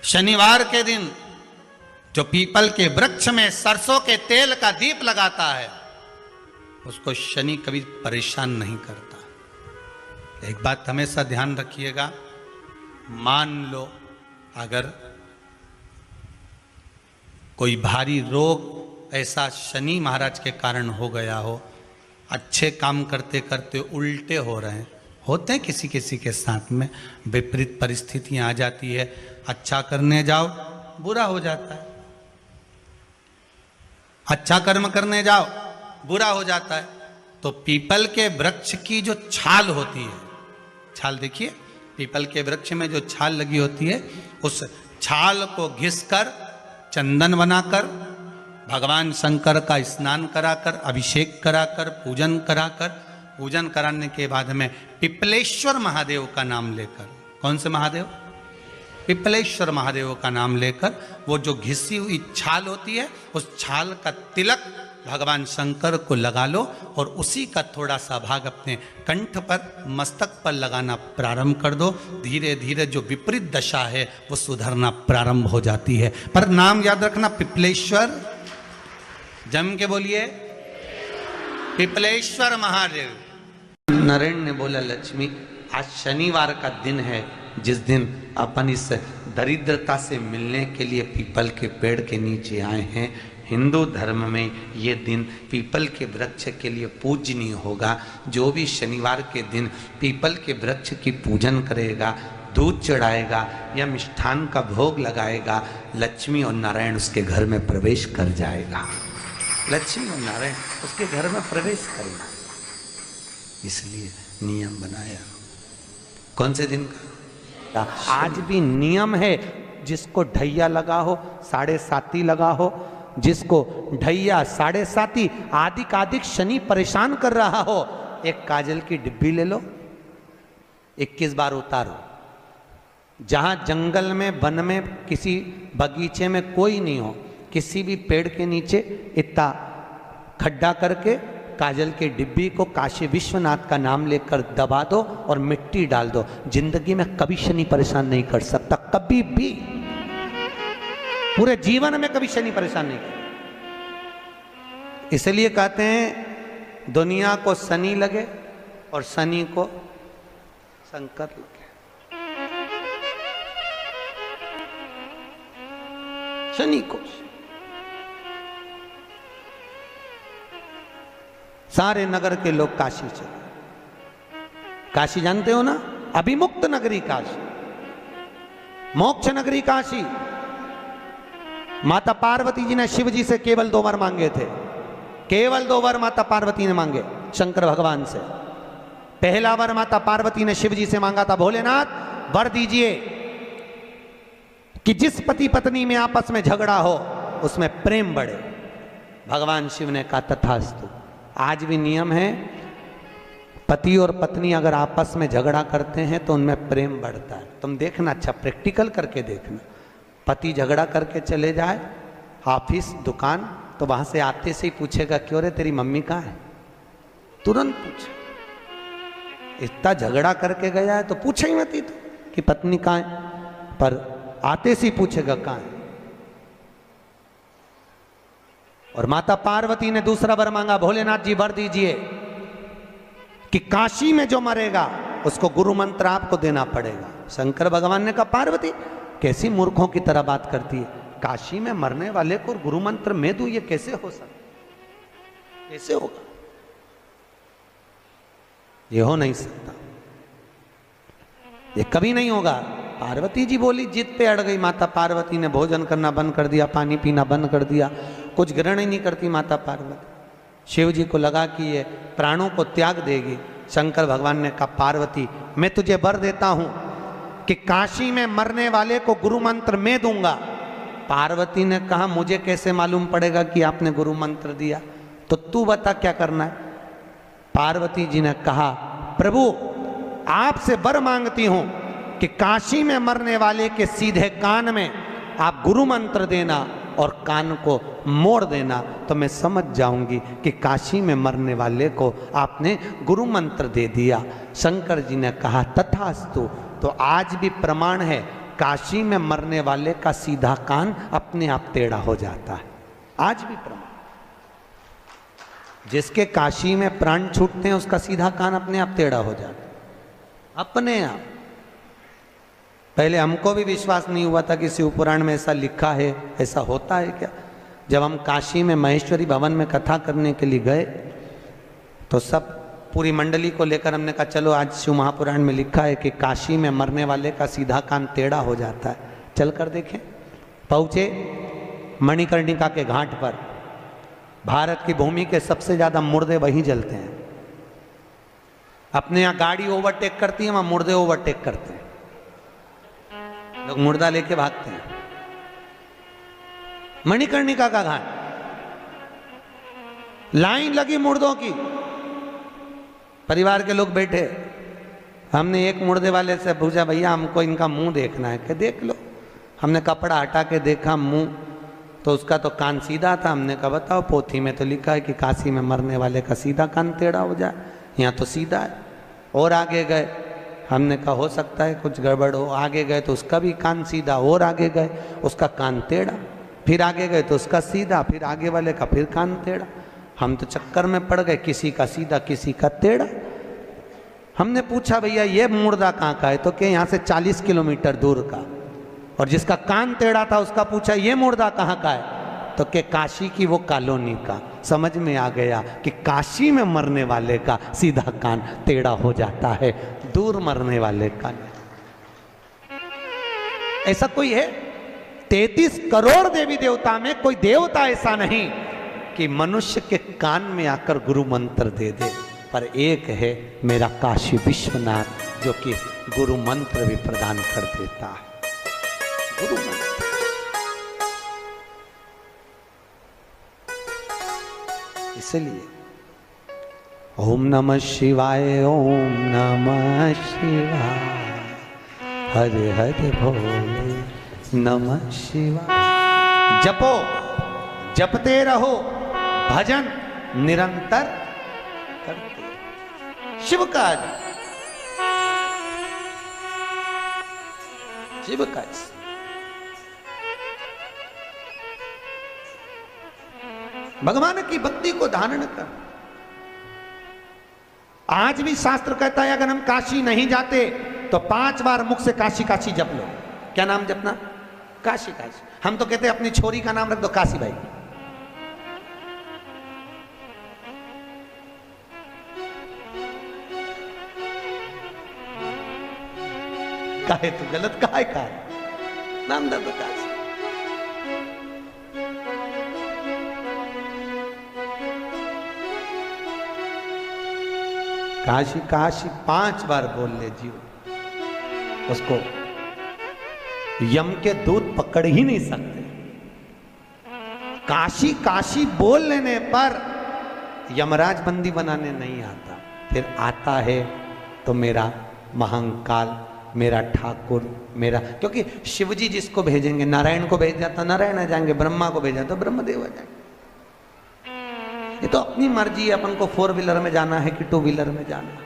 शनिवार के दिन जो पीपल के वृक्ष में सरसों के तेल का दीप लगाता है उसको शनि कभी परेशान नहीं करता। एक बात हमेशा ध्यान रखिएगा, मान लो अगर कोई भारी रोग ऐसा शनि महाराज के कारण हो गया हो, अच्छे काम करते करते उल्टे हो रहे हैं, होते हैं किसी किसी के साथ में, विपरीत परिस्थितियां आ जाती है, अच्छा करने जाओ बुरा हो जाता है, अच्छा कर्म करने जाओ बुरा हो जाता है। तो पीपल के वृक्ष की जो छाल होती है, छाल देखिए, पीपल के वृक्ष में जो छाल लगी होती है, उस छाल को घिसकर चंदन बनाकर भगवान शंकर का स्नान कराकर, अभिषेक कराकर, पूजन कराने के बाद में पिपलेश्वर महादेव का नाम लेकर, कौन से महादेव? पिपलेश्वर महादेव का नाम लेकर वो जो घिसी हुई छाल होती है उस छाल का तिलक भगवान शंकर को लगा लो और उसी का थोड़ा सा भाग अपने कंठ पर, मस्तक पर लगाना प्रारंभ कर दो। धीरे धीरे जो विपरीत दशा है वो सुधरना प्रारंभ हो जाती है। पर नाम याद रखना, पिपलेश्वर, जम के बोलिए पिपलेश्वर महादेव। नरेंद्र ने बोला, लक्ष्मी आज शनिवार का दिन है जिस दिन अपन इस दरिद्रता से मिलने के लिए पीपल के पेड़ के नीचे आए हैं। हिंदू धर्म में ये दिन पीपल के वृक्ष के लिए पूजनीय होगा। जो भी शनिवार के दिन पीपल के वृक्ष की पूजन करेगा, दूध चढ़ाएगा या मिष्ठान का भोग लगाएगा, लक्ष्मी और नारायण उसके घर में प्रवेश कर जाएगा। लक्ष्मी और नारायण उसके घर में प्रवेश करेगा, इसलिए नियम बनाया। कौन से दिन का? आज भी नियम है, जिसको ढैया लगा हो, 7.5 लगा हो, जिसको ढैया 7.5 आदिक शनि परेशान कर रहा हो, एक काजल की डिब्बी ले लो, 21 बार उतारो। जहां जंगल में, वन में, किसी बगीचे में कोई नहीं हो, किसी भी पेड़ के नीचे इतना खड्डा करके काजल की डिब्बी को काशी विश्वनाथ का नाम लेकर दबा दो और मिट्टी डाल दो। जिंदगी में कभी शनि परेशान नहीं कर सकता, कभी भी, पूरे जीवन में कभी शनि परेशान नहीं कर। इसलिए कहते हैं दुनिया को शनि लगे और शनि को शंकर लगे। शनि को सारे नगर के लोग काशी चले। काशी जानते हो ना, अभिमुक्त नगरी काशी, मोक्ष नगरी काशी। माता पार्वती जी ने शिव जी से केवल 2 वर मांगे थे, केवल 2 वर माता पार्वती ने मांगे शंकर भगवान से। पहला वर माता पार्वती ने शिव जी से मांगा था, भोलेनाथ वर दीजिए कि जिस पति पत्नी में आपस में झगड़ा हो उसमें प्रेम बढ़े। भगवान शिव ने कहा तथास्तु। आज भी नियम है, पति और पत्नी अगर आपस में झगड़ा करते हैं तो उनमें प्रेम बढ़ता है। तुम देखना, अच्छा प्रैक्टिकल करके देखना। पति झगड़ा करके चले जाए ऑफिस, दुकान, तो वहां से आते से ही पूछेगा, क्यों रे तेरी मम्मी कहाँ है? तुरंत पूछे। इतना झगड़ा करके गया है तो पूछे ही मत ही तो कि पत्नी कहाँ है, पर आते से ही पूछेगा कहाँ है। और माता पार्वती ने दूसरा वर मांगा, भोलेनाथ जी वर दीजिए कि काशी में जो मरेगा उसको गुरु मंत्र आपको देना पड़ेगा। शंकर भगवान ने कहा, पार्वती कैसी मूर्खों की तरह बात करती है, काशी में मरने वाले को गुरु मंत्र मैं दूं, ये कैसे हो सकता, कैसे होगा? ये हो नहीं सकता, ये कभी नहीं होगा। पार्वती जी बोली, जिद पे अड़ गई माता पार्वती ने। भोजन करना बंद कर दिया, पानी पीना बंद कर दिया, कुछ ग्रहण ही नहीं करती माता पार्वती। शिव जी को लगा कि ये प्राणों को त्याग देगी। शंकर भगवान ने कहा, पार्वती मैं तुझे वर देता हूं कि काशी में मरने वाले को गुरु मंत्र मैं दूंगा। पार्वती ने कहा, मुझे कैसे मालूम पड़ेगा कि आपने गुरु मंत्र दिया, तो तू बता क्या करना है। पार्वती जी ने कहा, प्रभु आपसे वर मांगती हूं कि काशी में मरने वाले के सीधे कान में आप गुरु मंत्र देना और कान को मोड़ देना, तो मैं समझ जाऊंगी कि काशी में मरने वाले को आपने गुरु मंत्र दे दिया। शंकर जी ने कहा तथास्तु। तो आज भी प्रमाण है काशी में मरने वाले का सीधा कान अपने आप टेढ़ा हो जाता है। आज भी प्रमाण, जिसके काशी में प्राण छूटते हैं उसका सीधा कान अपने आप टेढ़ा हो जाता है, अपने आप। पहले हमको भी विश्वास नहीं हुआ था कि शिव पुराण में ऐसा लिखा है, ऐसा होता है क्या। जब हम काशी में महेश्वरी भवन में कथा करने के लिए गए तो सब पूरी मंडली को लेकर हमने कहा चलो आज शिव महापुराण में लिखा है कि काशी में मरने वाले का सीधा कान टेढ़ा हो जाता है, चल कर देखें। पहुँचे मणिकर्णिका के घाट पर, भारत की भूमि के सबसे ज्यादा मुर्दे वहीं जलते हैं। अपने यहाँ गाड़ी ओवरटेक करती है, वहां मुर्दे ओवरटेक करते हैं, लोग मुर्दा लेके भागते हैं। मणिकर्णिका का घाट, लाइन लगी मुर्दों की, परिवार के लोग बैठे। हमने एक मुर्दे वाले से पूछा भैया हमको इनका मुंह देखना है। कि देख लो। हमने कपड़ा हटा के देखा मुंह, तो उसका तो कान सीधा था। हमने कहा बताओ, पोथी में तो लिखा है कि काशी में मरने वाले का सीधा कान टेढ़ा हो जाए, यहाँ तो सीधा है। और आगे गए, हमने कहा हो सकता है कुछ गड़बड़ हो। आगे गए तो उसका भी कान सीधा, और आगे गए उसका कान टेढ़ा, फिर आगे गए तो उसका सीधा, फिर आगे वाले का फिर कान टेढ़ा। हम तो चक्कर में पड़ गए, किसी का सीधा किसी का टेढ़ा। हमने पूछा भैया ये मुर्दा कहाँ का है, तो क्या यहाँ से 40 किलोमीटर दूर का। और जिसका कान टेढ़ा था उसका पूछा ये मुर्दा कहाँ का है, तो क्या काशी की वो कॉलोनी का। समझ में आ गया कि काशी में मरने वाले का सीधा कान टेढ़ा हो जाता है, दूर मरने वाले का नहीं। ऐसा कोई है? 33 करोड़ देवी देवता में कोई देवता ऐसा नहीं कि मनुष्य के कान में आकर गुरु मंत्र दे दे, पर एक है मेरा काशी विश्वनाथ जो कि गुरु मंत्र भी प्रदान कर देता है। गुरु मंत्र। इसलिए ओम नमः शिवाय, ओम नमः शिवाय, हरे हरे भोले नमः शिवाय। जपो, जपते रहो, भजन निरंतर करते। शिव काज, शिव काज। भगवान की भक्ति को धारण कर। आज भी शास्त्र कहता है अगर हम काशी नहीं जाते तो 5 बार मुख से काशी काशी जप लो। क्या नाम जपना? काशी काशी। हम तो कहते हैं अपनी छोरी का नाम रख दो काशी बाई। काहे तू गलत काहे का नाम दे दो काशी। काशी काशी 5 बार बोल ले जीव, उसको यम के दूत पकड़ ही नहीं सकते। काशी काशी बोल लेने पर यमराज बंदी बनाने नहीं आता, फिर आता है तो मेरा महंकाल, मेरा ठाकुर, मेरा। क्योंकि शिवजी जिसको भेजेंगे, नारायण को भेज जाता नारायण आ जाएंगे, ब्रह्मा को भेजा तो ब्रह्मदेव आ जाएंगे। ये तो अपनी मर्जी है, अपन को 4 व्हीलर में जाना है कि 2 व्हीलर में जाना है।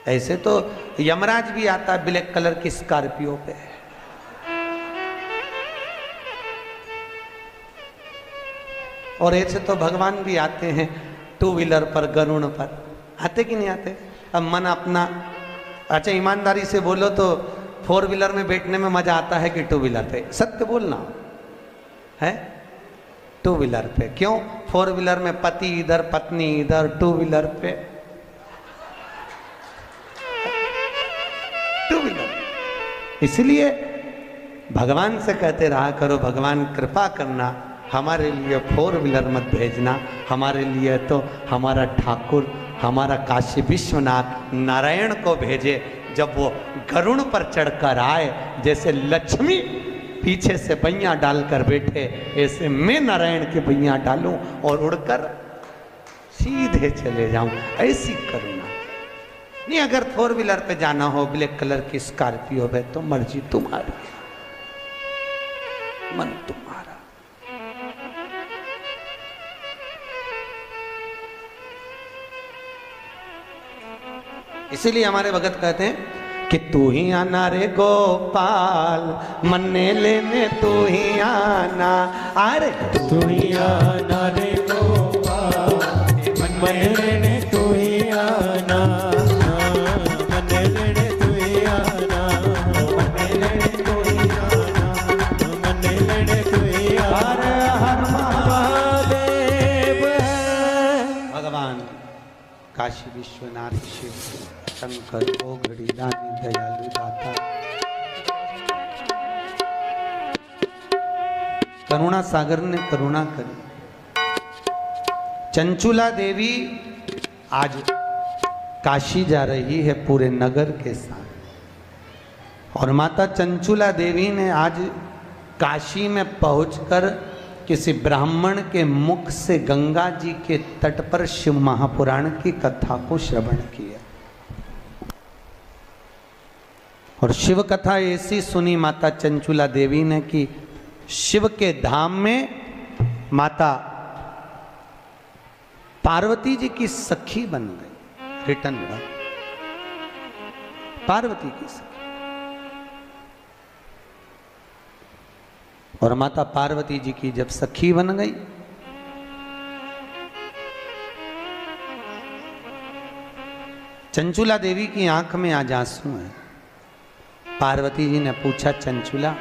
ऐसे तो यमराज भी आता है ब्लैक कलर की स्कॉर्पियो पे, और ऐसे तो भगवान भी आते हैं 2 व्हीलर पर, गरुड़ पर। आते कि नहीं आते? अब मन अपना, अच्छा ईमानदारी से बोलो तो 4 व्हीलर में बैठने में मजा आता है कि 2 व्हीलर पे? सत्य बोलना है। 2 व्हीलर पे क्यों? 4 व्हीलर में पति इधर पत्नी इधर, 2 व्हीलर पे 2 व्हीलर। इसलिए भगवान से कहते रहा करो भगवान कृपा करना, हमारे लिए 4 व्हीलर मत भेजना, हमारे लिए तो हमारा ठाकुर, हमारा काशी विश्वनाथ नारायण को भेजे। जब वो गरुड़ पर चढ़कर आए, जैसे लक्ष्मी पीछे से बैया डालकर बैठे, ऐसे मैं नारायण के बैया डालूं और उड़कर सीधे चले जाऊं। ऐसी करुणा नहीं। अगर 4 व्हीलर पे जाना हो, ब्लैक कलर की स्कॉर्पियो पे, तो मर्जी तुम्हारी, मन तुम्हारा। इसीलिए हमारे भगत कहते हैं कि तू ही आना रे गोपाल, मन्ने लेने तू ही आना। अरे तू ही आना रे गोपाल, मन्ने लेने तू ही आना, मन्ने लेने तू ही आना, मन्ने लेने तू ही आना, मन्ने लेने तू ही आना। हर महादेव है भगवान काशी विश्वनाथ शिव शंकर ओघड़ी दानी दयालु दाता, करुणा सागर ने करुणा करी। चंचुला देवी आज काशी जा रही है पूरे नगर के साथ, और माता चंचुला देवी ने आज काशी में पहुंचकर किसी ब्राह्मण के मुख से गंगा जी के तट पर शिव महापुराण की कथा को श्रवण किया। और शिव कथा ऐसी सुनी माता चंचुला देवी ने कि शिव के धाम में माता पार्वती जी की सखी बन गई। रिटर्न पार्वती की सखी, और माता पार्वती जी की जब सखी बन गई चंचुला देवी की आंख में आज आंसू है। पार्वती जी ने पूछा, चंचुला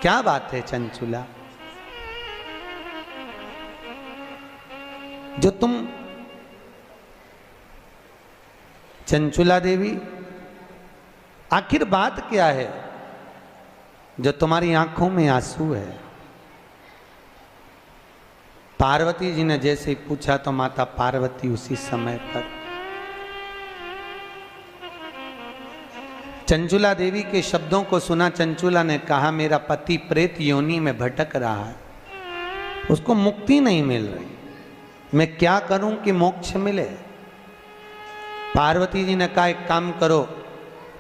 क्या बात है चंचुला, जो तुम चंचुला देवी आखिर बात क्या है जो तुम्हारी आंखों में आंसू है। पार्वती जी ने जैसे ही पूछा तो माता पार्वती उसी समय पर चंचुला देवी के शब्दों को सुना। चंचुला ने कहा, मेरा पति प्रेत योनि में भटक रहा है, उसको मुक्ति नहीं मिल रही, मैं क्या करूं कि मोक्ष मिले। पार्वती जी ने कहा, एक काम करो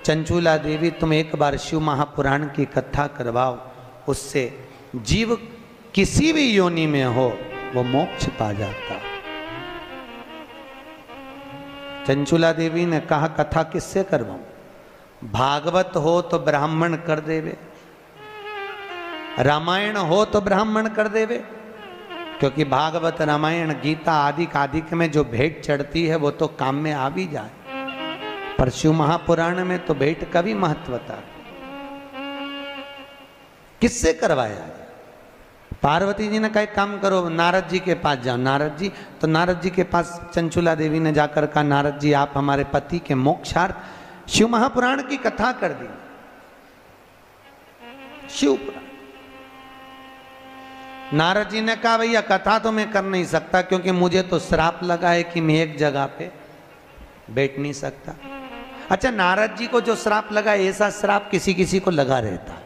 चंचुला देवी, तुम एक बार शिव महापुराण की कथा करवाओ, उससे जीव किसी भी योनि में हो वो मोक्ष पा जाता। चंचुला देवी ने कहा, कथा किससे करवाऊं? भागवत हो तो ब्राह्मण कर देवे, रामायण हो तो ब्राह्मण कर देवे, क्योंकि भागवत रामायण गीता आदि कादिक में जो भेंट चढ़ती है वो तो काम में आ भी जाए, पर शिव महापुराण में तो भेंट का भी महत्वता। किससे करवाया? पार्वती जी ने कहा, एक काम करो नारद जी के पास जाओ। नारद जी, तो नारद जी के पास चंचुला देवी ने जाकर कहा, नारद जी आप हमारे पति के मोक्षार्थ शिव महापुराण की कथा कर दी। शिव पुराण। नारद जी ने कहा, भैया कथा तो मैं कर नहीं सकता, क्योंकि मुझे तो श्राप लगा है कि मैं एक जगह पे बैठ नहीं सकता। अच्छा, नारद जी को जो श्राप लगा, ऐसा श्राप किसी किसी को लगा रहता,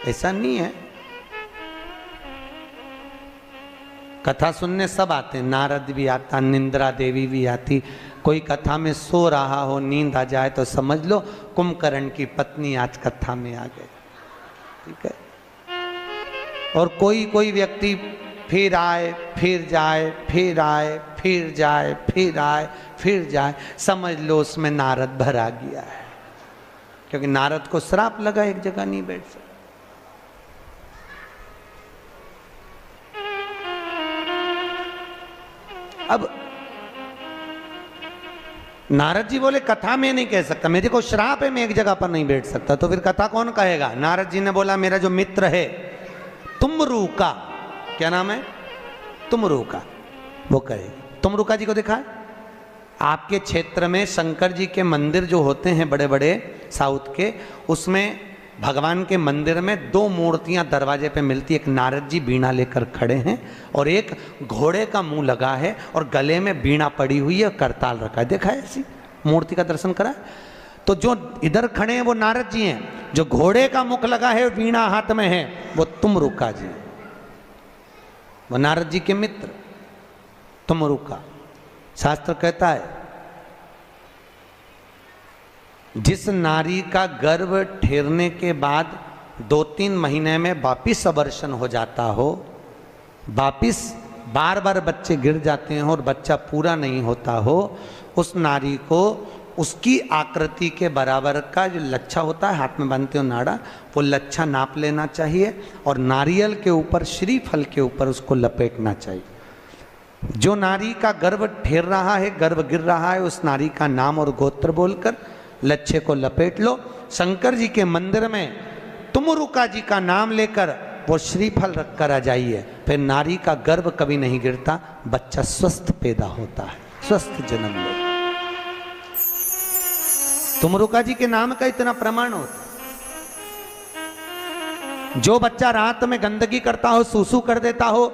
ऐसा नहीं है। कथा सुनने सब आते, नारद भी आता, निंद्रा देवी भी आती। कोई कथा में सो रहा हो, नींद आ जाए तो समझ लो कुंभकर्ण की पत्नी आज कथा में आ गई, ठीक है। और कोई कोई व्यक्ति फिर आए फिर जाए, फिर आए फिर जाए, फिर आए फिर जाए, समझ लो उसमें नारद भरा गया है, क्योंकि नारद को श्राप लगा, एक जगह नहीं बैठ सकता। अब नारद जी बोले, कथा में नहीं कह सकता, मेरे को श्राप है, मैं एक जगह पर नहीं बैठ सकता, तो फिर कथा कौन कहेगा? नारद जी ने बोला, मेरा जो मित्र है तुमरूका, क्या नाम है? तुमरूका, वो कहेगी। तुमरूका जी को देखा है? आपके क्षेत्र में शंकर जी के मंदिर जो होते हैं बड़े बड़े साउथ के, उसमें भगवान के मंदिर में दो मूर्तियां दरवाजे पे मिलती, एक नारद जी बीणा लेकर खड़े हैं और एक घोड़े का मुंह लगा है और गले में बीणा पड़ी हुई है, करताल रखा है। देखा है ऐसी मूर्ति का दर्शन करा? तो जो इधर खड़े हैं वो नारद जी हैं, जो घोड़े का मुख लगा है वीणा हाथ में है वो तुमरूका जी, वो नारद जी के मित्र तुमरूका। शास्त्र कहता है जिस नारी का गर्भ ठहरने के बाद 2-3 महीने में वापिस अबॉर्शन हो जाता हो, वापिस बार बार बच्चे गिर जाते हैं और बच्चा पूरा नहीं होता हो, उस नारी को उसकी आकृति के बराबर का जो लच्छा होता है, हाथ में बांधते हो नाड़ा, वो लच्छा नाप लेना चाहिए और नारियल के ऊपर, श्रीफल के ऊपर उसको लपेटना चाहिए। जो नारी का गर्भ ठेर रहा है, गर्भ गिर रहा है, उस नारी का नाम और गोत्र बोलकर लच्छे को लपेट लो। शंकर जी के मंदिर में तुमरुका जी का नाम लेकर वो श्रीफल रख कर आ जाइए, फिर नारी का गर्भ कभी नहीं गिरता, बच्चा स्वस्थ पैदा होता है, स्वस्थ जन्म लेता। तुमरुका जी के नाम का इतना प्रमाण होता है। जो बच्चा रात में गंदगी करता हो, सूसू कर देता हो,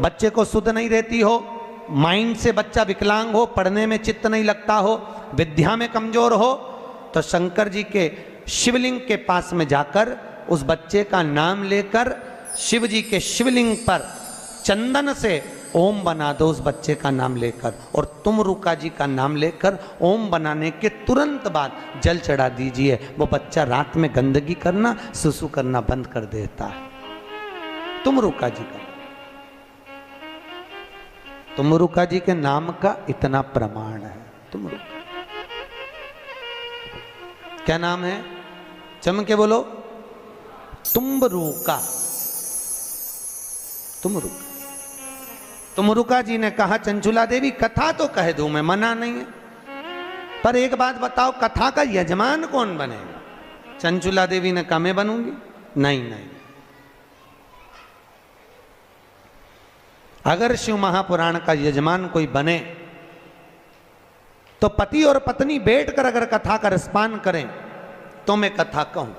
बच्चे को सुध नहीं रहती हो, माइंड से बच्चा विकलांग हो, पढ़ने में चित्त नहीं लगता हो, विद्या में कमजोर हो, तो शंकर जी के शिवलिंग के पास में जाकर उस बच्चे का नाम लेकर शिव जी के शिवलिंग पर चंदन से ओम बना दो उस बच्चे का नाम लेकर, और तुमरुका जी का नाम लेकर ओम बनाने के तुरंत बाद जल चढ़ा दीजिए। वो बच्चा रात में गंदगी करना, सुसु करना बंद कर देता है। तुमरुका जी का, तुमरुका जी के नाम का इतना प्रमाण है। तुमरुका क्या नाम है? चम के बोलो। तुमरुका। तुमरुका। तुमरुका जी ने कहा, चंचुला देवी कथा तो कह दूं मैं, मना नहीं है, पर एक बात बताओ, कथा का यजमान कौन बनेगा? चंचुला देवी ने कहा मैं बनूंगी। नहीं नहीं, अगर शिव महापुराण का यजमान कोई बने तो पति और पत्नी बैठकर अगर कथा का रसपान करें तो मैं कथा कहूं।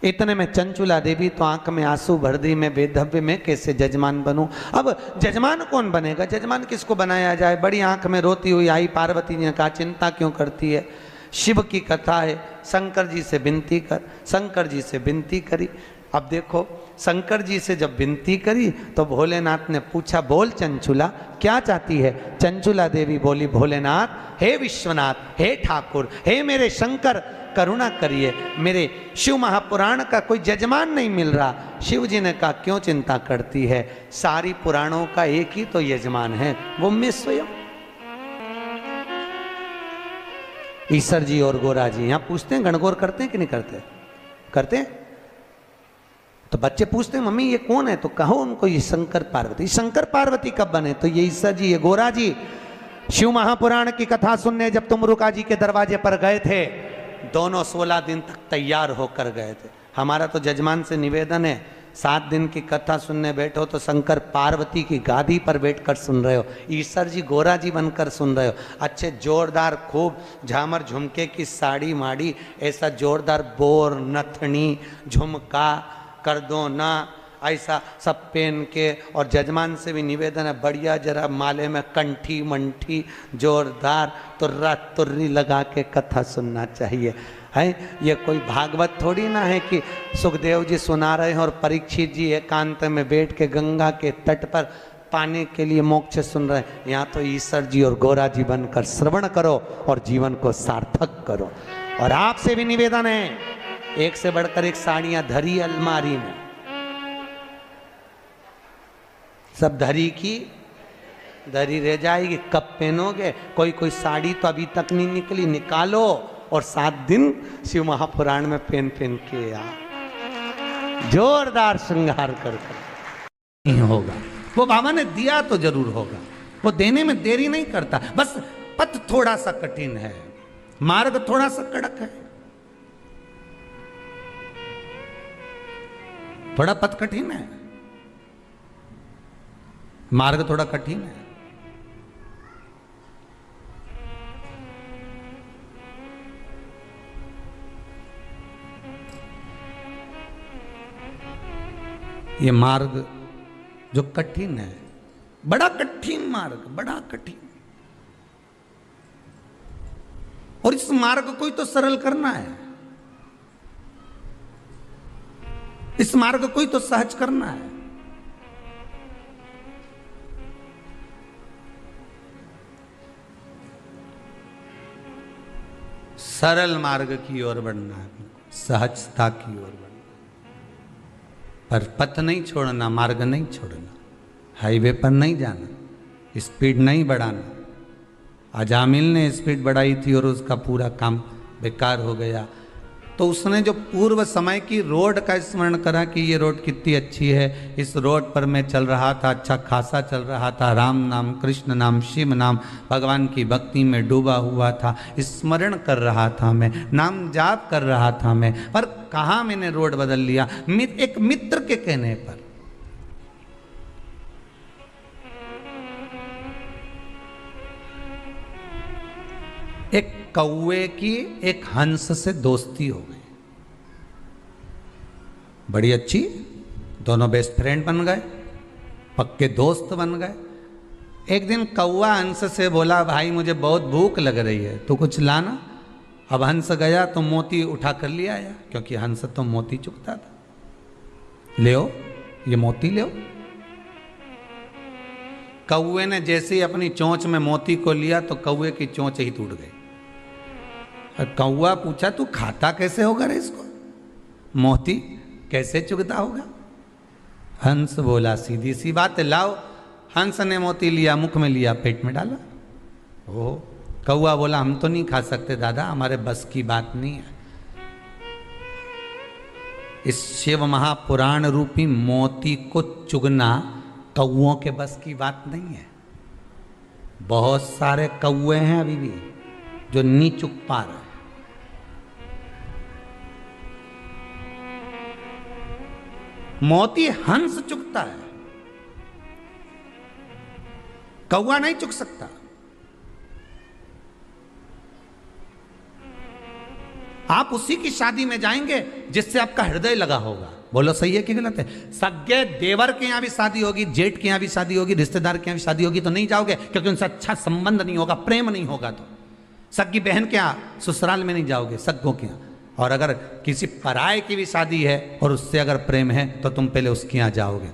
इतने में चंचुला देवी तो आंख में आंसू भर दी, मैं बेधव्य में कैसे जजमान बनूं? अब जजमान कौन बनेगा? जजमान किसको बनाया जाए? बड़ी आंख में रोती हुई आई पार्वती ने कहा, चिंता क्यों करती है, शिव की कथा है, शंकर जी से विनती कर। शंकर जी से विनती करी। अब देखो, शंकर जी से जब विनती करी तो भोलेनाथ ने पूछा, बोल चंचुला क्या चाहती है? चंचुला देवी बोली, भोलेनाथ, हे विश्वनाथ, हे ठाकुर, हे मेरे शंकर, करुणा करिए, मेरे शिव महापुराण का कोई जजमान नहीं मिल रहा। शिव जी ने कहा, क्यों चिंता करती है, सारी पुराणों का एक ही तो यजमान है, वो मैं स्वयं। ईश्वर जी और गोरा जी यहां पूछते हैं, गणगौर करते हैं कि नहीं करते? करते हैं। तो बच्चे पूछते हैं, मम्मी ये कौन है? तो कहो उनको, ये शंकर पार्वती। शंकर पार्वती कब बने? तो ये ईश्वर जी, ये गोरा जी शिव महापुराण की कथा सुनने जब तुमरुका जी के दरवाजे पर गए थे, दोनों 16 दिन तक तैयार होकर गए थे। हमारा तो जजमान से निवेदन है, 7 दिन की कथा सुनने बैठो तो शंकर पार्वती की गादी पर बैठकर सुन रहे हो, ईश्वर जी गोरा जी बनकर सुन रहे हो। अच्छे जोरदार खूब झामर झुमके की साड़ी माड़ी, ऐसा जोरदार बोर नथनी झुमका कर दो ना, ऐसा सब पहन के। और जजमान से भी निवेदन है, बढ़िया जरा माले में कंठी मंठी जोरदार तुर्रा तुर्री लगा के कथा सुनना चाहिए। है ये कोई भागवत थोड़ी ना है कि सुखदेव जी सुना रहे हैं और परीक्षित जी एकांत में बैठ के गंगा के तट पर पाने के लिए मोक्ष सुन रहे हैं। यहाँ तो ईश्वर जी और गोरा जी बनकर श्रवण करो और जीवन को सार्थक करो। और आपसे भी निवेदन है, एक से बढ़कर एक साड़ियां धरी अलमारी में, सब धरी की धरी रह जाएगी, कब पहनोगे? कोई कोई साड़ी तो अभी तक नहीं निकली, निकालो और 7 दिन शिव महापुराण में पहन पहन के यार जोरदार श्रृंगार कर नहीं होगा। वो बाबा ने दिया तो जरूर होगा, वो देने में देरी नहीं करता, बस पथ थोड़ा सा कठिन है, मार्ग थोड़ा सा कड़क है, थोड़ा पथ कठिन है, मार्ग थोड़ा कठिन है। ये मार्ग जो कठिन है, बड़ा कठिन मार्ग, बड़ा कठिन, और इस मार्ग को ही तो सरल करना है, इस मार्ग को ही तो सहज करना है। सरल मार्ग की ओर बढ़ना है, सहजता की ओर बढ़ना, पर पथ नहीं छोड़ना, मार्ग नहीं छोड़ना, हाईवे पर नहीं जाना, स्पीड नहीं बढ़ाना, अजामिल ने स्पीड बढ़ाई थी और उसका पूरा काम बेकार हो गया। तो उसने जो पूर्व समय की रोड का स्मरण करा कि ये रोड कितनी अच्छी है, इस रोड पर मैं चल रहा था, अच्छा खासा चल रहा था, राम नाम, कृष्ण नाम, शिव नाम, भगवान की भक्ति में डूबा हुआ था, स्मरण कर रहा था मैं, नाम जाप कर रहा था मैं, पर कहाँ मैंने रोड बदल लिया, एक मित्र के कहने पर। एक कौवे की एक हंस से दोस्ती हो गई, बड़ी अच्छी, दोनों बेस्ट फ्रेंड बन गए, पक्के दोस्त बन गए। एक दिन कौवा हंस से बोला, भाई मुझे बहुत भूख लग रही है, तू कुछ लाना। अब हंस गया तो मोती उठा कर ले आया, क्योंकि हंस तो मोती चुगता था। ले ये मोती ले। कौवे ने जैसे ही अपनी चोंच में मोती को लिया तो कौवे की चोंच ही टूट गई। कौवा पूछा, तू खाता कैसे होगा रे इसको, मोती कैसे चुगता होगा? हंस बोला, सीधी सी बात है, लाओ। हंस ने मोती लिया, मुख में लिया, पेट में डाला। ओ कौवा बोला, हम तो नहीं खा सकते दादा, हमारे बस की बात नहीं है। इस शिव महापुराण रूपी मोती को चुगना कौओं के बस की बात नहीं है। बहुत सारे कौवे हैं अभी भी जो नहीं चुग पा रहे। मोती हंस चुगता है, कौवा नहीं चुग सकता। आप उसी की शादी में जाएंगे जिससे आपका हृदय लगा होगा। बोलो सही है कि गलत है? सगे देवर के यहां भी शादी होगी, जेठ के यहां भी शादी होगी, रिश्तेदार के यहां भी शादी होगी तो नहीं जाओगे, क्योंकि उनसे अच्छा संबंध नहीं होगा, प्रेम नहीं होगा। तो सगी बहन के यहां ससुराल में नहीं जाओगे, सग्गों के यहां। और अगर किसी पराये की भी शादी है और उससे अगर प्रेम है तो तुम पहले उसके यहां जाओगे।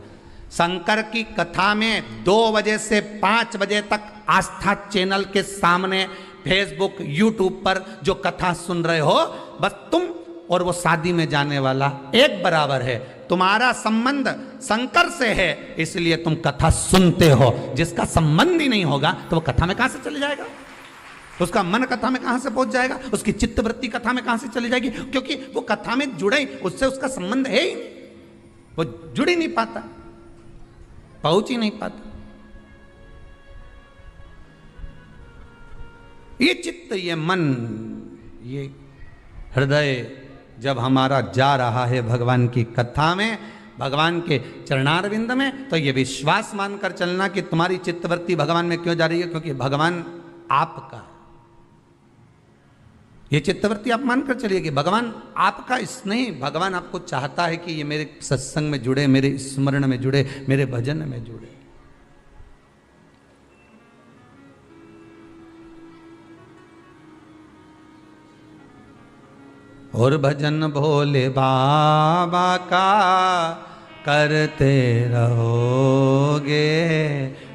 शंकर की कथा में 2 बजे से 5 बजे तक आस्था चैनल के सामने फेसबुक, यूट्यूब पर जो कथा सुन रहे हो, बस तुम और वो शादी में जाने वाला एक बराबर है। तुम्हारा संबंध शंकर से है, इसलिए तुम कथा सुनते हो। जिसका संबंध ही नहीं होगा तो वो कथा में कहां से चले जाएगा? उसका मन कथा में कहां से पहुंच जाएगा? उसकी चित्तवृत्ति कथा में कहां से चली जाएगी? क्योंकि वो कथा में जुड़े, उससे उसका संबंध है ही नहीं, वो जुड़ ही नहीं पाता, पहुंच ही नहीं पाता। ये चित्त, ये मन, ये हृदय जब हमारा जा रहा है भगवान की कथा में, भगवान के चरणारविंद में, तो ये विश्वास मानकर चलना कि तुम्हारी चित्तवृत्ति भगवान में क्यों जा रही है, क्योंकि भगवान आपका। ये चित्तवृत्ति आप मानकर चलिए कि भगवान आपका स्नेह, भगवान आपको चाहता है कि ये मेरे सत्संग में जुड़े, मेरे स्मरण में जुड़े, मेरे भजन में जुड़े। और भजन भोले बाबा का करते रहोगे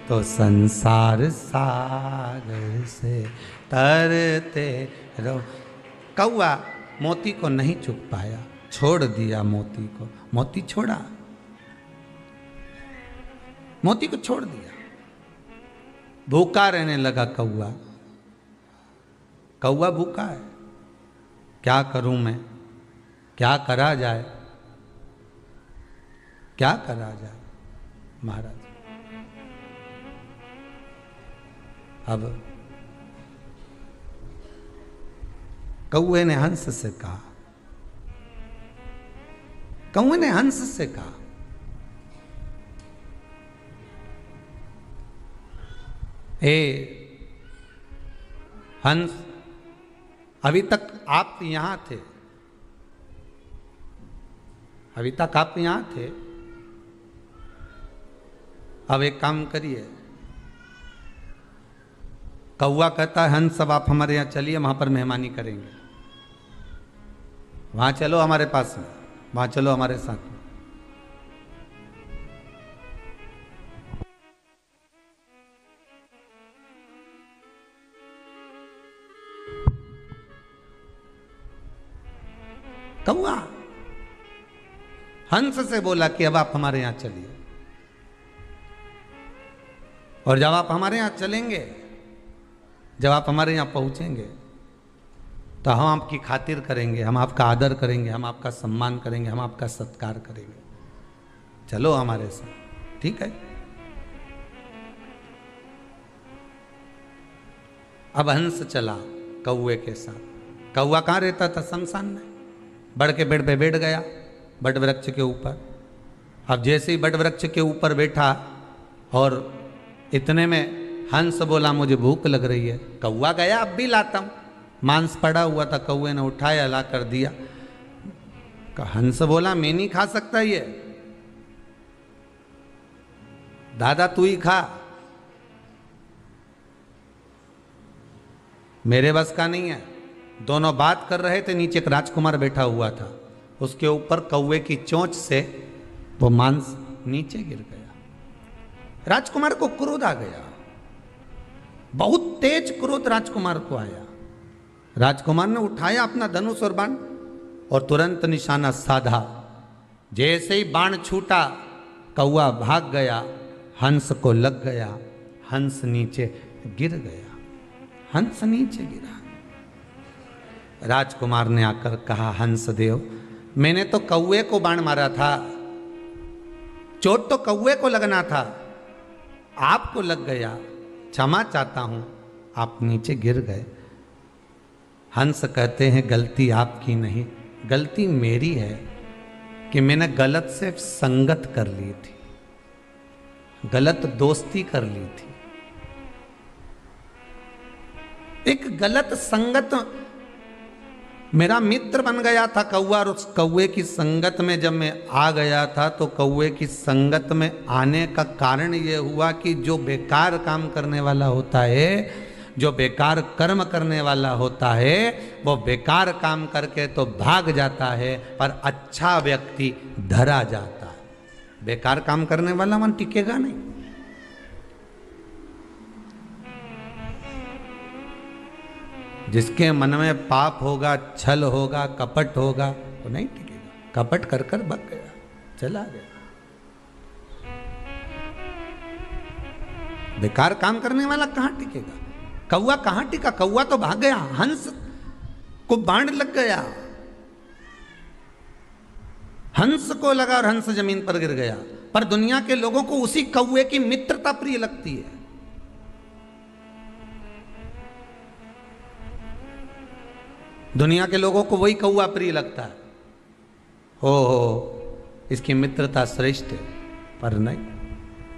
तो संसार सागर से तरते रहो। कौवा मोती को नहीं चुग पाया, छोड़ दिया मोती को। मोती छोड़ा, मोती को छोड़ दिया, भूखा रहने लगा कौवा। कौवा भूखा है, क्या करूं मैं, क्या करा जाए, क्या करा जाए महाराज। अब कौवे ने हंस से कहा, कौवे ने हंस से कहा, हे हंस, अभी तक आप यहां थे, अभी तक आप यहां थे, अब एक काम करिए। कौवा कहता है, हंस अब आप हमारे यहां चलिए, वहां पर मेहमानी करेंगे, वहां चलो हमारे पास में, वहां चलो हमारे साथ में। कौवा हंस से बोला कि अब आप हमारे यहां चलिए, और जब आप हमारे यहां चलेंगे, जब आप हमारे यहाँ पहुँचेंगे तो हम आपकी खातिर करेंगे, हम आपका आदर करेंगे, हम आपका सम्मान करेंगे, हम आपका सत्कार करेंगे। चलो हमारे साथ, ठीक है। अब हंस चला कौवे के साथ। कौवा कहाँ रहता था? शमशान में। बड़ के पेड़ पे बैठ गया, बट वृक्ष के ऊपर। अब जैसे ही बट वृक्ष के ऊपर बैठा और इतने में हंस बोला मुझे भूख लग रही है। कौवा गया अब भी लाता हूं। मांस पड़ा हुआ था, कौवे ने उठाया, ला कर दिया। हंस बोला मैं नहीं खा सकता ये, दादा तू ही खा, मेरे बस का नहीं है। दोनों बात कर रहे थे, नीचे एक राजकुमार बैठा हुआ था, उसके ऊपर कौवे की चोंच से वो मांस नीचे गिर गया। राजकुमार को क्रोध आ गया, बहुत तेज क्रोध राजकुमार को आया। राजकुमार ने उठाया अपना धनुष और बाण और तुरंत निशाना साधा। जैसे ही बाण छूटा, कौवा भाग गया, हंस को लग गया, हंस नीचे गिर गया, हंस नीचे गिरा। राजकुमार ने आकर कहा, हंस देव मैंने तो कौवे को बाण मारा था, चोट तो कौवे को लगना था, आपको लग गया, क्षमा चाहता हूं, आप नीचे गिर गए। हंस कहते हैं गलती आपकी नहीं, गलती मेरी है कि मैंने गलत से संगत कर ली थी, गलत दोस्ती कर ली थी। एक गलत संगत, मेरा मित्र बन गया था कौवा, और उस कौवे की संगत में जब मैं आ गया था तो कौवे की संगत में आने का कारण ये हुआ कि जो बेकार काम करने वाला होता है, जो बेकार कर्म करने वाला होता है, वो बेकार काम करके तो भाग जाता है, पर अच्छा व्यक्ति धरा जाता है। बेकार काम करने वाला मन टिकेगा नहीं। जिसके मन में पाप होगा, छल होगा, कपट होगा, वो नहीं टिकेगा। कपट कर कर भाग गया, चला गया। बेकार काम करने वाला कहां टिकेगा? कौवा कहां टिका? कौवा तो भाग गया, हंस को बाण लग गया, हंस को लगा और हंस जमीन पर गिर गया। पर दुनिया के लोगों को उसी कौवे की मित्रता प्रिय लगती है। दुनिया के लोगों को वही कौवा प्रिय लगता है। हो इसकी मित्रता श्रेष्ठ है, पर नहीं।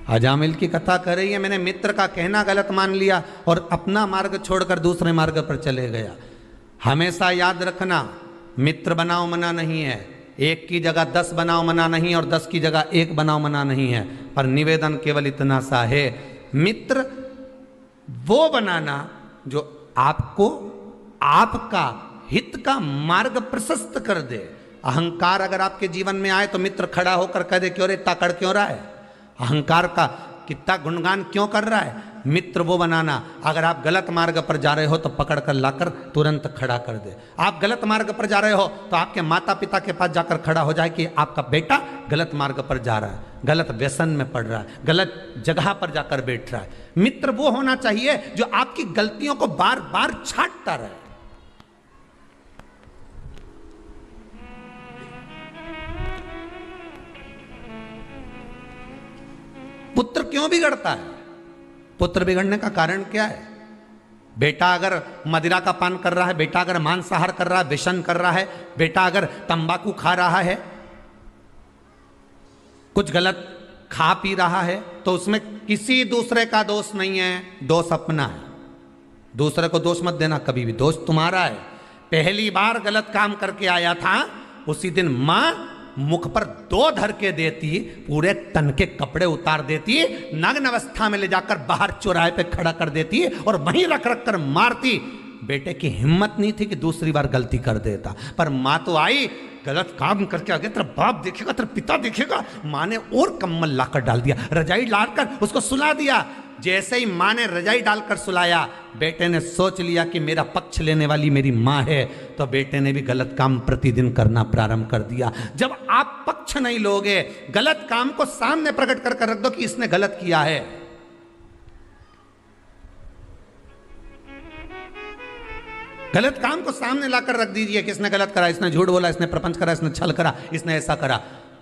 अजामिल की कथा कर रही है, मैंने मित्र का कहना गलत मान लिया और अपना मार्ग छोड़कर दूसरे मार्ग पर चले गया। हमेशा याद रखना, मित्र बनाओ मना नहीं है, एक की जगह 10 बनाओ मना नहीं, और 10 की जगह 1 बनाओ मना नहीं है। पर निवेदन केवल इतना सा है, मित्र वो बनाना जो आपको आपका हित का मार्ग प्रशस्त कर दे। अहंकार अगर आपके जीवन में आए तो मित्र खड़ा होकर कह दे, क्यों रे इतना कड़ क्यों रहा है, अहंकार का कितना गुणगान क्यों कर रहा है। मित्र वो बनाना, अगर आप गलत मार्ग पर जा रहे हो तो पकड़ कर लाकर तुरंत खड़ा कर दे। आप गलत मार्ग पर जा रहे हो तो आपके माता पिता के पास जाकर खड़ा हो जाए कि आपका बेटा गलत मार्ग पर जा रहा है, गलत व्यसन में पड़ रहा है, गलत जगह पर जाकर बैठ रहा है। मित्र वो होना चाहिए जो आपकी गलतियों को बार बार छांटता रहे। पुत्र क्यों बिगड़ता है? पुत्र बिगड़ने का कारण क्या है? बेटा अगर मदिरा का पान कर रहा है, बेटा अगर मांसाहार कर रहा है, व्यसन कर रहा है, बेटा अगर तंबाकू खा रहा है, कुछ गलत खा पी रहा है, तो उसमें किसी दूसरे का दोष नहीं है, दोष अपना है। दूसरे को दोष मत देना कभी भी, दोष तुम्हारा है। पहली बार गलत काम करके आया था, उसी दिन मां मुख पर 2 धर के देती, पूरे तन के कपड़े उतार देती, नग्न अवस्था में ले जाकर बाहर चौराहे पे खड़ा कर देती और वहीं रख रख कर मारती। बेटे की हिम्मत नहीं थी कि दूसरी बार गलती कर देता, पर मां तो आई, गलत काम करके आगे तेरा बाप देखेगा, तेरा पिता देखेगा। मां ने और कम्बल लाकर डाल दिया, रजाई डालकर उसको सुला दिया। जैसे ही मां ने रजाई डालकर सुलाया, बेटे ने सोच लिया कि मेरा पक्ष लेने वाली मेरी मां है, तो बेटे ने भी गलत काम प्रतिदिन करना प्रारंभ कर दिया। जब आप पक्ष नहीं लोगे, गलत काम को सामने प्रकट कर रख दो कि इसने गलत किया है, गलत काम को सामने लाकर रख दीजिए कि इसने गलत करा, इसने झूठ बोला, इसने प्रपंच करा, इसने छल करा, इसने ऐसा करा।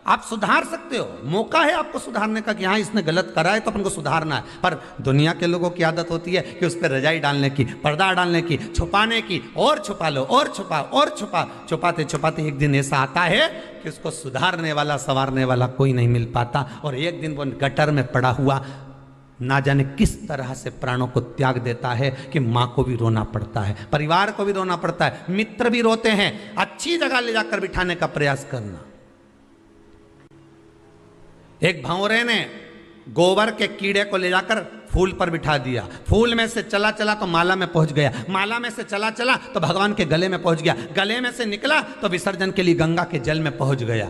आप सुधार सकते हो, मौका है आपको सुधारने का कि हाँ इसने गलत करा है तो अपन को सुधारना है। पर दुनिया के लोगों की आदत होती है कि उस पर रजाई डालने की, पर्दा डालने की, छुपाने की, और छुपा लो और छुपा और छुपा, छुपाते छुपाते एक दिन ऐसा आता है कि उसको सुधारने वाला, संवारने वाला कोई नहीं मिल पाता, और एक दिन वो गटर में पड़ा हुआ ना जाने किस तरह से प्राणों को त्याग देता है कि माँ को भी रोना पड़ता है, परिवार को भी रोना पड़ता है, मित्र भी रोते हैं। अच्छी जगह ले जाकर बिठाने का प्रयास करना। एक भंवरे ने गोबर के कीड़े को ले जाकर फूल पर बिठा दिया, फूल में से चला चला तो माला में पहुंच गया, माला में से चला चला तो भगवान के गले में पहुंच गया, गले में से निकला तो विसर्जन के लिए गंगा के जल में पहुंच गया।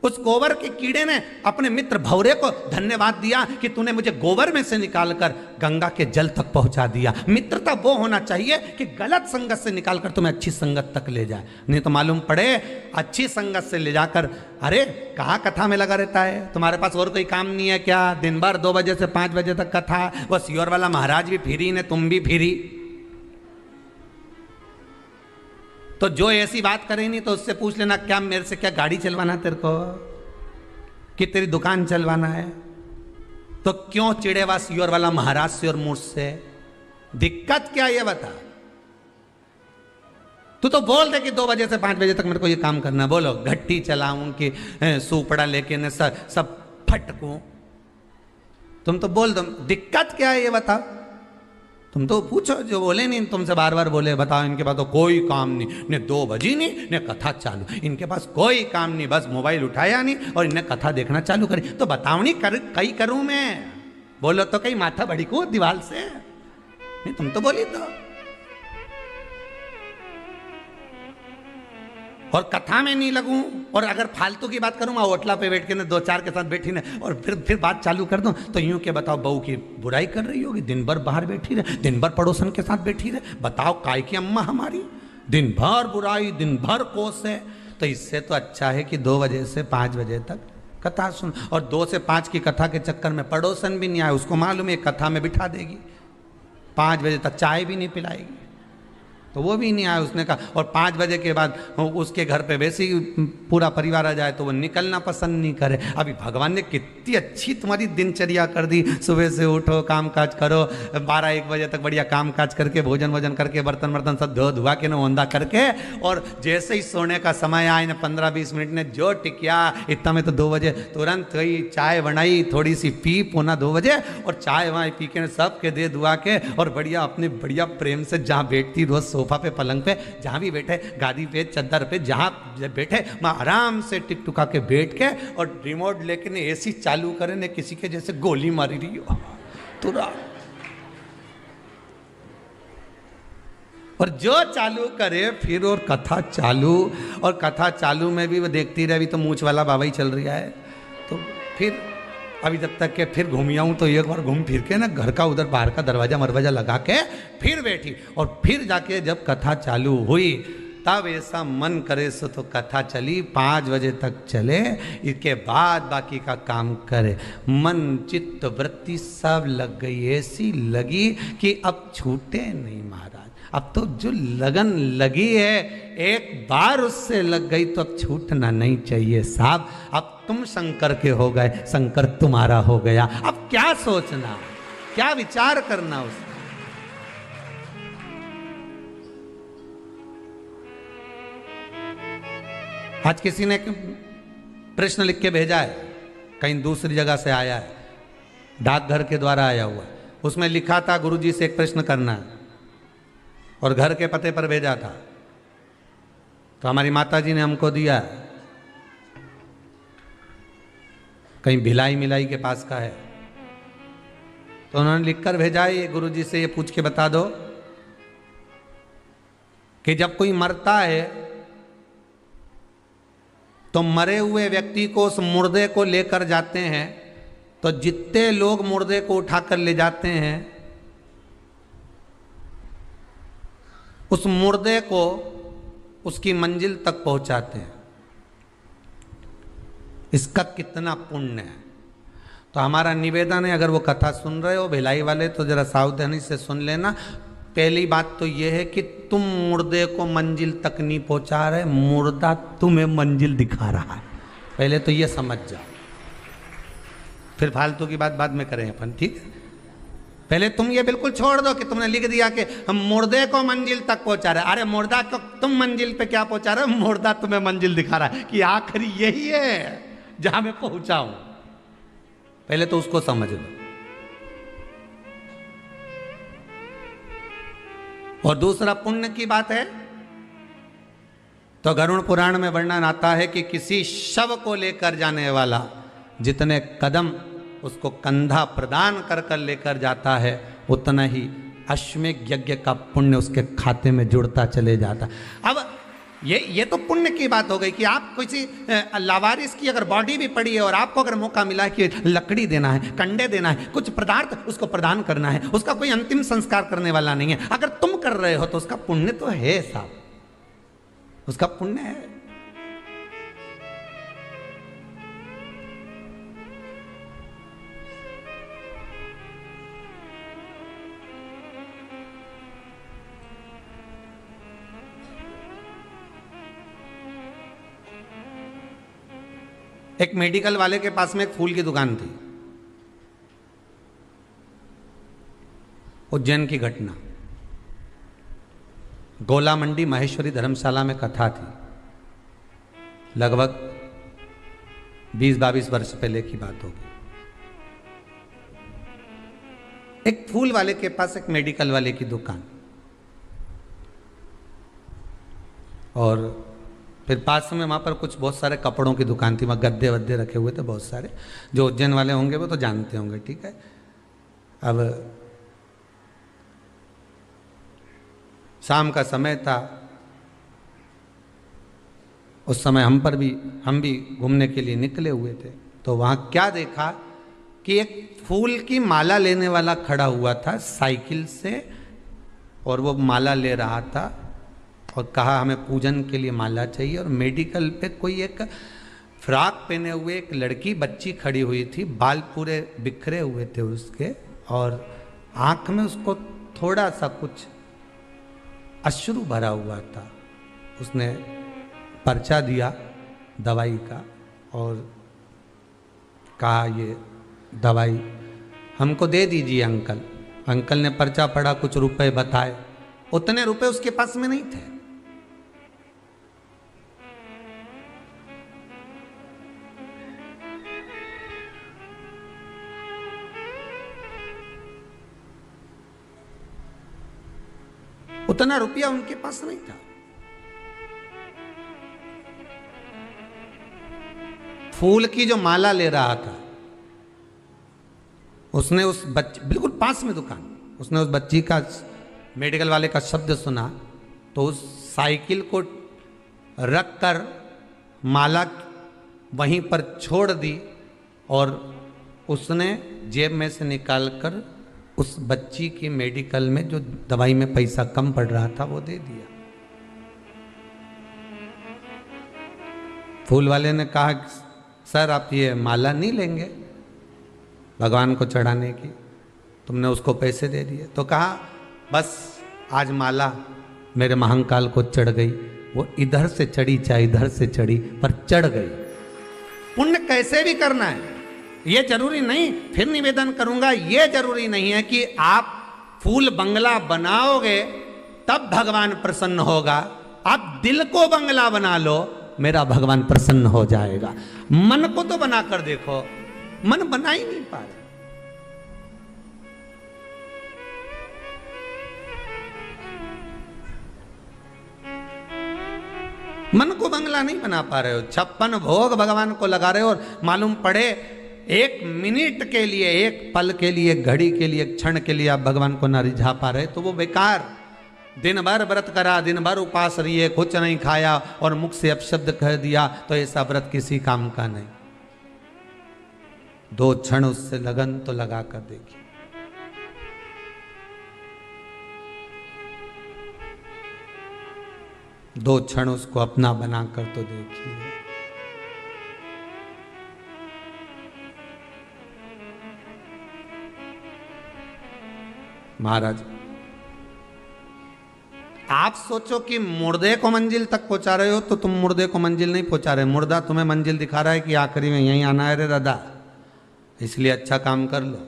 उस गोबर के कीड़े ने अपने मित्र भंवरे को धन्यवाद दिया कि तूने मुझे गोबर में से निकालकर गंगा के जल तक पहुंचा दिया। मित्रता वो होना चाहिए कि गलत संगत से निकालकर तुम्हें अच्छी संगत तक ले जाए, नहीं तो मालूम पड़े अच्छी संगत से ले जाकर, अरे कहाँ कथा में लगा रहता है, तुम्हारे पास और कोई काम नहीं है क्या? दिन भर 2 बजे से 5 बजे तक कथा, वो सियोर वाला महाराज भी फ्री ने, तुम भी फ्री। तो जो ऐसी बात करे नहीं तो उससे पूछ लेना, क्या मेरे से क्या गाड़ी चलवाना तेरे को, कि तेरी दुकान चलवाना है? तो क्यों चिड़ेवा सियोर वाला महाराज से और मुझसे? दिक्कत क्या ये बता। तू तो बोल दे कि 2 बजे से 5 बजे तक मेरे को ये काम करना है, बोलो घट्टी चलाऊं कि सूपड़ा लेके न सब फटकूं, तुम तो बोल दो। दिक्कत क्या है ये बता। तुम तो पूछो, जो बोले नहीं तुमसे बार बार बोले, बताओ इनके पास तो कोई काम नहीं, ने 2 बजी नहीं ने कथा चालू, इनके पास कोई काम नहीं, बस मोबाइल उठाया नहीं और इन्हें कथा देखना चालू करी। तो बताओ नहीं कई करूं मैं? बोलो तो कहीं माथा बड़ी को दीवार से, नहीं तुम तो बोली तो। और कथा में नहीं लगूं, और अगर फालतू की बात करूं, मैं होटला पे बैठ के ना 2-4 के साथ बैठी ना और फिर बात चालू कर दूं, तो यूं के बताओ बहू की बुराई कर रही होगी, दिन भर बाहर बैठी रहे, दिन भर पड़ोसन के साथ बैठी रहे, बताओ काय की अम्मा हमारी, दिन भर बुराई, दिन भर कोस है। तो इससे तो अच्छा है कि 2 बजे से 5 बजे तक कथा सुन, और 2 से 5 की कथा के चक्कर में पड़ोसन भी नहीं आए, उसको मालूम है कथा में बिठा देगी, 5 बजे तक चाय भी नहीं पिलाएगी, तो वो भी नहीं आया। उसने कहा, और 5 बजे के बाद उसके घर पे वैसे ही पूरा परिवार आ जाए तो वो निकलना पसंद नहीं करे। अभी भगवान ने कितनी अच्छी तुम्हारी दिनचर्या कर दी, सुबह से उठो, काम काज करो, 12-1 बजे तक बढ़िया काम काज करके, भोजन करके, बर्तन सब धो धुआ के ना ओंधा करके, और जैसे ही सोने का समय आए ना 15-20 मिनट ने जो टिकिया, इतना में तो 2 बजे तुरंत गई, चाय बनाई, थोड़ी सी पी, पौना 2 बजे, और चाय वहाँ पी के सब के दे दुआ के, और बढ़िया अपने बढ़िया प्रेम से जहाँ बैठती रोज सोफा पे, पलंग पे, जहां भी बैठे, गादी पे, चद्दर पे, जहां बैठे, मैं आराम से टिक टुका के बैठ के, और रिमोट लेके ने एसी चालू करे ने किसी के जैसे गोली मारी रही हो तुरंत। और जो चालू करे फिर, और कथा चालू, और कथा चालू में भी वो देखती रही, अभी तो मूछ वाला बाबा ही चल रहा है, तो फिर अभी जब तक के फिर घूम आऊँ तो एक बार घूम फिर के ना घर का उधर बाहर का दरवाजा लगा के फिर बैठी, और फिर जाके जब कथा चालू हुई तब ऐसा मन करे सो तो कथा चली, 5 बजे तक चले, इसके बाद बाकी का काम करे। मन चित्त वृत्ति सब लग गई, ऐसी लगी कि अब छूटे नहीं महाराज। अब तो जो लगन लगी है, एक बार उससे लग गई तो अब छूटना नहीं चाहिए साहब। अब तुम शंकर के हो गए, शंकर तुम्हारा हो गया, अब क्या सोचना, क्या विचार करना उसका। आज किसी ने प्रश्न लिख के भेजा है, कहीं दूसरी जगह से आया है, डाकघर के द्वारा आया हुआ, उसमें लिखा था गुरुजी से एक प्रश्न करना है, और घर के पते पर भेजा था। तो हमारी माता जी ने हमको दिया, कहीं भिलाई मिलाई के पास का है, तो उन्होंने लिखकर भेजा है, ये गुरुजी से ये पूछ के बता दो कि जब कोई मरता है तो मरे हुए व्यक्ति को, उस मुर्दे को लेकर जाते हैं, तो जितने लोग मुर्दे को उठाकर ले जाते हैं, उस मुर्दे को उसकी मंजिल तक पहुंचाते हैं। इसका कितना पुण्य है। तो हमारा निवेदन है, अगर वो कथा सुन रहे हो भिलाई वाले, तो जरा सावधानी से सुन लेना। पहली बात तो यह है कि तुम मुर्दे को मंजिल तक नहीं पहुंचा रहे, मुर्दा तुम्हें मंजिल दिखा रहा है। पहले तो यह समझ जाओ, फिर फालतू की बात बाद में करें अपन, ठीक है। पहले तुम ये बिल्कुल छोड़ दो कि तुमने लिख दिया कि हम मुर्दे को मंजिल तक पहुंचा रहे। अरे मुर्दा को तुम मंजिल पे क्या पहुंचा रहे हो, मुर्दा तुम्हें मंजिल दिखा रहा है कि आखिर यही है जहां मैं पहुंचा हूं। पहले तो उसको समझ लो। और दूसरा पुण्य की बात है तो गरुड़ पुराण में वर्णन आता है कि किसी शव को लेकर जाने वाला जितने कदम उसको कंधा प्रदान कर कर लेकर जाता है, उतना ही अश्वमेध यज्ञ का पुण्य उसके खाते में जुड़ता चले जाता। अब ये तो पुण्य की बात हो गई कि आप किसी लावारिस की अगर बॉडी भी पड़ी है और आपको अगर मौका मिला है कि लकड़ी देना है, कंडे देना है, कुछ पदार्थ उसको प्रदान करना है, उसका कोई अंतिम संस्कार करने वाला नहीं है, अगर तुम कर रहे हो तो उसका पुण्य तो है साहब, उसका पुण्य है। एक मेडिकल वाले के पास में एक फूल की दुकान थी। उज्जैन की घटना, गोला मंडी महेश्वरी धर्मशाला में कथा थी, लगभग 20-22 वर्ष पहले की बात होगी। एक फूल वाले के पास एक मेडिकल वाले की दुकान, और फिर पास में वहाँ पर कुछ बहुत सारे कपड़ों की दुकान थी, वहाँ गद्दे वद्दे रखे हुए थे बहुत सारे, जो उज्जैन वाले होंगे वो तो जानते होंगे, ठीक है। अब शाम का समय था, उस समय हम भी घूमने के लिए निकले हुए थे, तो वहाँ क्या देखा कि एक फूल की माला लेने वाला खड़ा हुआ था साइकिल से, और वो माला ले रहा था और कहा हमें पूजन के लिए माला चाहिए। और मेडिकल पे कोई एक फ्रॉक पहने हुए एक लड़की बच्ची खड़ी हुई थी, बाल पूरे बिखरे हुए थे उसके, और आंख में उसको थोड़ा सा कुछ अश्रु भरा हुआ था। उसने पर्चा दिया दवाई का और कहा ये दवाई हमको दे दीजिए अंकल। अंकल ने पर्चा पढ़ा, कुछ रुपए बताए, उतने रुपए उसके पास में नहीं थे। उतना रुपया उनके पास नहीं था। फूल की जो माला ले रहा था, उसने उस बच्चे, बिल्कुल पास में दुकान, उसने उस बच्ची का, मेडिकल वाले का शब्द सुना तो उस साइकिल को रख कर माला वहीं पर छोड़ दी और उसने जेब में से निकालकर उस बच्ची की मेडिकल में जो दवाई में पैसा कम पड़ रहा था वो दे दिया। फूल वाले ने कहा सर आप ये माला नहीं लेंगे भगवान को चढ़ाने की, तुमने उसको पैसे दे दिए। तो कहा बस आज माला मेरे महंकाल को चढ़ गई, वो इधर से चढ़ी चाहे इधर से चढ़ी पर चढ़ गई। पुण्य कैसे भी करना है, ये जरूरी नहीं, फिर निवेदन करूंगा, ये जरूरी नहीं है कि आप फूल बंगला बनाओगे तब भगवान प्रसन्न होगा। आप दिल को बंगला बना लो, मेरा भगवान प्रसन्न हो जाएगा। मन को तो बना कर देखो, मन बना ही नहीं पा रहे। मन को बंगला नहीं बना पा रहे हो, 56 भोग भगवान को लगा रहे हो और मालूम पड़े एक मिनट के लिए, एक पल के लिए, घड़ी के लिए, क्षण के लिए आप भगवान को ना रिझा पा रहे तो वो बेकार। दिन भर व्रत करा, दिन भर उपास रहिए, कुछ नहीं खाया और मुख से अपशब्द कह दिया तो ऐसा व्रत किसी काम का नहीं। 2 क्षण उससे लगन तो लगा कर देखिए। दो क्षण उसको अपना बनाकर तो देखिए। महाराज आप सोचो कि मुर्दे को मंजिल तक पहुंचा रहे हो तो तुम मुर्दे को मंजिल नहीं पहुंचा रहे, मुर्दा तुम्हें मंजिल दिखा रहा है कि आखिरी में यहीं आना है रे दादा, इसलिए अच्छा काम कर लो।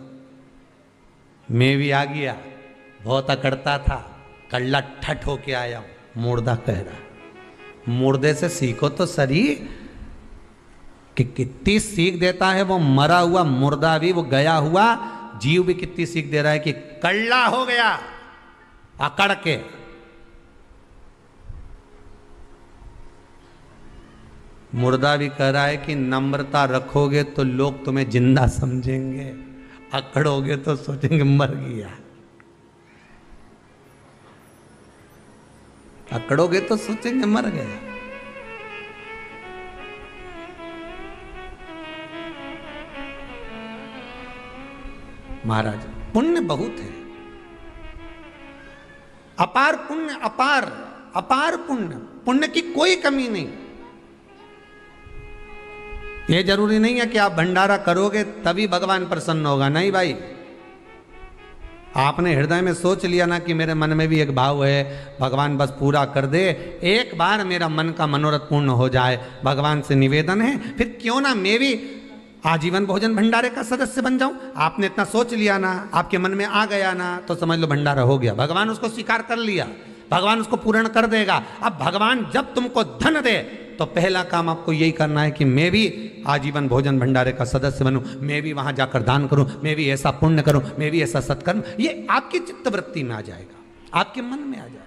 मैं भी आ गया, बहुत अकड़ता था, कल्ला ठट होके आया हूं। मुर्दा कह रहा, मुर्दे से सीखो तो सही कि कितनी सीख देता है वो मरा हुआ मुर्दा भी, वो गया हुआ जीव भी कितनी सीख दे रहा है कि कल्ला हो गया अकड़ के। मुर्दा भी कह रहा है कि नम्रता रखोगे तो लोग तुम्हें जिंदा समझेंगे, अकड़ोगे तो सोचेंगे मर गया। अकड़ोगे तो सोचेंगे मर गया। महाराज पुण्य बहुत है, अपार पुण्य, अपार अपार पुण्य, पुण्य की कोई कमी नहीं। ये जरूरी नहीं है कि आप भंडारा करोगे तभी भगवान प्रसन्न होगा, नहीं भाई। आपने हृदय में सोच लिया ना कि मेरे मन में भी एक भाव है, भगवान बस पूरा कर दे, एक बार मेरा मन का मनोरथ पूर्ण हो जाए, भगवान से निवेदन है, फिर क्यों ना मैं भी आजीवन भोजन भंडारे का सदस्य बन जाऊं। आपने इतना सोच लिया ना, आपके मन में आ गया ना, तो समझ लो भंडारा हो गया, भगवान उसको स्वीकार कर लिया, भगवान उसको पूर्ण कर देगा। अब भगवान जब तुमको धन दे तो पहला काम आपको यही करना है कि मैं भी आजीवन भोजन भंडारे का सदस्य बनूं, मैं भी वहां जाकर दान करूं, मैं भी ऐसा पुण्य करूं, मैं भी ऐसा सत्कर्म। ये आपकी चित्तवृत्ति में आ जाएगा, आपके मन में आ जाएगा।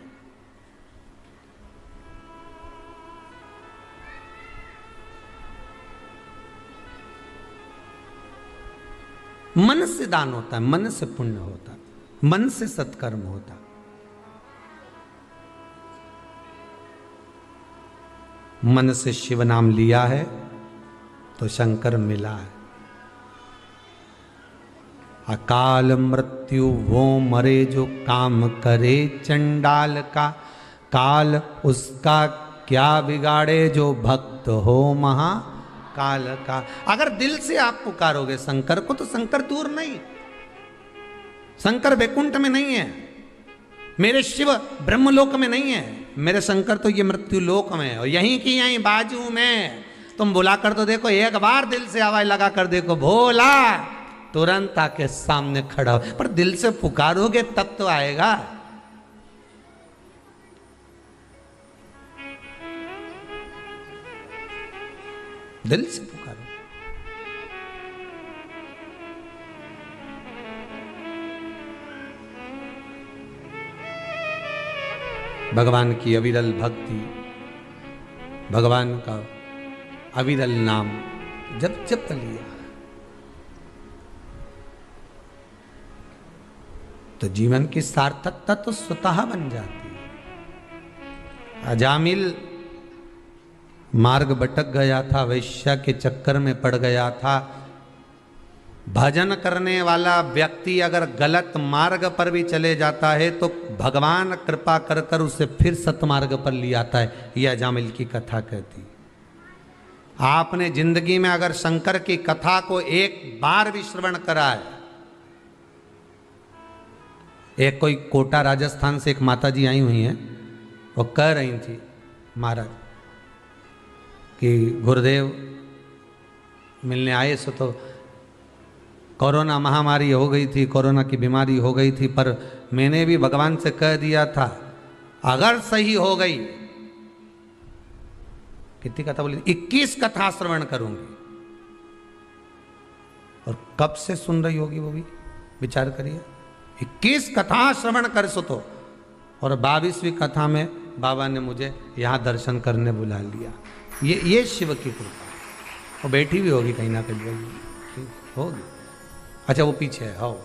मन से दान होता है, मन से पुण्य होता है, मन से सत्कर्म होता है। मन से शिव नाम लिया है तो शंकर मिला है। अकाल मृत्यु वो मरे जो काम करे चंडाल का, काल उसका क्या बिगाड़े जो भक्त हो महाकाल का। अगर दिल से आप पुकारोगे शंकर को तो शंकर दूर नहीं, शंकर वैकुंठ में नहीं है, मेरे शिव ब्रह्मलोक में नहीं है, मेरे शंकर तो ये मृत्यु लोक में है, और यहीं की यहीं बाजू में। तुम बुला कर तो देखो, एक बार दिल से आवाज लगा कर देखो, भोला, तुरंत आके सामने खड़ा हो। पर दिल से पुकारोगे तब तो आएगा। दिल से पुकारो। भगवान की अविरल भक्ति, भगवान का अविरल नाम जब जप लिया तो जीवन की सार्थकता तो स्वतः बन जाती है। अजामिल मार्ग भटक गया था, वैश्या के चक्कर में पड़ गया था। भजन करने वाला व्यक्ति अगर गलत मार्ग पर भी चले जाता है तो भगवान कृपा कर कर उसे फिर सतमार्ग पर ले आता है। यह अजामिल की कथा कहती। आपने जिंदगी में अगर शंकर की कथा को एक बार भी श्रवण करा है। एक कोई कोटा राजस्थान से एक माता जी आई हुई हैं, वो कह रही थी महाराज कि गुरुदेव मिलने आए सो तो कोरोना महामारी हो गई थी, कोरोना की बीमारी हो गई थी, पर मैंने भी भगवान से कह दिया था अगर सही हो गई, कितनी कथा बोली, 21 कथा श्रवण करूंगी। और कब से सुन रही होगी वो भी विचार करिए। 21 कथा श्रवण कर सो तो, और 22वीं कथा में बाबा ने मुझे यहां दर्शन करने बुला लिया। ये शिव की कृपा। वो बैठी भी होगी कहीं ना कहीं होगी। अच्छा वो पीछे है। हो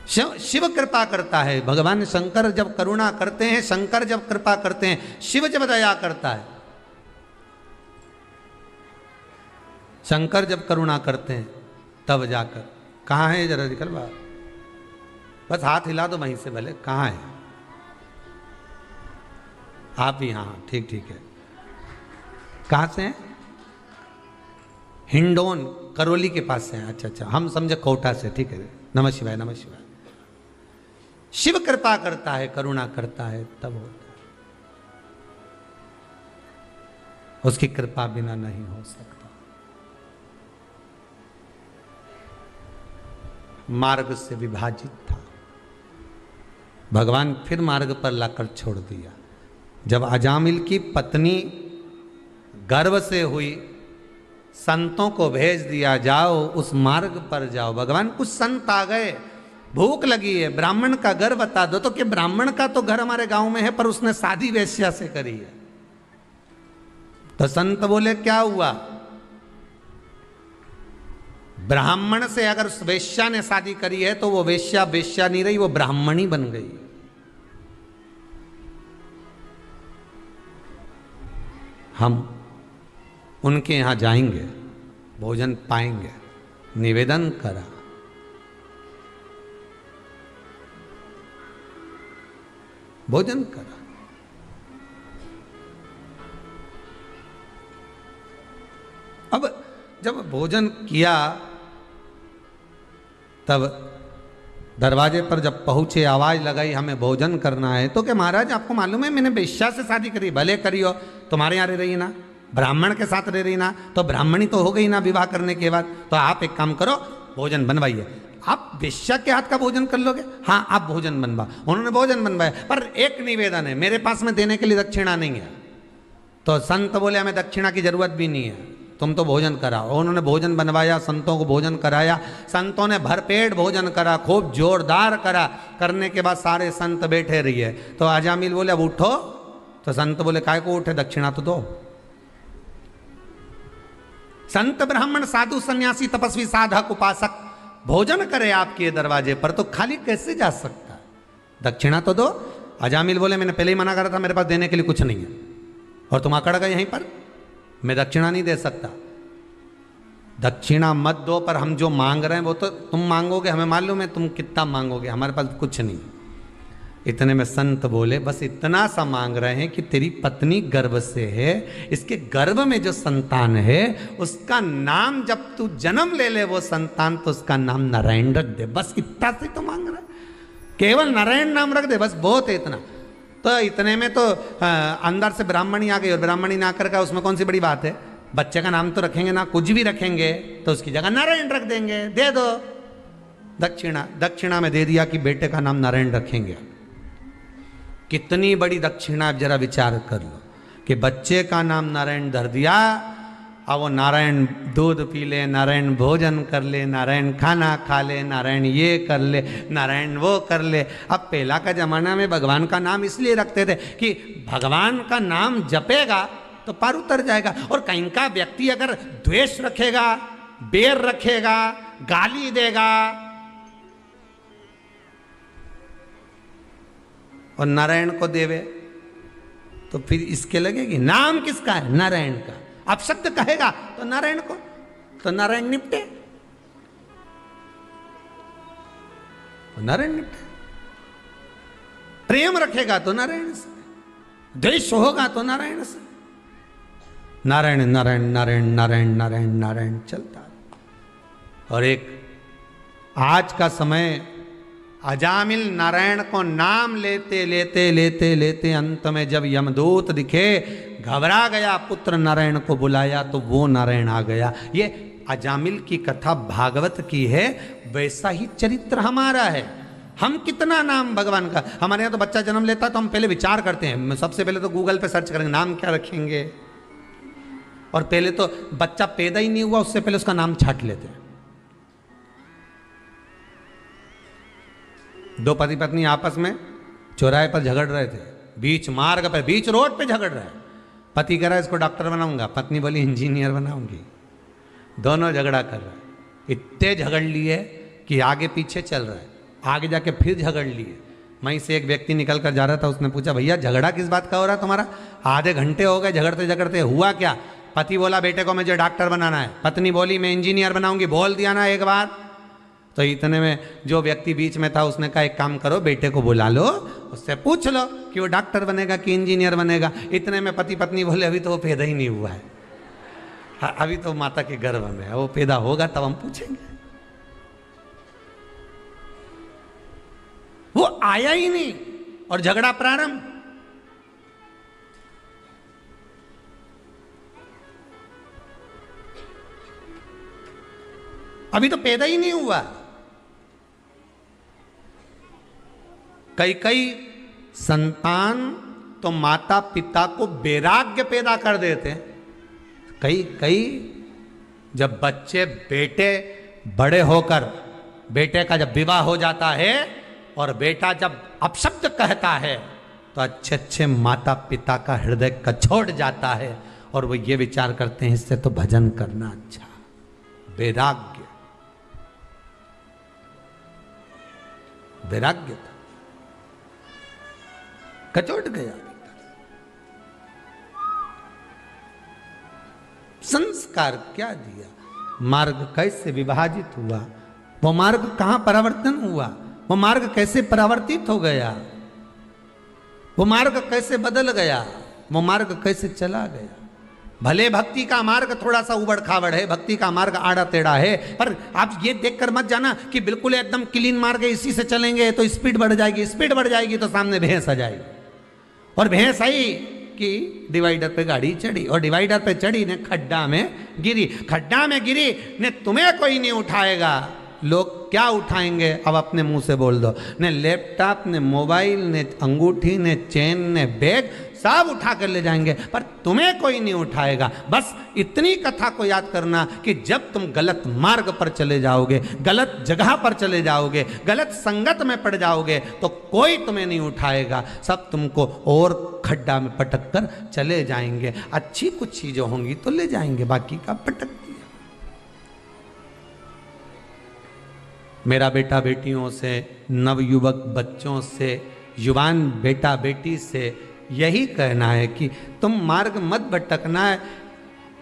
शिव कृपा करता है। भगवान शंकर जब करुणा करते हैं, शंकर जब कृपा करते हैं, शिव जब दया करता है, शंकर जब करुणा करते हैं तब जाकर। कहाँ है जरा निकल बाहर, बस हाथ हिला दो वहीं से भले। कहाँ है आप ही? हाँ ठीक ठीक है। कहाँ से हैं? हिंडोन करौली के पास से हैं। अच्छा अच्छा, हम समझे कोटा से। ठीक है। नमः शिवाय, नमः शिवाय। शिव कृपा करता है, करुणा करता है, तब होता है। उसकी कृपा बिना नहीं हो सकता। मार्ग से विभाजित था, भगवान फिर मार्ग पर लाकर छोड़ दिया। जब अजामिल की पत्नी गर्भ से हुई, संतों को भेज दिया, जाओ उस मार्ग पर जाओ। भगवान, कुछ संत आ गए, भूख लगी है, ब्राह्मण का घर बता दो। तो कि ब्राह्मण का तो घर हमारे गांव में है, पर उसने शादी वेश्या से करी है। तो संत बोले क्या हुआ? ब्राह्मण से अगर उस वेश्या ने शादी करी है तो वो वेश्या वेश्या नहीं रही, वो ब्राह्मणी बन गई। हम उनके यहां जाएंगे, भोजन पाएंगे। निवेदन करा, भोजन करा। अब जब भोजन किया, तब दरवाजे पर जब पहुंचे, आवाज लगाई हमें भोजन करना है। तो क्या महाराज आपको मालूम है मैंने वेश्या से शादी करी? भले करी हो, तुम्हारे यहाँ रह रही ना, ब्राह्मण के साथ रह रही ना, तो ब्राह्मणी तो हो गई ना विवाह करने के बाद। तो आप एक काम करो, भोजन बनवाइए। आप वेश्या के हाथ का भोजन कर लोगे? हाँ, आप भोजन बनवा। उन्होंने भोजन बनवाया, पर एक निवेदन है, मेरे पास में देने के लिए दक्षिणा नहीं है। तो संत बोले हमें दक्षिणा की जरूरत भी नहीं है, तुम तो भोजन कराओ। उन्होंने भोजन बनवाया, संतों को भोजन कराया। संतों ने भरपेट भोजन करा, खूब जोरदार करा। करने के बाद सारे संत बैठे रहिए। तो अजामिल बोले अब उठो। तो संत बोले काय को उठे, दक्षिणा तो दो। संत ब्राह्मण साधु सन्यासी तपस्वी साधक उपासक भोजन करे आपके दरवाजे पर, तो खाली कैसे जा सकता है? दक्षिणा तो दो। अजामिल बोले मैंने पहले ही मना करा था, मेरे पास देने के लिए कुछ नहीं है, और तुम अकड़ गए यहीं पर, मैं दक्षिणा नहीं दे सकता। दक्षिणा मत दो, पर हम जो मांग रहे हैं वो तो तुम मांगोगे, हमें मालूम है तुम कितना मांगोगे, हमारे पास कुछ नहीं। इतने में संत बोले बस इतना सा मांग रहे हैं कि तेरी पत्नी गर्भ से है, इसके गर्भ में जो संतान है उसका नाम जब तू जन्म ले ले वो संतान, तो उसका नाम नारायण रख दे। बस इतना से तो मांग रहा है, केवल नारायण नाम रख दे, बस बहुत है इतना। तो इतने में तो अंदर से ब्राह्मणी आ गई, और ब्राह्मणी ना कर का उसमें कौन सी बड़ी बात है? बच्चे का नाम तो रखेंगे ना, कुछ भी रखेंगे तो उसकी जगह नारायण रख देंगे, दे दो दक्षिणा। दक्षिणा में दे दिया कि बेटे का नाम नारायण रखेंगे। कितनी बड़ी दक्षिणा, जरा विचार कर लो कि बच्चे का नाम नारायण धर दिया, अब वो नारायण दूध पी ले, नारायण भोजन कर ले, नारायण खाना खा ले, नारायण ये कर ले, नारायण वो कर ले। अब पहला का जमाना में भगवान का नाम इसलिए रखते थे कि भगवान का नाम जपेगा तो पार उतर जाएगा। और कहीं का व्यक्ति अगर द्वेष रखेगा, बैर रखेगा, गाली देगा और नारायण को देवे, तो फिर इसके लगेगी। नाम किसका है? नारायण का। अब शब्द कहेगा तो नारायण को, तो नारायण निपटे, तो नारायण निपटे। प्रेम रखेगा तो नारायण से, द्वेष होगा तो नारायण से। नारायण नारायण नारायण नारायण नारायण नारायण चलता है। और एक आज का समय, अजामिल नारायण को नाम लेते लेते लेते लेते अंत में जब यमदूत दिखे, घबरा गया, पुत्र नारायण को बुलाया तो वो नारायण आ गया। ये अजामिल की कथा भागवत की है, वैसा ही चरित्र हमारा है। हम कितना नाम भगवान का, हमारे यहाँ तो बच्चा जन्म लेता तो हम पहले विचार करते हैं, सबसे पहले तो गूगल पे सर्च करेंगे नाम क्या रखेंगे, और पहले तो बच्चा पैदा ही नहीं हुआ उससे पहले उसका नाम छाट लेते हैं। दो पति पत्नी आपस में चौराहे पर झगड़ रहे थे, बीच मार्ग पे, बीच रोड पे झगड़ रहे हैं। पति कह रहा है इसको डॉक्टर बनाऊंगा, पत्नी बोली इंजीनियर बनाऊंगी। दोनों झगड़ा कर रहे हैं, इतने झगड़ लिए कि आगे पीछे चल रहा है। आगे जाके फिर झगड़ लिए। वहीं से एक व्यक्ति निकल कर जा रहा था, उसने पूछा भैया झगड़ा किस बात का हो रहा है तुम्हारा? आधे घंटे हो गए झगड़ते झगड़ते, हुआ क्या? पति बोला बेटे को मुझे डॉक्टर बनाना है, पत्नी बोली मैं इंजीनियर बनाऊंगी। बोल दिया ना एक बार। तो इतने में जो व्यक्ति बीच में था उसने कहा एक काम करो, बेटे को बुला लो, उससे पूछ लो कि वो डॉक्टर बनेगा कि इंजीनियर बनेगा। इतने में पति पत्नी बोले अभी तो वो पैदा ही नहीं हुआ है, अभी तो माता के गर्भ में है, वो पैदा होगा तब हम पूछेंगे। आया ही नहीं और झगड़ा प्रारंभ। अभी तो पैदा ही नहीं हुआ। कई संतान तो माता पिता को वैराग्य पैदा कर देते हैं। कई जब बच्चे बेटे बड़े होकर, बेटे का जब विवाह हो जाता है और बेटा जब अपशब्द कहता है तो अच्छे अच्छे माता पिता का हृदय कछोड़ जाता है और वो ये विचार करते हैं इससे तो भजन करना अच्छा। वैराग्य, वैराग्य था, कचोट गया। संस्कार क्या दिया, मार्ग कैसे विभाजित हुआ, वो मार्ग कहां परिवर्तन हुआ, वो मार्ग कैसे परिवर्तित हो गया, वो मार्ग कैसे बदल गया, वो मार्ग कैसे चला गया। भले भक्ति का मार्ग थोड़ा सा उबड़ खाबड़ है, भक्ति का मार्ग आड़ा टेढ़ा है, पर आप ये देखकर मत जाना कि बिल्कुल एकदम क्लीन मार्ग है, इसी से चलेंगे तो स्पीड बढ़ जाएगी, स्पीड बढ़ जाएगी तो सामने भैंस आ जाएगी। और भैंस आई कि डिवाइडर पे गाड़ी चढ़ी और डिवाइडर पे चढ़ी ने खड्डा में गिरी, खड्डा में गिरी ने तुम्हें कोई नहीं उठाएगा। लोग क्या उठाएंगे अब अपने मुंह से बोल दो, ने लैपटॉप ने मोबाइल ने अंगूठी ने चेन ने बैग सब उठा कर ले जाएंगे, पर तुम्हें कोई नहीं उठाएगा। बस इतनी कथा को याद करना कि जब तुम गलत मार्ग पर चले जाओगे, गलत जगह पर चले जाओगे, गलत संगत में पड़ जाओगे तो कोई तुम्हें नहीं उठाएगा, सब तुमको और खड्डा में पटक कर चले जाएंगे। अच्छी कुछ चीजें होंगी तो ले जाएंगे, बाकी का पटक दिया। मेरा बेटा बेटियों से, नवयुवक बच्चों से, युवान बेटा बेटी से यही कहना है कि तुम मार्ग मत भटकना है।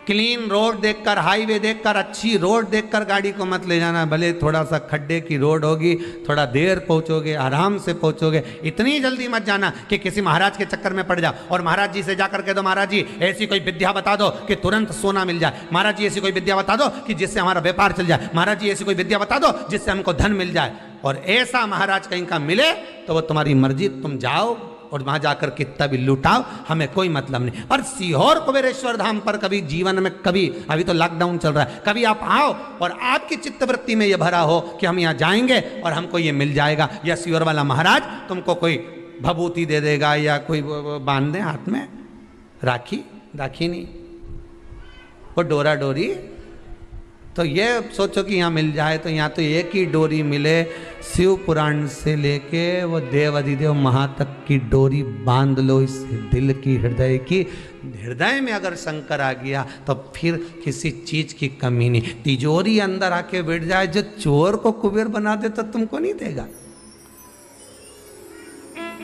क्लीन रोड देखकर, हाईवे देखकर, अच्छी रोड देखकर गाड़ी को मत ले जाना। भले थोड़ा सा खड्डे की रोड होगी, थोड़ा देर पहुंचोगे, आराम से पहुंचोगे, इतनी जल्दी मत जाना कि किसी महाराज के चक्कर में पड़ जाओ और महाराज जी से जाकर कह दो महाराज जी ऐसी कोई विद्या बता दो कि तुरंत सोना मिल जाए, महाराज जी ऐसी कोई विद्या बता दो कि जिससे हमारा व्यापार चल जाए, महाराज जी ऐसी कोई विद्या बता दो जिससे हमको धन मिल जाए। और ऐसा महाराज कहीं का मिले तो वो तुम्हारी मर्जी, तुम जाओ और वहां जाकर कितना भी लुटाओ, हमें कोई मतलब नहीं। पर सीहोर कुबेरेश्वर धाम पर कभी जीवन में, कभी, अभी तो लॉकडाउन चल रहा है, कभी आप आओ और आपकी चित्तवृत्ति में यह भरा हो कि हम यहाँ जाएंगे और हमको ये मिल जाएगा, या सीहोर वाला महाराज तुमको कोई भभूति दे देगा या कोई बांध दे हाथ में राखी, राखी नहीं, वो डोरा डोरी। तो ये सोचो कि यहाँ मिल जाए तो यहाँ तो एक ही डोरी मिले, शिव पुराण से लेके वो देव अधिदेव महा तक की डोरी बांध लो इस दिल की, हृदय की। हृदय में अगर शंकर आ गया तो फिर किसी चीज की कमी नहीं। तिजोरी अंदर आके बैठ जाए, जो चोर को कुबेर बना दे तो तुमको नहीं देगा।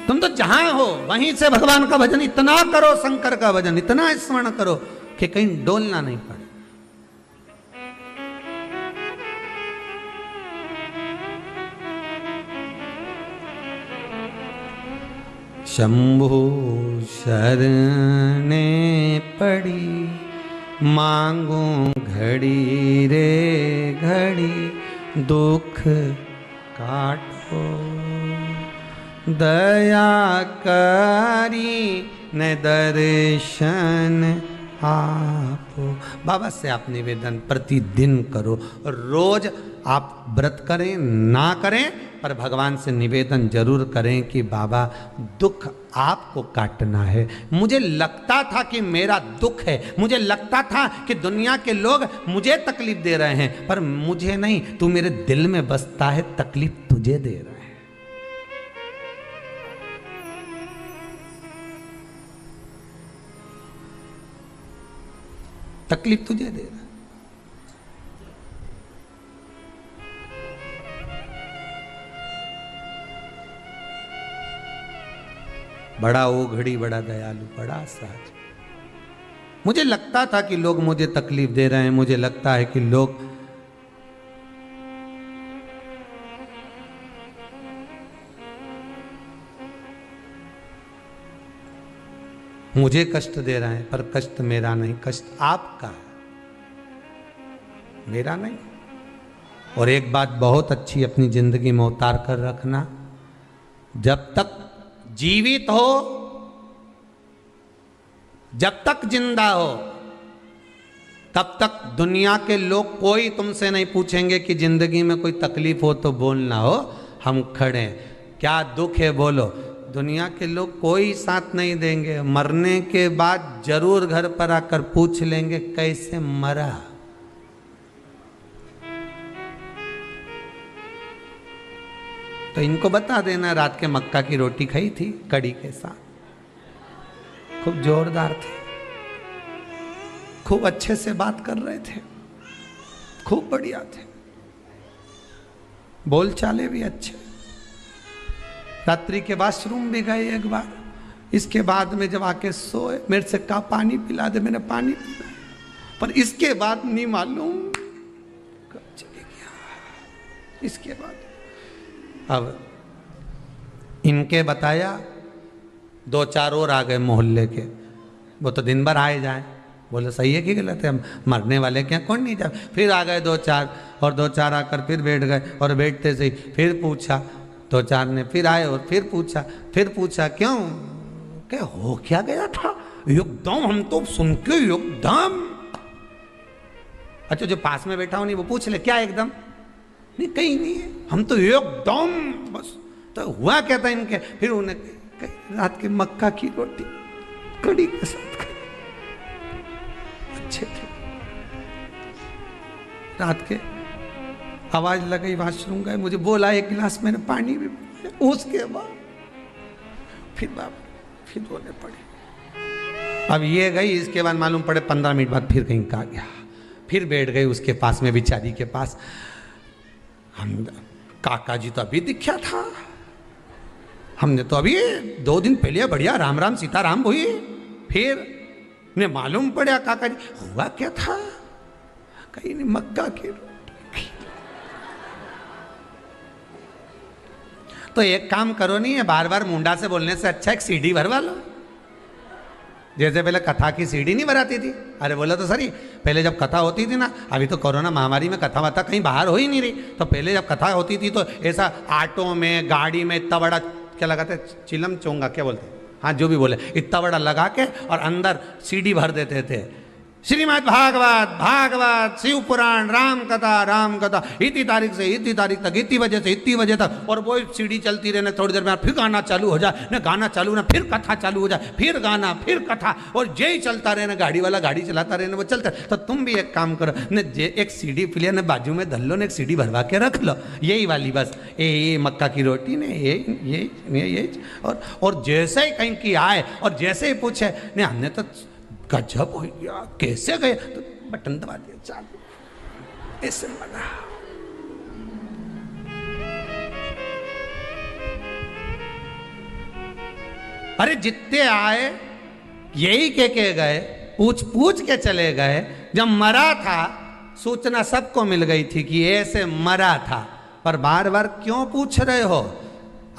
तुम तो जहां हो वहीं से भगवान का भजन इतना करो, शंकर का भजन इतना स्मरण करो कि कहीं डोलना नहीं पड़े। शंभु शरणे पड़ी, मांगू घड़ी रे घड़ी, दुख काटो दया करी न दर्शन आपो। बाबा से आप निवेदन प्रतिदिन करो, रोज आप व्रत करें ना करें पर भगवान से निवेदन जरूर करें कि बाबा दुख आपको काटना है। मुझे लगता था कि मेरा दुख है, मुझे लगता था कि दुनिया के लोग मुझे तकलीफ दे रहे हैं, पर मुझे नहीं, तू मेरे दिल में बसता है, तकलीफ तुझे दे रहा है। तकलीफ तुझे दे रहा है। बड़ा ओघड़ी, बड़ा दयालु, बड़ा सहज। मुझे लगता था कि लोग मुझे तकलीफ दे रहे हैं, मुझे लगता है कि लोग मुझे कष्ट दे रहे हैं, पर कष्ट मेरा नहीं, कष्ट आपका है, मेरा नहीं। और एक बात बहुत अच्छी अपनी जिंदगी में उतार कर रखना, जब तक जीवित हो, जब तक जिंदा हो, तब तक दुनिया के लोग कोई तुमसे नहीं पूछेंगे कि जिंदगी में कोई तकलीफ हो तो बोलना हो, हम खड़े हैं। क्या दुख है बोलो। दुनिया के लोग कोई साथ नहीं देंगे। मरने के बाद जरूर घर पर आकर पूछ लेंगे कैसे मरा। तो इनको बता देना रात के मक्का की रोटी खाई थी कड़ी के साथ, खूब जोरदार थे, खूब अच्छे से बात कर रहे थे, खूब बढ़िया थे, बोल चाले भी अच्छे। रात्रि के वॉशरूम भी गए एक बार। इसके बाद में जब आके सोए, मेरे से कहा पानी पिला दे, मैंने पानी पिलाया, पर इसके बाद नहीं मालूम कब चले गया। इसके बाद अब इनके बताया, दो चार और आ गए मोहल्ले के, वो तो दिन भर आए जाए। बोले सही है कि गलत है, हम मरने वाले क्या, कौन नहीं जाए। फिर आ गए दो चार, और दो चार आकर फिर बैठ गए, और बैठते से फिर पूछा, दो चार ने फिर आए और फिर पूछा क्यों, क्या हो क्या गया था एकदम, हम तो सुन के एकदम। अच्छा जो पास में बैठा हो नहीं वो पूछ ले क्या एकदम, नहीं कहीं नहीं है, हम तो एकदम बस। तो हुआ क्या था इनके, फिर उन्हें रात के मक्का की रोटी कड़ी के साथ खाई, अच्छे थे। रात के आवाज लगी, वॉशरूम गए, मुझे बोला एक गिलास मैंने पानी भी पिया। उसके बाद फिर बोलने पड़े। अब ये गई, इसके बाद मालूम पड़े 15 मिनट बाद फिर कहीं का गया, फिर बैठ गई उसके पास में, बिचारी के पास। हम काका जी तो अभी दिखा था, हमने तो अभी 2 दिन पहले बढ़िया राम राम सीताराम हुई, फिर ने मालूम पड़ा काका जी हुआ क्या था, कहीं नहीं मक्का की रोटी। तो एक काम करो, नहीं है बार बार मुंडा से बोलने से अच्छा एक सीडी भरवा लो। जैसे पहले कथा की सीडी नहीं भराती थी, अरे बोला तो सही, पहले जब कथा होती थी ना, अभी तो कोरोना महामारी में कथा वथा कहीं बाहर हो ही नहीं रही, तो पहले जब कथा होती थी तो ऐसा ऑटो में गाड़ी में इतना बड़ा क्या लगाते, चिलम चोंगा क्या बोलते, हाँ जो भी बोले, इतना बड़ा लगा के और अंदर सीडी भर देते थे, श्रीमद् भागवत शिव पुराण राम कथा इतनी तारीख से इतनी तारीख तक, इतनी बजे तक, और वो सीडी चलती रहने, थोड़ी देर में फिर गाना चालू हो जाए, न गाना चालू ना फिर कथा चालू हो जाए, फिर गाना फिर कथा, और यही चलता रहना, गाड़ी वाला गाड़ी चलाता रहना, वो चलता। तो तुम भी एक काम करो, न एक सीडी प्लेयर ने बाजू में धर लो, न एक सीडी भरवा के रख लो, यही वाली बस, ये मक्का की रोटी ने ये और जैसे ही कहीं की आए और जैसे ही पूछे ने हमने तो गजब हो गया, कैसे गए, तो बटन दबा दिया चालू, ऐसे बना। अरे जितने आए यही के गए, पूछ के चले गए। जब मरा था सूचना सबको मिल गई थी कि ऐसे मरा था, पर बार बार क्यों पूछ रहे हो।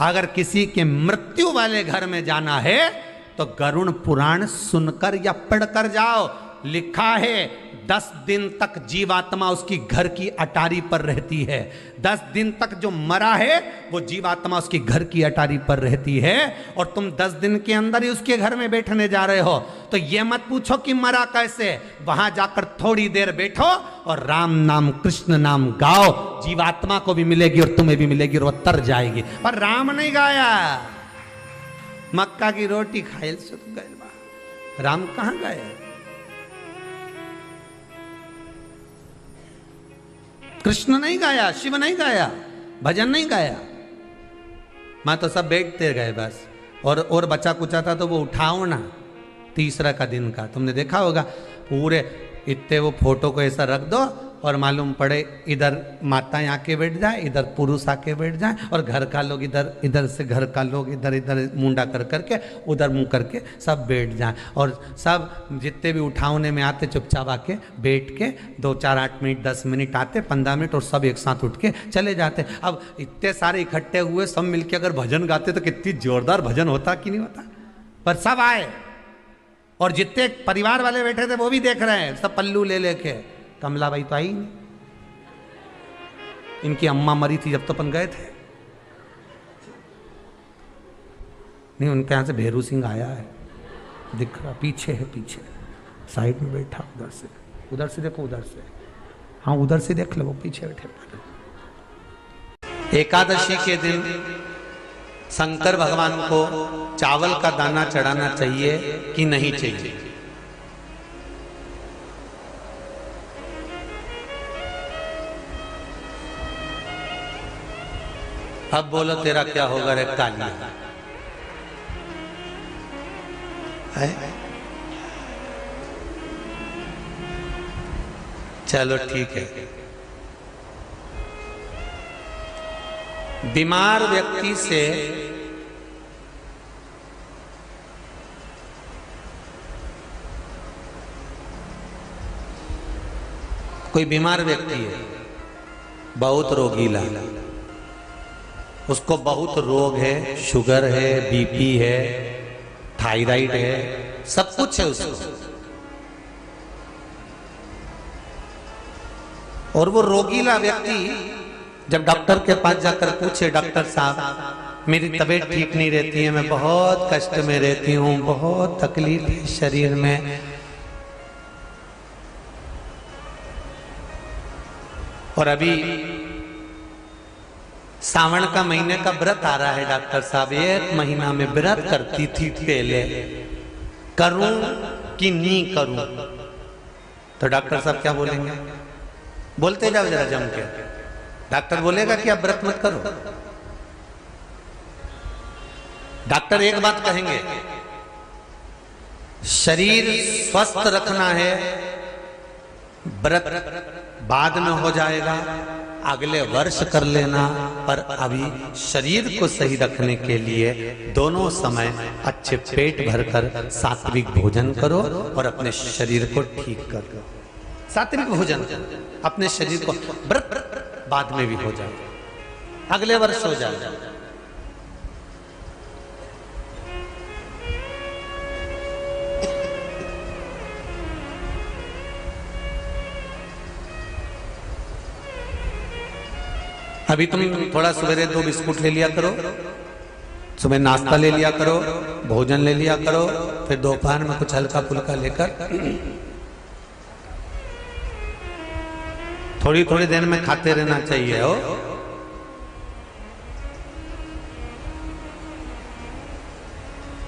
अगर किसी के मृत्यु वाले घर में जाना है तो गरुड़ पुराण सुनकर या पढ़कर जाओ। लिखा है 10 दिन तक जीवात्मा उसकी घर की अटारी पर रहती है। 10 दिन तक जो मरा है वो जीवात्मा उसकी घर की अटारी पर रहती है, और तुम 10 दिन के अंदर ही उसके घर में बैठने जा रहे हो। तो ये मत पूछो कि मरा कैसे, वहां जाकर थोड़ी देर बैठो और राम नाम कृष्ण नाम गाओ, जीवात्मा को भी मिलेगी और तुम्हें भी मिलेगी और वह तर जाएगी। पर राम नहीं गाया, मक्का की रोटी खायल से तो गए, राम कहां गए। कृष्ण नहीं गाया, शिव नहीं गाया, भजन नहीं गाया, मैं तो सब बैठते गए बस। और बचा कुचा था तो वो उठाओ ना, तीसरा का दिन का तुमने देखा होगा, पूरे इतने वो फोटो को ऐसा रख दो और मालूम पड़े इधर माताएं आके बैठ जाए, इधर पुरुष आके बैठ जाए, और घर का लोग इधर से घर का लोग इधर मुंडा कर करके उधर मुंह करके सब बैठ जाए, और सब जितने भी उठावने में आते चुपचाप आके बैठ के 2 4 8 मिनट 10 मिनट आते, 15 मिनट, और सब एक साथ उठ के चले जाते। अब इतने सारे इकट्ठे हुए सब मिलके अगर भजन गाते तो कितनी जोरदार भजन होता कि नहीं होता। पर सब आए और जितने परिवार वाले बैठे थे वो भी देख रहे हैं, सब पल्लू ले लेके। कमला बाई तो आई नहीं, इनकी अम्मा मरी थी जब तो अपन गए थे। नहीं, उनके यहाँ से भेरू सिंह आया है, दिख रहा, पीछे है, पीछे साइड में बैठा, उधर से देखो, उधर से, हाँ उधर से देख लो, वो पीछे बैठे। एकादशी के दिन शंकर भगवान को चावल का दाना चढ़ाना चाहिए कि नहीं चाहिए? अब बोलो तेरा क्या होगा रे कालिया? चलो ठीक है। बीमार व्यक्ति से कोई बीमार व्यक्ति है, बहुत रोगीला, उसको बहुत रोग है, शुगर है, बीपी है, थायराइड है, सब कुछ है उसको, और वो रोगीला व्यक्ति जब डॉक्टर के पास जाकर पूछे, डॉक्टर साहब मेरी तबीयत ठीक नहीं रहती है, मैं बहुत कष्ट में रहती हूँ, बहुत तकलीफ है शरीर में, और अभी सावन का महीने का व्रत आ रहा है डॉक्टर साहब, 1 महीना में व्रत करती थी पहले, करूं कि नहीं करूं? तो डॉक्टर साहब क्या बोलेंगे? बोलते जाओ जरा जम के। डॉक्टर बोलेगा कि आप व्रत मत करो। डॉक्टर एक बात कहेंगे, शरीर स्वस्थ रखना है, व्रत बाद में हो जाएगा, अगले वर्ष कर लेना, पर अभी शरीर को सही रखने के लिए दोनों समय अच्छे पेट भरकर सात्विक भोजन करो और अपने शरीर को ठीक करो। सात्विक भोजन, अपने शरीर को, व्रत बाद में भी हो जाए, अगले वर्ष हो जाए। अभी तुम थोड़ा सवेरे 2 बिस्कुट ले लिया करो, सुबह नाश्ता ले लिया करो, भोजन ले लिया करो, फिर दोपहर में कुछ हल्का फुल्का लेकर थोड़ी थोड़ी देर में खाते रहना चाहिए हो।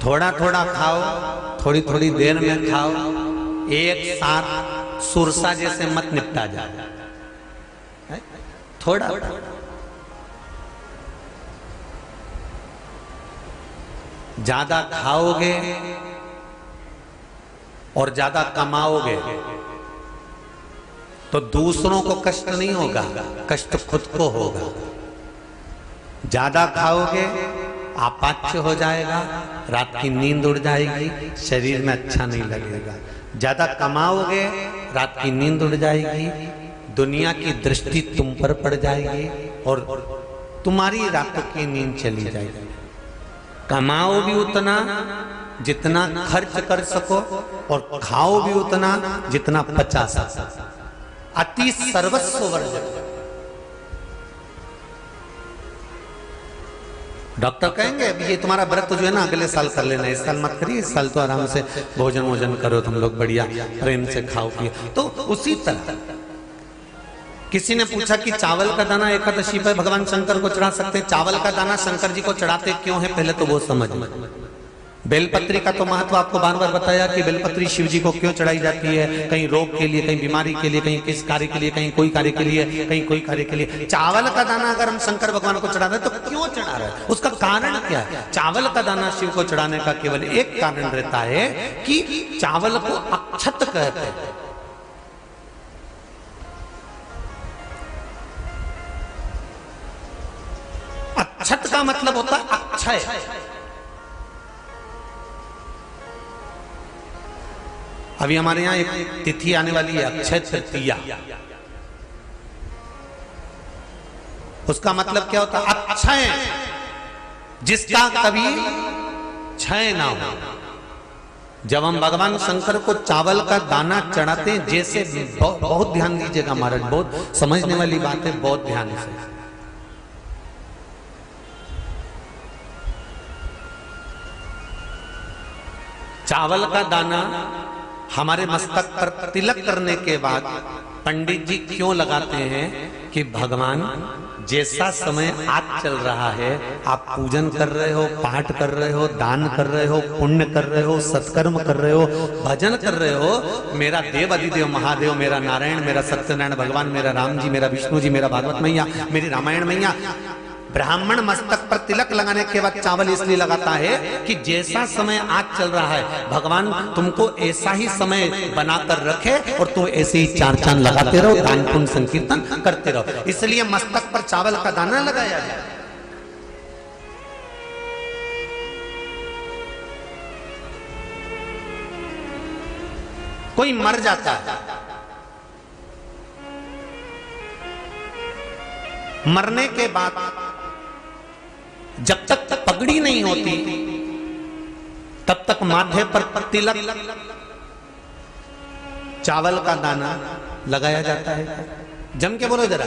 थोड़ा थोड़ा खाओ, थोड़ी थोड़ी देर में खाओ, एक साथ सुरसा जैसे मत निपटा जाए, थोड़ा ज्यादा खाओगे और ज्यादा कमाओगे तो दूसरों को कष्ट नहीं होगा, कष्ट खुद को होगा। ज्यादा खाओगे अपाच्य हो जाएगा, रात की नींद उड़ जाएगी, शरीर में अच्छा नहीं लगेगा। ज्यादा कमाओगे, रात की नींद उड़ जाएगी, दुनिया की दृष्टि तुम पर पड़ जाएगी और तुम्हारी रातों की नींद चली जाएगी। कमाओ भी उतना जितना खर्च कर सको और खाओ भी उतना जितना पचा सको। अति सर्वस्व वर्जन। डॉक्टर कहेंगे अभी ये तुम्हारा व्रत जो है ना अगले साल कर लेना, इस साल मत करिए, इस साल तो आराम से भोजन वोजन करो तुम लोग, बढ़िया प्रेम से खाओ पियो। तो उसी तरह किसी ने पूछा कि चावल का दाना एकादशी पर भगवान शंकर को चढ़ा सकते हैं? चावल का दाना शंकर जी को चढ़ाते क्यों है, पहले तो वो समझ। बेलपत्री का तो महत्व आपको बार बार बताया कि बेलपत्री शिव जी को क्यों चढ़ाई जाती है, कहीं रोग के लिए, कहीं बीमारी के लिए, कहीं किस कार्य के लिए, कहीं कोई कार्य के लिए, कहीं कोई कार्य के लिए। चावल का दाना अगर हम शंकर भगवान को चढ़ा रहे हैं तो क्यों चढ़ा रहे हैं, उसका कारण क्या है? चावल का दाना शिव को चढ़ाने का केवल एक कारण रहता है कि चावल को अक्षत कहते हैं। अक्षत का मतलब होता है अक्षय। अभी हमारे यहाँ एक तिथि आने वाली है, अक्षय तृतीया। उसका मतलब क्या होता है? अक्षय, जिसका कभी क्षय ना हो। जब हम भगवान शंकर को चावल का दाना चढ़ाते हैं, जैसे बहुत ध्यान दीजिएगा महाराज, बहुत समझने वाली बात है, बहुत ध्यान से। चावल का दाना हमारे मस्तक पर तिलक करने के बाद पंडित जी क्यों लगाते हैं कि भगवान जैसा समय आज चल रहा है, आप पूजन कर रहे हो, पाठ कर रहे हो, दान कर रहे हो, पुण्य कर रहे हो, सत्कर्म कर रहे हो, भजन कर रहे हो, मेरा देव अधिदेव महादेव, मेरा नारायण, मेरा सत्यनारायण भगवान, मेरा राम जी, मेरा विष्णु जी, मेरा भागवत मैया, मेरी रामायण मैया, ब्राह्मण मस्तक पर तिलक लगाने के बाद चावल इसलिए लगाता है कि जैसा समय आज चल रहा है, भगवान तुमको ऐसा ही समय बनाकर रखे और तुम ऐसे ही चार चांद लगाते रहो, दान पुण्य संकीर्तन करते रहो, इसलिए मस्तक पर चावल का दाना लगाया जाए। कोई मर जाता है, मरने के बाद जब तक पगड़ी नहीं होती तब तक माथे पर तिलक चावल का दाना लगाया जाता है। जम के बोलो जरा,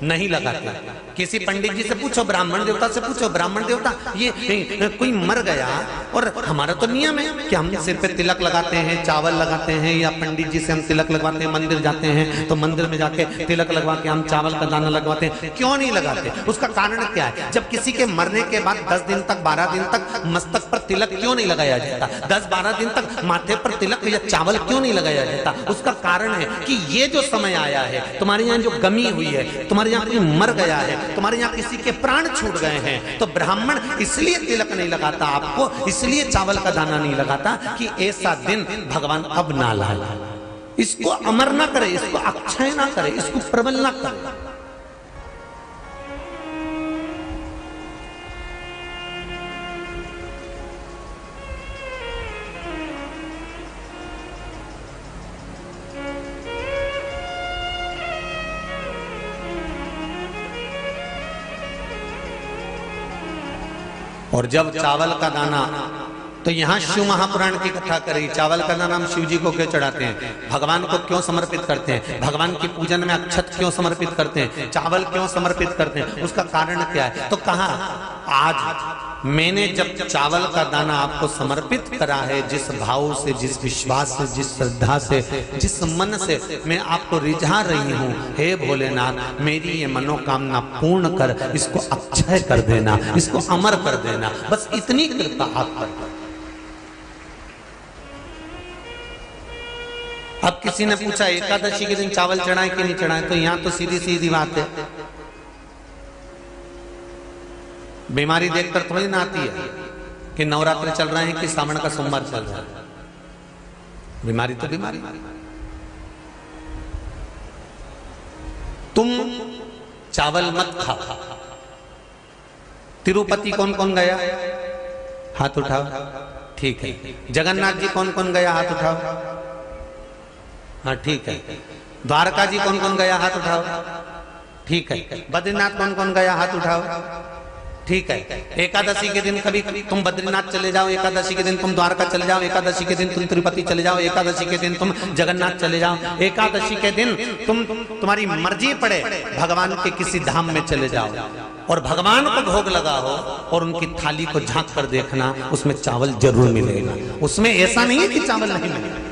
नहीं लगाते। किसी पंडित जी से पूछो, ब्राह्मण देवता से पूछो, ब्राह्मण देवता ये कोई मर गया और हमारा तो नियम है कि हम सिर पे तिलक लगाते हैं, चावल लगाते हैं, या पंडित जी से हम तिलक लगवाते हैं, मंदिर जाते हैं तो मंदिर में जाके तिलक लगवा के हम चावल का दाना लगवाते हैं, क्यों नहीं लगाते? उसका कारण क्या है? जब किसी के मरने के बाद 10 दिन तक 12 दिन तक मस्तक पर तिलक क्यों नहीं लगाया जाता? 10-12 दिन तक माथे पर तिलक या चावल क्यों नहीं लगाया जाता? उसका कारण है कि ये जो समय आया है, तुम्हारे यहाँ जो गमी हुई है, तुम्हारे यहाँ कोई मर गया है, तुम्हारे यहाँ किसी के प्राण छूट गए हैं, तो ब्राह्मण इसलिए तिलक नहीं लगाता आपको, इसलिए चावल का दाना नहीं लगाता कि ऐसा दिन भगवान अब ना लाए, इसको अमर ना करे, इसको अक्षय ना करे, इसको प्रबल ना करे। और जब चावल का दाना, तो यहां शिव महापुराण की कथा करी, चावल का दाना हम शिव जी को क्यों चढ़ाते हैं, भगवान को क्यों समर्पित करते हैं, भगवान की पूजन में अक्षत क्यों समर्पित करते हैं, चावल क्यों समर्पित करते हैं, उसका कारण क्या है? तो कहा आज मैंने जब चावल का दाना आपको समर्पित करा है, जिस भाव से, जिस विश्वास से, जिस श्रद्धा से, जिस मन से मैं आपको रिझा रही हूं, हे भोलेनाथ मेरी ये मनोकामना पूर्ण कर, इसको अक्षय कर देना, इसको अमर कर देना, बस इतनी कृपा आप कर। अब किसी ने पूछा एकादशी के दिन चावल चढ़ाए कि नहीं चढ़ाए, तो यहां तो सीधी सीधी बात है, बीमारी देखकर थोड़ी ना आती है कि नवरात्र चल रहे हैं कि सावन का सोमवार चल रहा है, बीमारी तो बीमारी। तुम चावल मत खाओ। तिरुपति कौन कौन गया? हाथ उठाओ। ठीक है। जगन्नाथ जी कौन कौन गया? हाथ उठाओ। हाँ ठीक है। द्वारका जी कौन कौन गया? हाथ उठाओ। ठीक है। बद्रीनाथ कौन कौन गया? हाथ उठाओ। ठीक है। एकादशी के दिन कभी तुम बद्रीनाथ चले जाओ, एकादशी के दिन तुम द्वारका चले जाओ, एकादशी के दिन तुम तिरुपति चले जाओ, एकादशी के दिन तुम जगन्नाथ चले जाओ, एकादशी के दिन तुम्हारी मर्जी पड़े भगवान के किसी धाम में चले जाओ और भगवान को भोग लगाओ और उनकी थाली को झांक कर देखना, उसमें चावल जरूर मिलेगा। उसमें ऐसा नहीं है कि चावल नहीं मिलेगा।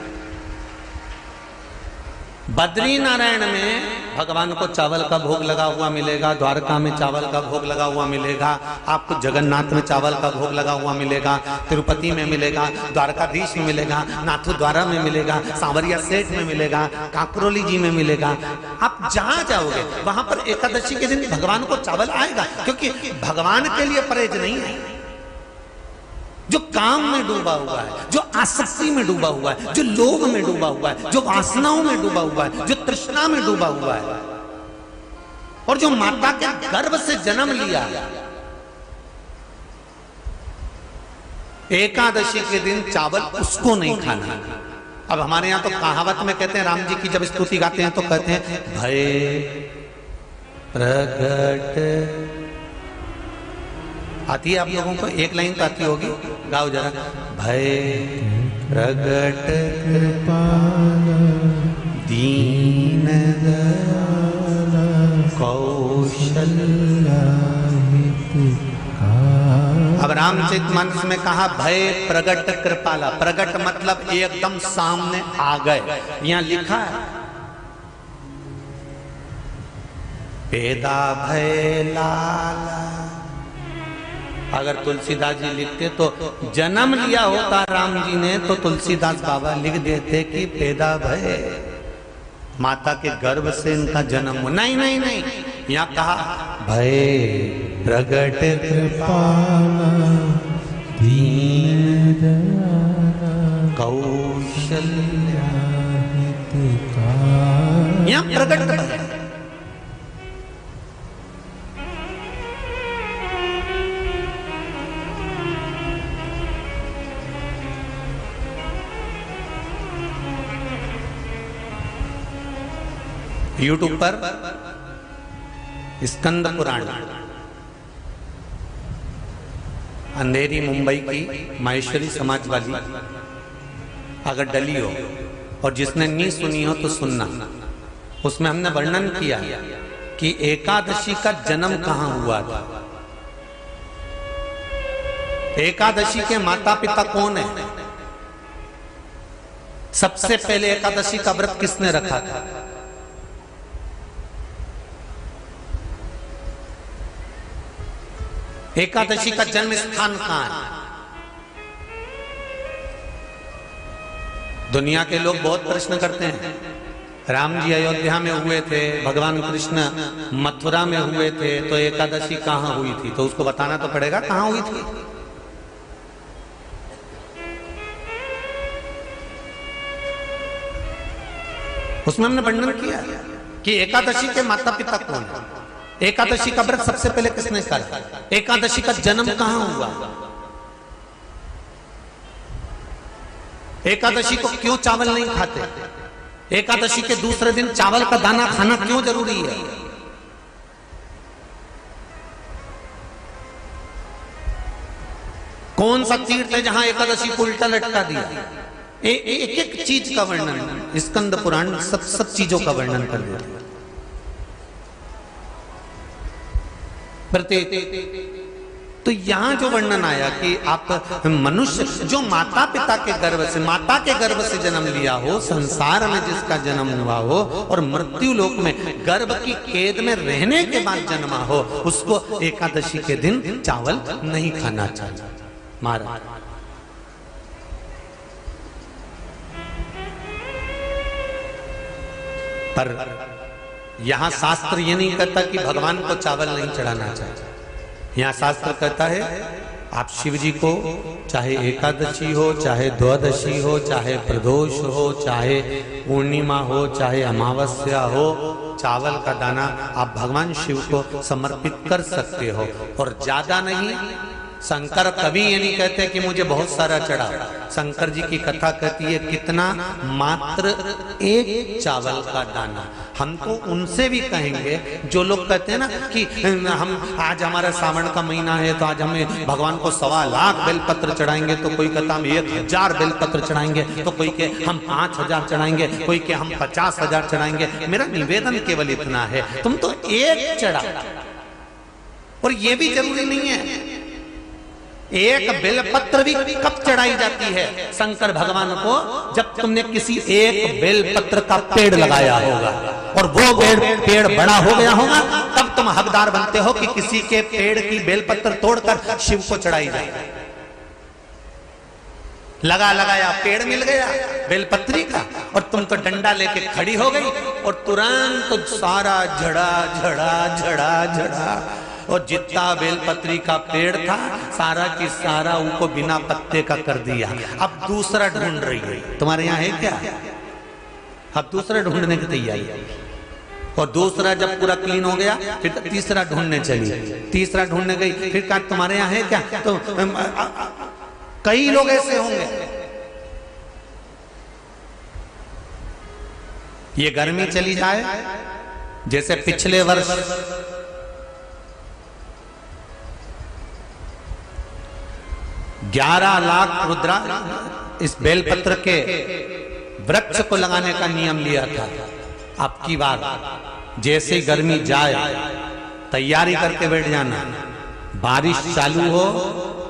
बद्री नारायण में भगवान को चावल का भोग लगा हुआ मिलेगा, द्वारका में चावल का भोग लगा हुआ मिलेगा, आपको जगन्नाथ में चावल का भोग लगा हुआ मिलेगा, तिरुपति में मिलेगा, द्वारकाधीश में मिलेगा, नाथू द्वारा में मिलेगा, सांवरिया सेठ में मिलेगा, काकरोली जी में मिलेगा। आप जहां जाओगे वहां पर एकादशी के दिन भगवान को चावल आएगा, क्योंकि भगवान के लिए परहेज नहीं है। जो काम में डूबा हुआ है, जो आसक्ति में डूबा हुआ है, जो लोभ में डूबा हुआ है, जो वासनाओं में डूबा हुआ है, जो तृष्णा में डूबा हुआ है और जो माता के गर्भ से जन्म लिया, एकादशी के दिन चावल उसको नहीं खाना। अब हमारे यहां तो कहावत में कहते हैं, राम जी की जब स्तुति गाते हैं तो कहते हैं, भय प्रगट, आती है आप लोगों को? एक लाइन तो आती होगी, गाओ जरा। भय प्रगट दीन कौशल। अब रामचरितमानस में कहा भय प्रगट कृपाला, प्रगट मतलब एकदम सामने आ गए। यहां लिखा है पेदा भय लाला। अगर तुलसीदास जी लिखते तो जन्म लिया होता राम जी ने तो तुलसीदास बाबा लिख देते कि पेदा भय, माता के गर्भ से इनका जन्म हो। नहीं नहीं नहीं, यहाँ कहा भय प्रगट कृपाला दीन दयाला कौशल्या, यहाँ प्रगट भय। यूट्यूब पर स्कंद पुराण, अंधेरी मुंबई की माहेश्वरी समाज वाली अगर डली हो और जिसने नहीं सुनी हो तो सुनना। उसमें हमने वर्णन किया कि एकादशी का जन्म कहां हुआ था। एकादशी के माता पिता कौन है? सबसे पहले एकादशी का व्रत किसने रखा था? एकादशी का जन्म स्थान कहां है? दुनिया के लोग बहुत प्रश्न करते हैं, राम जी अयोध्या में हुए थे, भगवान कृष्ण मथुरा में हुए थे, तो एकादशी कहां हुई थी? तो उसको बताना तो पड़ेगा कहां हुई थी। उसमें हमने वर्णन किया कि एकादशी के माता पिता कौन है, एकादशी का व्रत सबसे पहले किसने करा, एकादशी का जन्म कहां हुआ, एकादशी को क्यों चावल नहीं खाते, एकादशी के दूसरे दिन चावल का दाना खाना क्यों जरूरी है। कौन सा तीर्थ है जहां एकादशी को उल्टा लटका दिया। एक एक चीज का वर्णन स्कंद पुराण सब चीजों का वर्णन कर देता है। तो यहां जो वर्णन आया कि आप मनुष्य जो माता पिता के गर्भ से, माता के गर्भ से जन्म लिया हो, संसार में जिसका जन्म हुआ हो और मृत्यु लोक में गर्भ की कैद में रहने के बाद जन्मा हो, उसको एकादशी के दिन चावल नहीं खाना चाहिए। महाराज पर यहां शास्त्र ये नहीं कहता कि भगवान को चावल नहीं चढ़ाना चाहिए। यहां शास्त्र कहता है आप शिव जी को चाहे एकादशी हो, चाहे द्वादशी हो, चाहे प्रदोष हो, चाहे पूर्णिमा हो, चाहे अमावस्या हो, चावल का दाना आप भगवान शिव को समर्पित कर सकते हो। और ज्यादा नहीं, शंकर कभी ये नहीं कहते कि मुझे बहुत सारा चढ़ा। शंकर जी की कथा कहती है कितना, मात्र एक चावल का दाना। हम तो उनसे भी कहेंगे जो लोग कहते हैं ना कि हम आज हमारा सावन का महीना है तो आज हमें भगवान को 1.25 लाख बेलपत्र चढ़ाएंगे, तो कोई कहता हम 1000 बेलपत्र चढ़ाएंगे, तो कोई के हम 5000 चढ़ाएंगे, कोई के हम 50,000 चढ़ाएंगे। मेरा निवेदन केवल इतना है, तुम तो एक चढ़ा। और ये भी जरूरी नहीं है, एक बेलपत्र भी कब चढ़ाई जाती है शंकर भगवान को, जब तुमने किसी एक बेलपत्र का पेड़ लगाया होगा और वो पेड़ बड़ा हो गया होगा, तब तुम हकदार बनते हो कि किसी के पेड़ की बेलपत्र तोड़कर शिव को चढ़ाई जाए। लगाया पेड़ मिल गया बेलपत्री का और तुम तो डंडा लेके खड़ी हो गई और तुरंत तो सारा झड़ा और जितना बेलपत्री का पेड़ था सारा की सारा उनको बिना पत्ते का कर दिया। अब दूसरा ढूंढ रही है। तुम्हारे यहाँ है क्या? अब दूसरा ढूंढने की तैयारी। और दूसरा जब पूरा क्लीन हो गया फिर तीसरा ढूंढने चली, तीसरा ढूंढने गई, फिर कहा तुम्हारे यहाँ है क्या? तो कई लोग ऐसे होंगे। ये गर्मी चली जाए, जैसे पिछले वर्ष 11 लाख रुद्रा इस बेलपत्र के वृक्ष को लगाने का नियम लिया था। अब की बार जैसे गर्मी जाए तैयारी करके बैठ जाना, बारिश चालू हो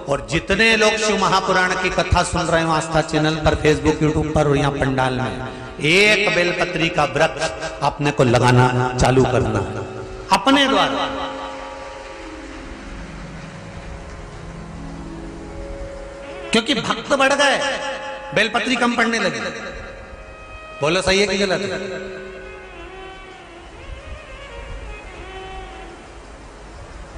और जितने लोग शिव महापुराण की कथा सुन रहे हो आस्था चैनल पर, फेसबुक, यूट्यूब पर और यहाँ पंडाल में, एक बेलपत्री का वृक्ष अपने को लगाना चालू करना अपने द्वारा। क्योंकि भक्त बढ़ गए, बेलपत्री कम पड़ने लगी। बोलो सही है कि गलत है?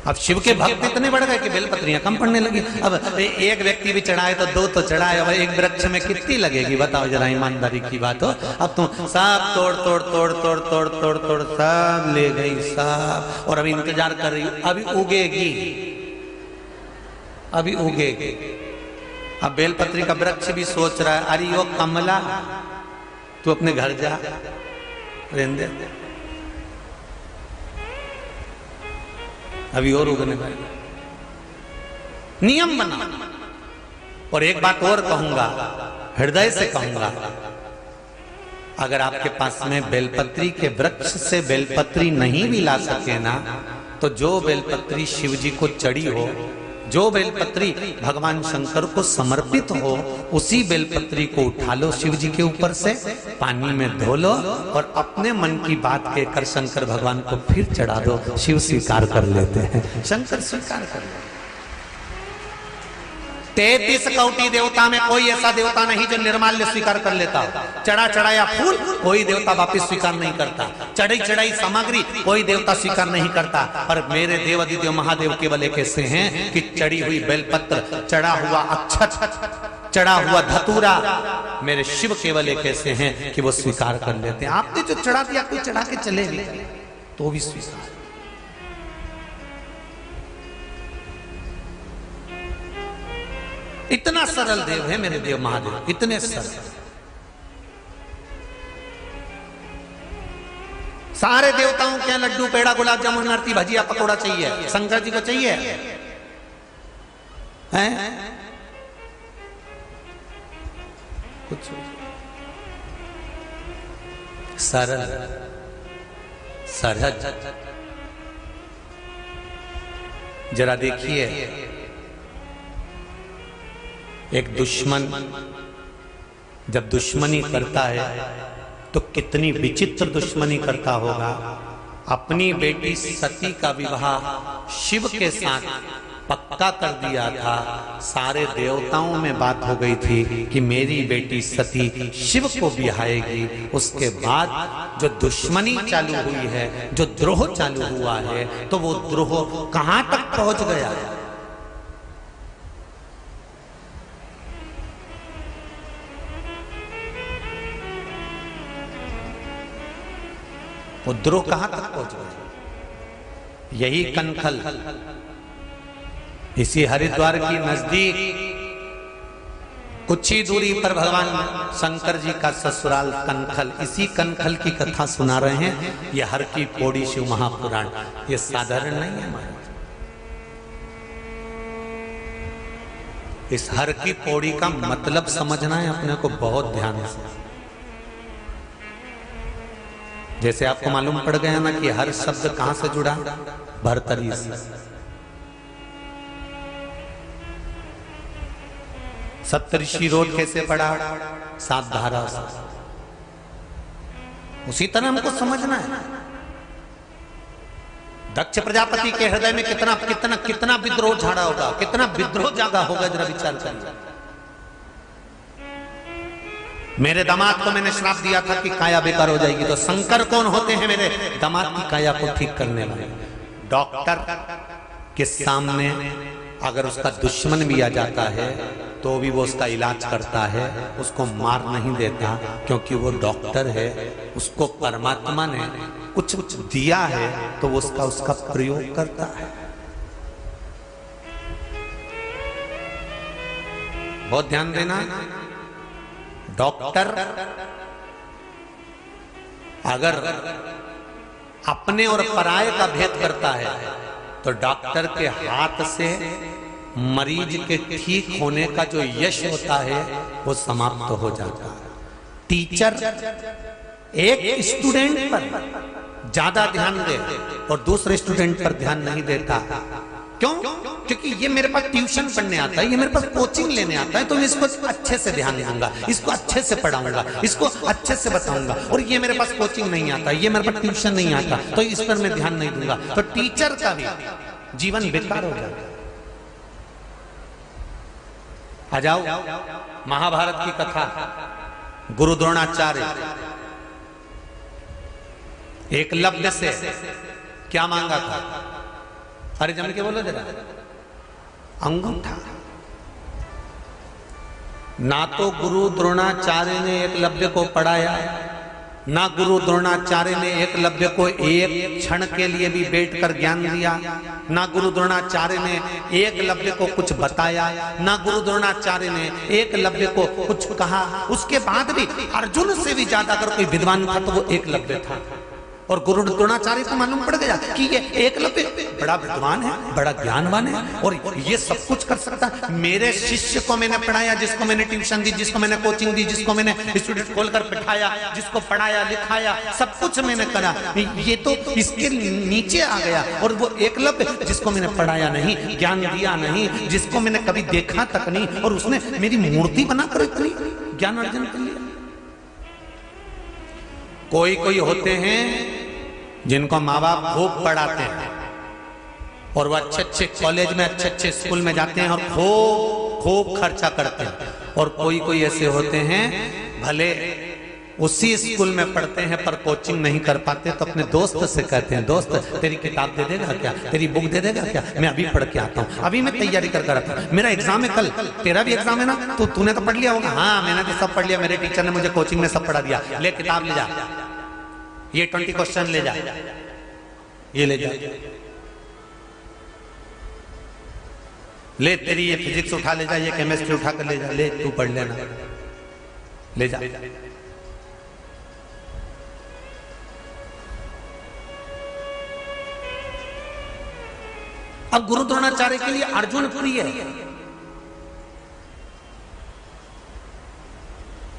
अब शिव के भक्त इतने बढ़ गए कि बेलपत्रियां कम पड़ने लगी। अब एक व्यक्ति भी चढ़ाए तो दो तो चढ़ाए, अब एक वृक्ष में कितनी लगेगी बताओ जरा, ईमानदारी की बात हो। अब तुम सब तोड़ तोड़ तोड़ तोड़ तोड़ तोड़ तोड़ सब ले गई सब, और अभी इंतजार कर रही, अभी उगेगी, अभी उगेगी। अब बेलपत्री का वृक्ष भी सोच रहा है, अरे वो कमला तू अपने घर जा, रहने दे, अभी और उगने लगा। नियम बना। और एक बात और कहूंगा, हृदय से कहूंगा, अगर आपके पास में बेलपत्री के वृक्ष से बेलपत्री नहीं भी ला सके ना, तो जो बेलपत्री शिव जी को चढ़ी हो, जो बेलपत्री भगवान शंकर को समर्पित हो, उसी बेलपत्री को उठा लो शिव जी के ऊपर से, पानी में धो लो और अपने मन की बात कहकर शंकर भगवान को फिर चढ़ा दो। शिव स्वीकार कर लेते हैं, शंकर स्वीकार कर लेते। 33 कोटि देवता में कोई ऐसा देवता नहीं जो निर्माल्य स्वीकार कर लेता। चढ़ा चढ़ाया फूल कोई देवता वापिस स्वीकार नहीं करता, चढ़ाई चढ़ाई सामग्री कोई देवता स्वीकार नहीं करता। पर मेरे देव अधिदेव महादेव केवल एक ऐसे हैं कि चढ़ी हुई बेलपत्र, चढ़ा हुआ अक्षत, चढ़ा हुआ धतूरा, मेरे शिव केवल एक ऐसे हैं कि वो स्वीकार कर लेते हैं। आपने जो चढ़ा दिया, कोई चढ़ा के चले गए तो भी स्वीकार। इतना सरल देव है मेरे देव महादेव, इतने सरल। सारे देवताओं के लड्डू, पेड़ा, गुलाब जामुन, आरती, भजिया, पकौड़ा चाहिए, शंकर जी को चाहिए हैं? कुछ सरल सरल। जरा देखिए, एक दुश्मन जब दुश्मनी करता है तो कितनी विचित्र दुश्मनी करता होगा। अपनी बेटी सती का विवाह शिव के साथ पक्का कर दिया था। सारे देवताओं में बात हो गई थी कि मेरी बेटी सती शिव को बिहाएगी। उसके बाद जो दुश्मनी चालू हुई है, जो द्रोह चालू हुआ है, तो वो द्रोह कहां तक पहुंच गया है? वो द्रोह कहां तक पहुंच गया? यही कनखल, इसी हरिद्वार की नजदीक कुछ ही दूरी पर भगवान शंकर जी का ससुराल कनखल, इसी कनखल की कथा सुना रहे हैं। ये हर की पौड़ी शिव महापुराण, ये साधारण नहीं है। इस हर की पौड़ी का मतलब समझना है अपने को बहुत ध्यान से। जैसे आपको मालूम पड़ गया ना कि हर शब्द कहां से जुड़ा, भरतरी से। सप्तऋषि रोड कैसे पड़ा, 7 धारा से। उसी तरह हमको समझना है। दक्ष प्रजापति के हृदय में कितना कितना कितना विद्रोह झाड़ा होगा, कितना विद्रोह जागा होगा, जरा विचार करिए। मेरे दामाद को मैंने श्राप दिया था कि काया बेकार हो जाएगी, तो शंकर कौन होते हैं मेरे दामाद की काया को ठीक करने वाले? डॉक्टर के सामने अगर उसका दुश्मन भी आ जाता है तो भी वो उसका इलाज करता है, उसको मार नहीं देता, क्योंकि वो डॉक्टर है। उसको परमात्मा ने कुछ कुछ दिया है तो वो उसका प्रयोग करता है। बहुत ध्यान देना। डॉक्टर अगर अपने और पराये का भेद करता है तो डॉक्टर के हाथ से मरीज के ठीक होने का जो यश होता है वो समाप्त हो जाता है। टीचर एक स्टूडेंट पर ज्यादा ध्यान दे और दूसरे स्टूडेंट पर ध्यान नहीं देता, क्यों? क्योंकि ये मेरे पास ट्यूशन पढ़ने आता है, ये मेरे पास कोचिंग लेने आता है, तो मैं इसको अच्छे से ध्यान दूंगा, इसको अच्छे से पढ़ाऊंगा, इसको अच्छे से बताऊंगा। और ये मेरे पास कोचिंग नहीं आता, ये मेरे पास ट्यूशन नहीं आता, तो इस पर मैं ध्यान नहीं दूंगा। तो टीचर का भी जीवन बेकार हो जाएगा। आ जाओ महाभारत की कथा। गुरु द्रोणाचार्य एकलव्य से क्या मांगा था? अरे जम के बोलो जरा। अंगूठा। ना तो गुरु द्रोणाचार्य ने एकलव्य को पढ़ाया, ना गुरु द्रोणाचार्य ने एकलव्य को एक क्षण के लिए भी बैठकर ज्ञान दिया, ना गुरु द्रोणाचार्य ने एकलव्य को कुछ बताया, ना गुरु द्रोणाचार्य ने एकलव्य को कुछ कहा। उसके बाद भी अर्जुन से भी ज्यादा अगर कोई विद्वान था तो वो एकलव्य था। और गुरु द्रोणाचार्य को मालूम पड़ गया कि ये एकलव्य बड़ा विद्वान है, बड़ा ज्ञानवान है और ये सब कुछ कर सकता है। मेरे शिष्य को मैंने पढ़ाया, जिसको मैंने ट्यूशन दी, जिसको मैंने कोचिंग दी, जिसको मैंने इंस्टीट्यूट खोलकर बिठाया, जिसको पढ़ाया लिखाया, सब कुछ मैंने करा, ये तो इसके नीचे आ गया। और वो एकलव्य जिसको मैंने पढ़ाया नहीं, ज्ञान दिया नहीं, जिसको मैंने कभी देखा तक नहीं, और उसने मेरी मूर्ति बनाकर इतनी ज्ञान अर्जन कर लिया। कोई कोई होते हैं जिनको माँ बाप खूब पढ़ाते हैं और वो अच्छे अच्छे कॉलेज में, अच्छे अच्छे स्कूल में जाते हैं और खूब खूब खर्चा करते हैं। और कोई कोई ऐसे होते हैं भले उसी स्कूल में पढ़ते हैं पर कोचिंग नहीं कर पाते, तो अपने दोस्त से कहते हैं, दोस्त तेरी किताब दे देगा क्या, तेरी बुक दे देगा क्या, मैं अभी पढ़ के आता हूँ, अभी मैं तैयारी कर आता हूँ, मेरा एग्जाम है कल, तेरा भी एग्जाम है ना, तो तूने तो पढ़ लिया होगा। हाँ मैंने तो सब पढ़ लिया, मेरे टीचर ने मुझे कोचिंग में सब पढ़ा दिया, ले किताब ले जा, ये 20 क्वेश्चन ले जा, ये ले जा, ले तेरी ये फिजिक्स उठा ले जा, ये केमिस्ट्री उठा कर ले जा, ले तू पढ़ लेना, ले जा। अब गुरु द्रोणाचार्य के लिए अर्जुन प्रिय है,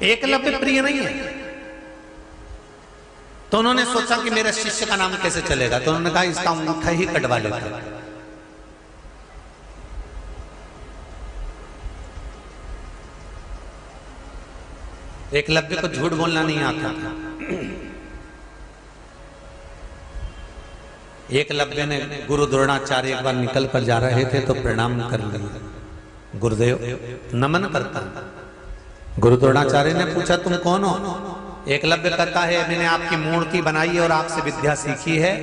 एकलव्य प्रिय नहीं है। तो उन्होंने सोचा कि मेरे शिष्य का नाम कैसे चलेगा, तो उन्होंने कहा इसका अंगूठा ही कटवा लेता। एकलव्य को झूठ बोलना नहीं आता था। एकलव्य ने गुरु द्रोणाचार्य एक बार निकल कर जा रहे थे तो प्रणाम कर लिया, गुरुदेव नमन करता। गुरु द्रोणाचार्य ने पूछा तुम कौन हो? एकलव्य कहता है मैंने आपकी मूर्ति बनाई और आपसे विद्या सीखी है।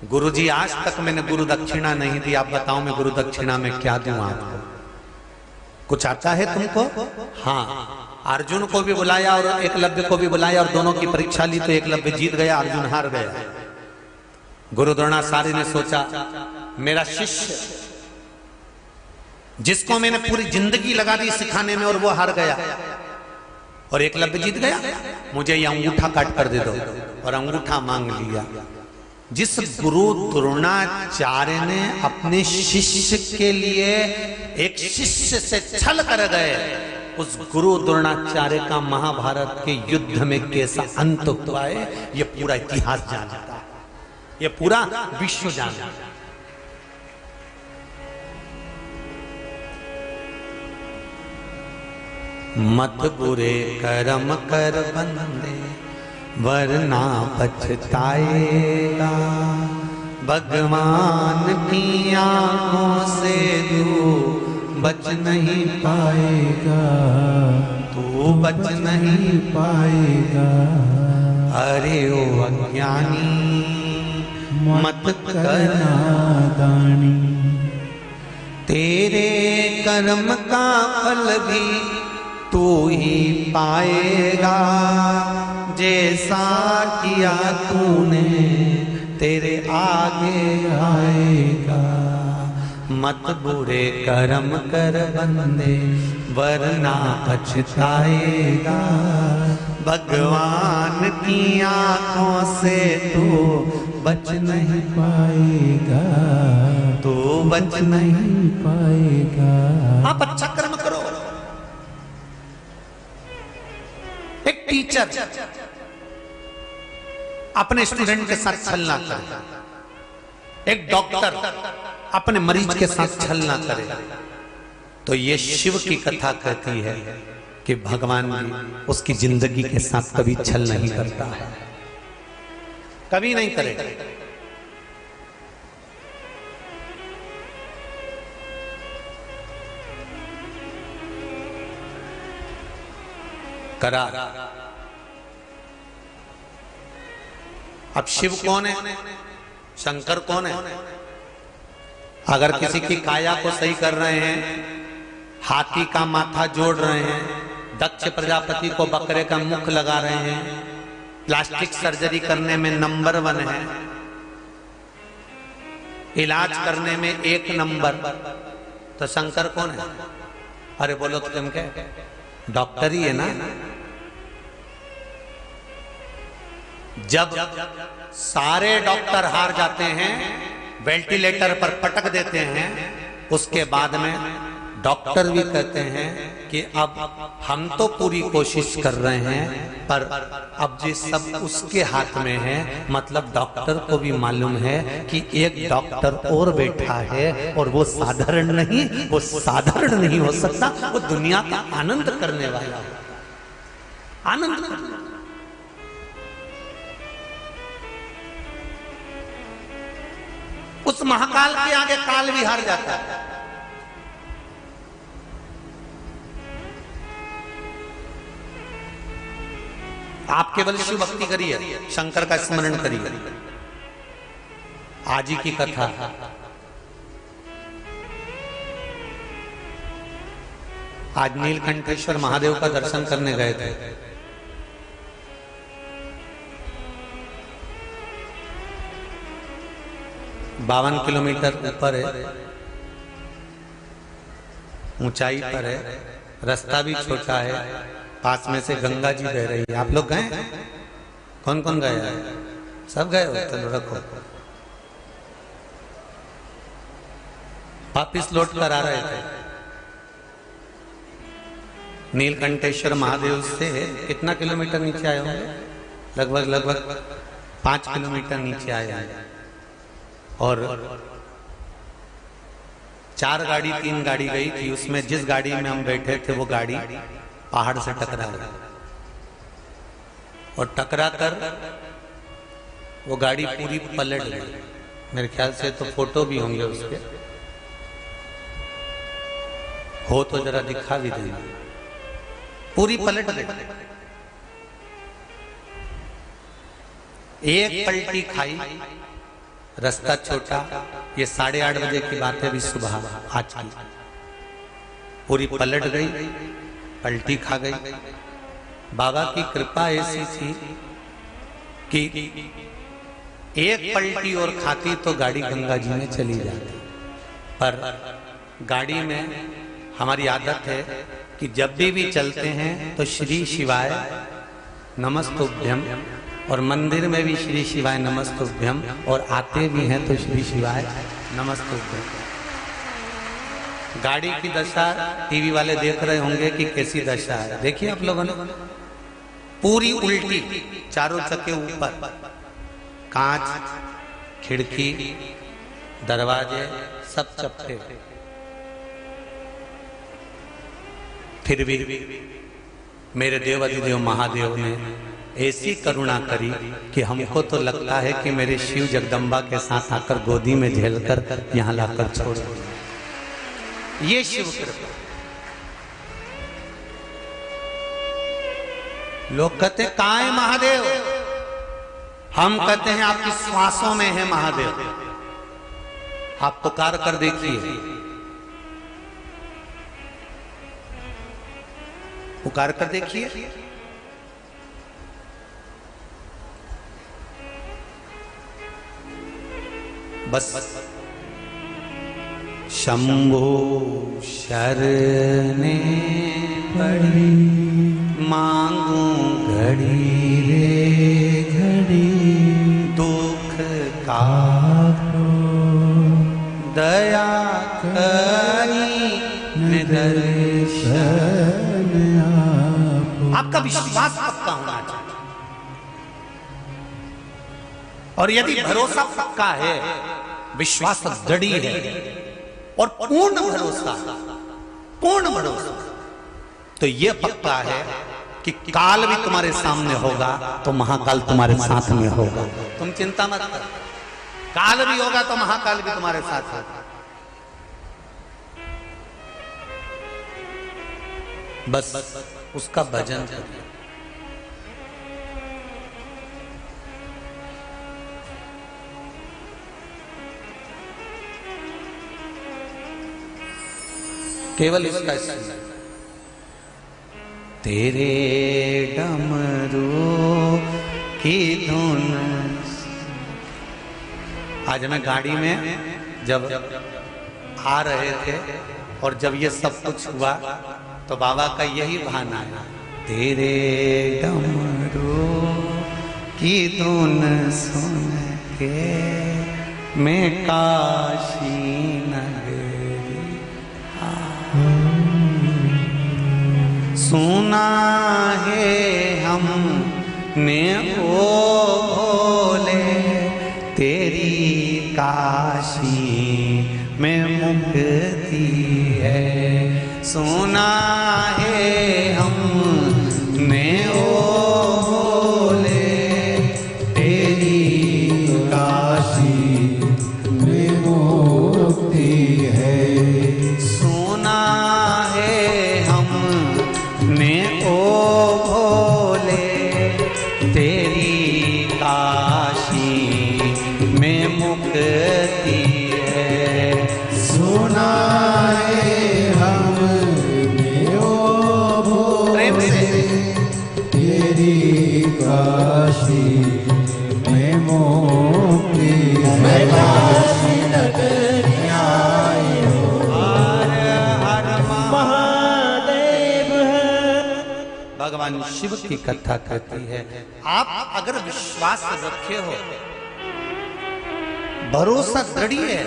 गुरुजी आज तक मैंने गुरु दक्षिणा नहीं दी, आप बताओ मैं गुरु दक्षिणा में क्या दूं आपको? कुछ आता है तुमको? हाँ। अर्जुन को भी बुलाया और एकलव्य को भी बुलाया और दोनों की परीक्षा ली, तो एकलव्य जीत गया, अर्जुन हार गया। गुरु द्रोणाचार्य ने सोचा मेरा शिष्य जिसको मैंने पूरी जिंदगी लगा दी सिखाने में और वो हार गया और एकलव्य जीत गया, मुझे ये अंगूठा काट कर दे दो। और अंगूठा मांग लिया। जिस गुरु द्रोणाचार्य ने अपने शिष्य के लिए एक शिष्य से छल कर गए, उस गुरु द्रोणाचार्य का महाभारत के युद्ध में कैसा अंत हुआ है ये पूरा इतिहास जान जाता है, ये पूरा विश्व जान जाता है। मत बुरे कर्म कर बंदे वरना पछताएगा, भगवान की आंखों से तू बच नहीं पाएगा, तू बच नहीं पाएगा। अरे ओ अज्ञानी मत करना दानी, तेरे कर्म का फल भी तू ही पाएगा, जैसा किया तूने तेरे आगे आएगा। मत बुरे कर्म कर बंदे वरना पछताएगा, भगवान की आंखों से तू बच नहीं पाएगा, तू बच नहीं पाएगा। आप अच्छा कर्म करो। एक टीचर अपने स्टूडेंट के साथ छल ना करे, एक डॉक्टर अपने मरीज के साथ छल ना करे। तो ये शिव की कथा कहती है कि भगवान भी उसकी जिंदगी के साथ कभी छल नहीं करता है, कभी नहीं करेगा। करा। अब शिव कौन है, शंकर कौन है? अगर किसी की काया को सही कर रहे हैं, हाथी का माथा जोड़ रहे हैं, दक्ष प्रजापति को बकरे का मुख लगा रहे हैं, प्लास्टिक सर्जरी करने में नंबर 1 है, इलाज करने में 1 नंबर, तो शंकर कौन है? अरे बोलो तो तुम क्या, डॉक्टर ही है ना। जब सारे डॉक्टर हार जाते हैं, वेंटिलेटर पर पटक देते हैं, उसके बाद में डॉक्टर भी कहते हैं कि अब हम तो पूरी कोशिश कर रहे हैं, पर अब ये सब उसके हाथ में है। मतलब डॉक्टर को भी मालूम है कि एक डॉक्टर और बैठा है और वो साधारण नहीं, वो साधारण नहीं हो सकता, वो दुनिया का आनंद करने वाला है, आनंद करने। उस महाकाल के आगे काल भी हार जाता है। आप केवल शिव भक्ति करिए, शंकर का स्मरण करिए। आज ही की कथा, आज नीलकंठेश्वर महादेव का दर्शन करने गए थे। बावन किलोमीटर ऊपर है, ऊंचाई पर है, रास्ता भी छोटा है, पास में से गंगा जी बह रही है। आप लोग गए? कौन कौन गए हैं? सब गए हो? चलो रखो। वापिस लौट कर आ रहे थे। नीलकंठेश्वर महादेव से कितना किलोमीटर नीचे आए होंगे? लगभग 5 किलोमीटर नीचे आए हैं। और 4 गाड़ी 3 गाड़ी गई थी, उसमें जिस गाड़ी में हम बैठे थे वो गाड़ी पहाड़ से टकरा गई, और टकरा कर वो गाड़ी पूरी पलट गई। मेरे ख्याल से तो फोटो भी होंगे उसके, हो तो जरा दिखा भी देना। पूरी पलट गई, एक पलटी खाई, रास्ता छोटा। ये 8:30 बजे की बात है, अभी सुबह आज की। पूरी पलट गई, पलटी खा गई। बाबा की कृपा ऐसी थी कि एक पलटी और खाती तो गाड़ी गंगा जी में चली जाती। पर गाड़ी में हमारी आदत है कि जब भी चलते हैं तो श्री शिवाय नमस्तुभ्यम, और मंदिर में भी श्री शिवाय नमस्तुभ्यम, और आते भी हैं तो श्री शिवाय नमस्तुभ्यम। गाड़ी की दशा टीवी वाले देख रहे होंगे कि कैसी दशा है। देखिए आप लोगों ने, पूरी उल्टी, चारों चक्के ऊपर, कांच, खिड़की, दरवाजे सब चपटे। फिर भी मेरे देव अधिदेव महादेव ने ऐसी करुणा करी कि हमको तो लगता है कि मेरे शिव जगदम्बा के साथ आकर गोदी में झेलकर यहाँ लाकर छोड़ दिया। ये शिव कृपा। लोग कहते कहाँ है महादेव? हम कहते हैं आपकी श्वासों में है महादेव। आप पुकार कर देखिए, पुकार कर देखिए। बस शंभो शरणे पड़ी, मांगू घड़ी रे घड़ी, दुख का दया करी निदर्शन। आपका विश्वास पक्का होना चाहिए, और यदि भरोसा पक्का है, विश्वास दृढ़ है और पूर्ण भरोसा, पूर्ण भरोसा। तो यह पक्का है कि काल भी तुम्हारे सामने होगा तो महाकाल तुम्हारे साथ में होगा। तुम चिंता मत करो, काल भी होगा तो महाकाल भी तुम्हारे साथ होगा। बस उसका भजन करिए। केवल इसका तेरे डमरू की धुन। आज मैं गाड़ी में जब आ रहे थे और जब ये सब कुछ हुआ तो बाबा का यही बहाना है, तेरे डमरू की धुन सुन के मैं काशी नगरी सुना है हमने ओ भोले, तेरी काशी में मुक्ति है। सुना है हमने ओ भोले, तेरी काशी में मुक्ति है। सुना है हमने ओ भोले, तेरी काशी में मुक्ति है। सुना है हमने ओ भोले, तेरी काशी में मुक्ति है। काशी नगरी आयो, हर हर महादेव है। भगवान शिव की कथा कहती है, आप अगर विश्वास रखे हो, भरोसा दृढ़ है,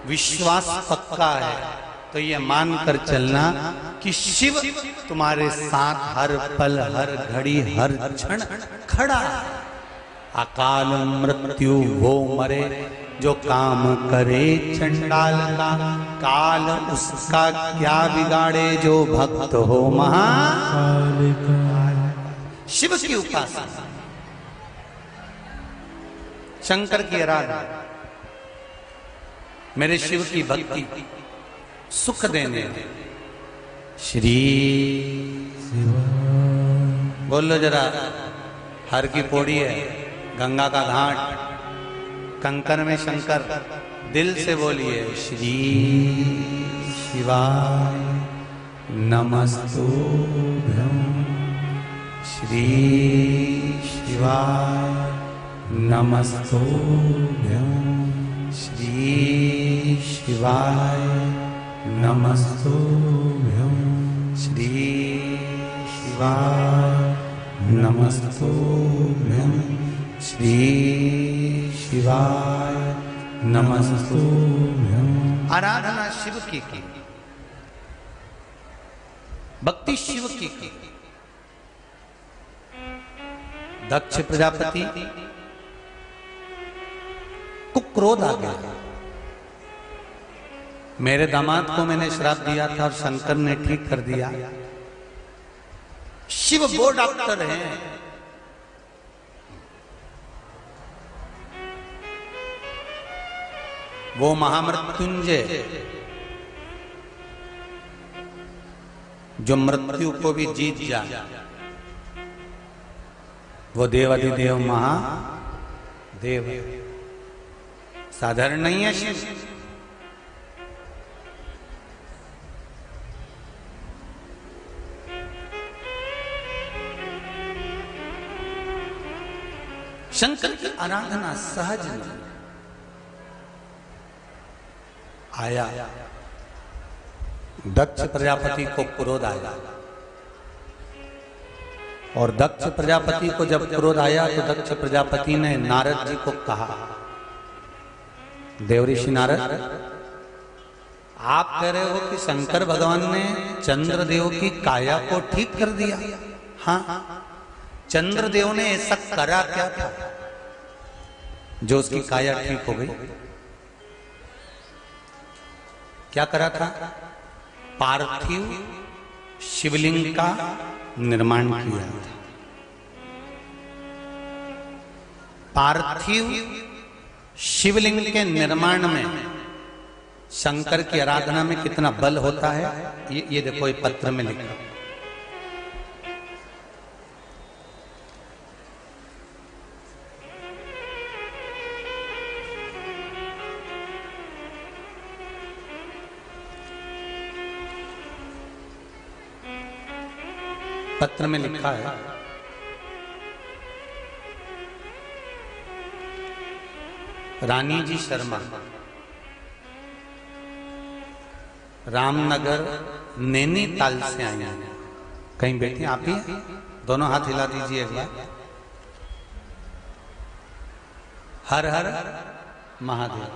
विश्वास पक्का है, तो ये मानकर चलना कि शिव तुम्हारे साथ हर पल, हर घड़ी, हर क्षण खड़ा है। अकाल मृत्यु वो मरे जो काम करे चंडाल का, काल उसका क्या बिगाड़े जो भक्त हो महाकाल का। शिव की उपासना, शंकर की आराधना, मेरे शिव की भक्ति सुख देने। श्री बोलो जरा, हर की पौड़ी है, गंगा का घाट, कंकर में शंकर, दिल से बोलिए श्री शिवाय नमस्तुभ्यं, श्री शिवाय नमस्तुभ्यं, श्री शिवाय नमस्तुभ्यं, श्री शिवाय नमस्तुभ्यं, श्री शिवाय नमस्तुभ्यं। आराधना शिव की, भक्ति शिव की। दक्ष प्रजापति को क्रोध आ गया, मेरे दामाद को मैंने श्राप दिया था और शंकर ने ठीक कर दिया। शिव वो डॉक्टर हैं, वो महामृत्युंजय जो मृत्यु को भी जीत जाए, वो देवाधिदेव महादेव, साधारण नहीं है शिव। शंकर की आराधना सहज नहीं। आया दक्ष प्रजापति को क्रोध आया, और दक्ष प्रजापति को जब क्रोध आया तो दक्ष प्रजापति ने नारद जी को कहा, देवऋषि नारद, आप कह रहे हो कि शंकर भगवान ने चंद्रदेव की काया को ठीक कर दिया। हाँ, चंद्रदेव ने ऐसा करा क्या था जो उसकी काया ठीक हो गई? क्या करा था? पार्थिव शिवलिंग का निर्माण किया था। पार्थिव शिवलिंग के निर्माण में शंकर की आराधना में कितना बल होता है, ये देखो, ये पत्र में लिखा। पत्र में लिखा है, रानी जी शर्मा, रामनगर नैनीताल से आई हैं। कहीं बैठी आप ही? दोनों हाथ हिला दीजिए एक बार। हर हर महादेव।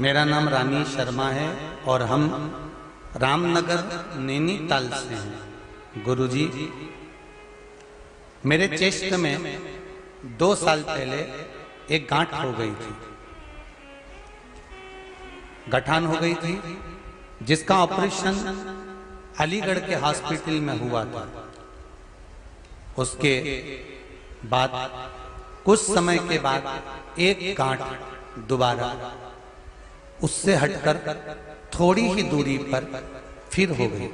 मेरा नाम रानी शर्मा है और हम रामनगर नैनीताल से हैं। गुरुजी, मेरे चेस्ट में 2 साल पहले एक गांठ हो गई थी, गठान हो गई थी, जिसका ऑपरेशन अलीगढ़ के हॉस्पिटल में हुआ था। उसके बाद कुछ समय के बाद एक गांठ दोबारा उससे हटकर थोड़ी ही दूरी पर फिर हो गई,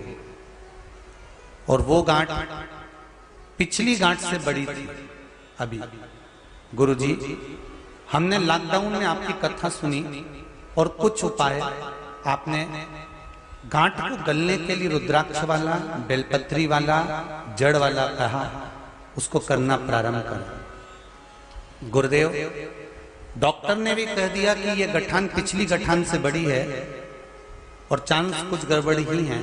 और वो गांठ पिछली गांठ से बड़ी थी अभी। गुरुजी, हमने लॉकडाउन में आपकी कथा सुनी और कुछ उपाय आपने गांठ को गलने के लिए रुद्राक्ष वाला, बेलपत्री वाला, जड़ वाला कहा, उसको करना प्रारंभ करा। गुरुदेव, डॉक्टर ने भी कह दिया कि ये गठान पिछली गठान से बड़ी है और चांस कुछ गड़बड़ ही है।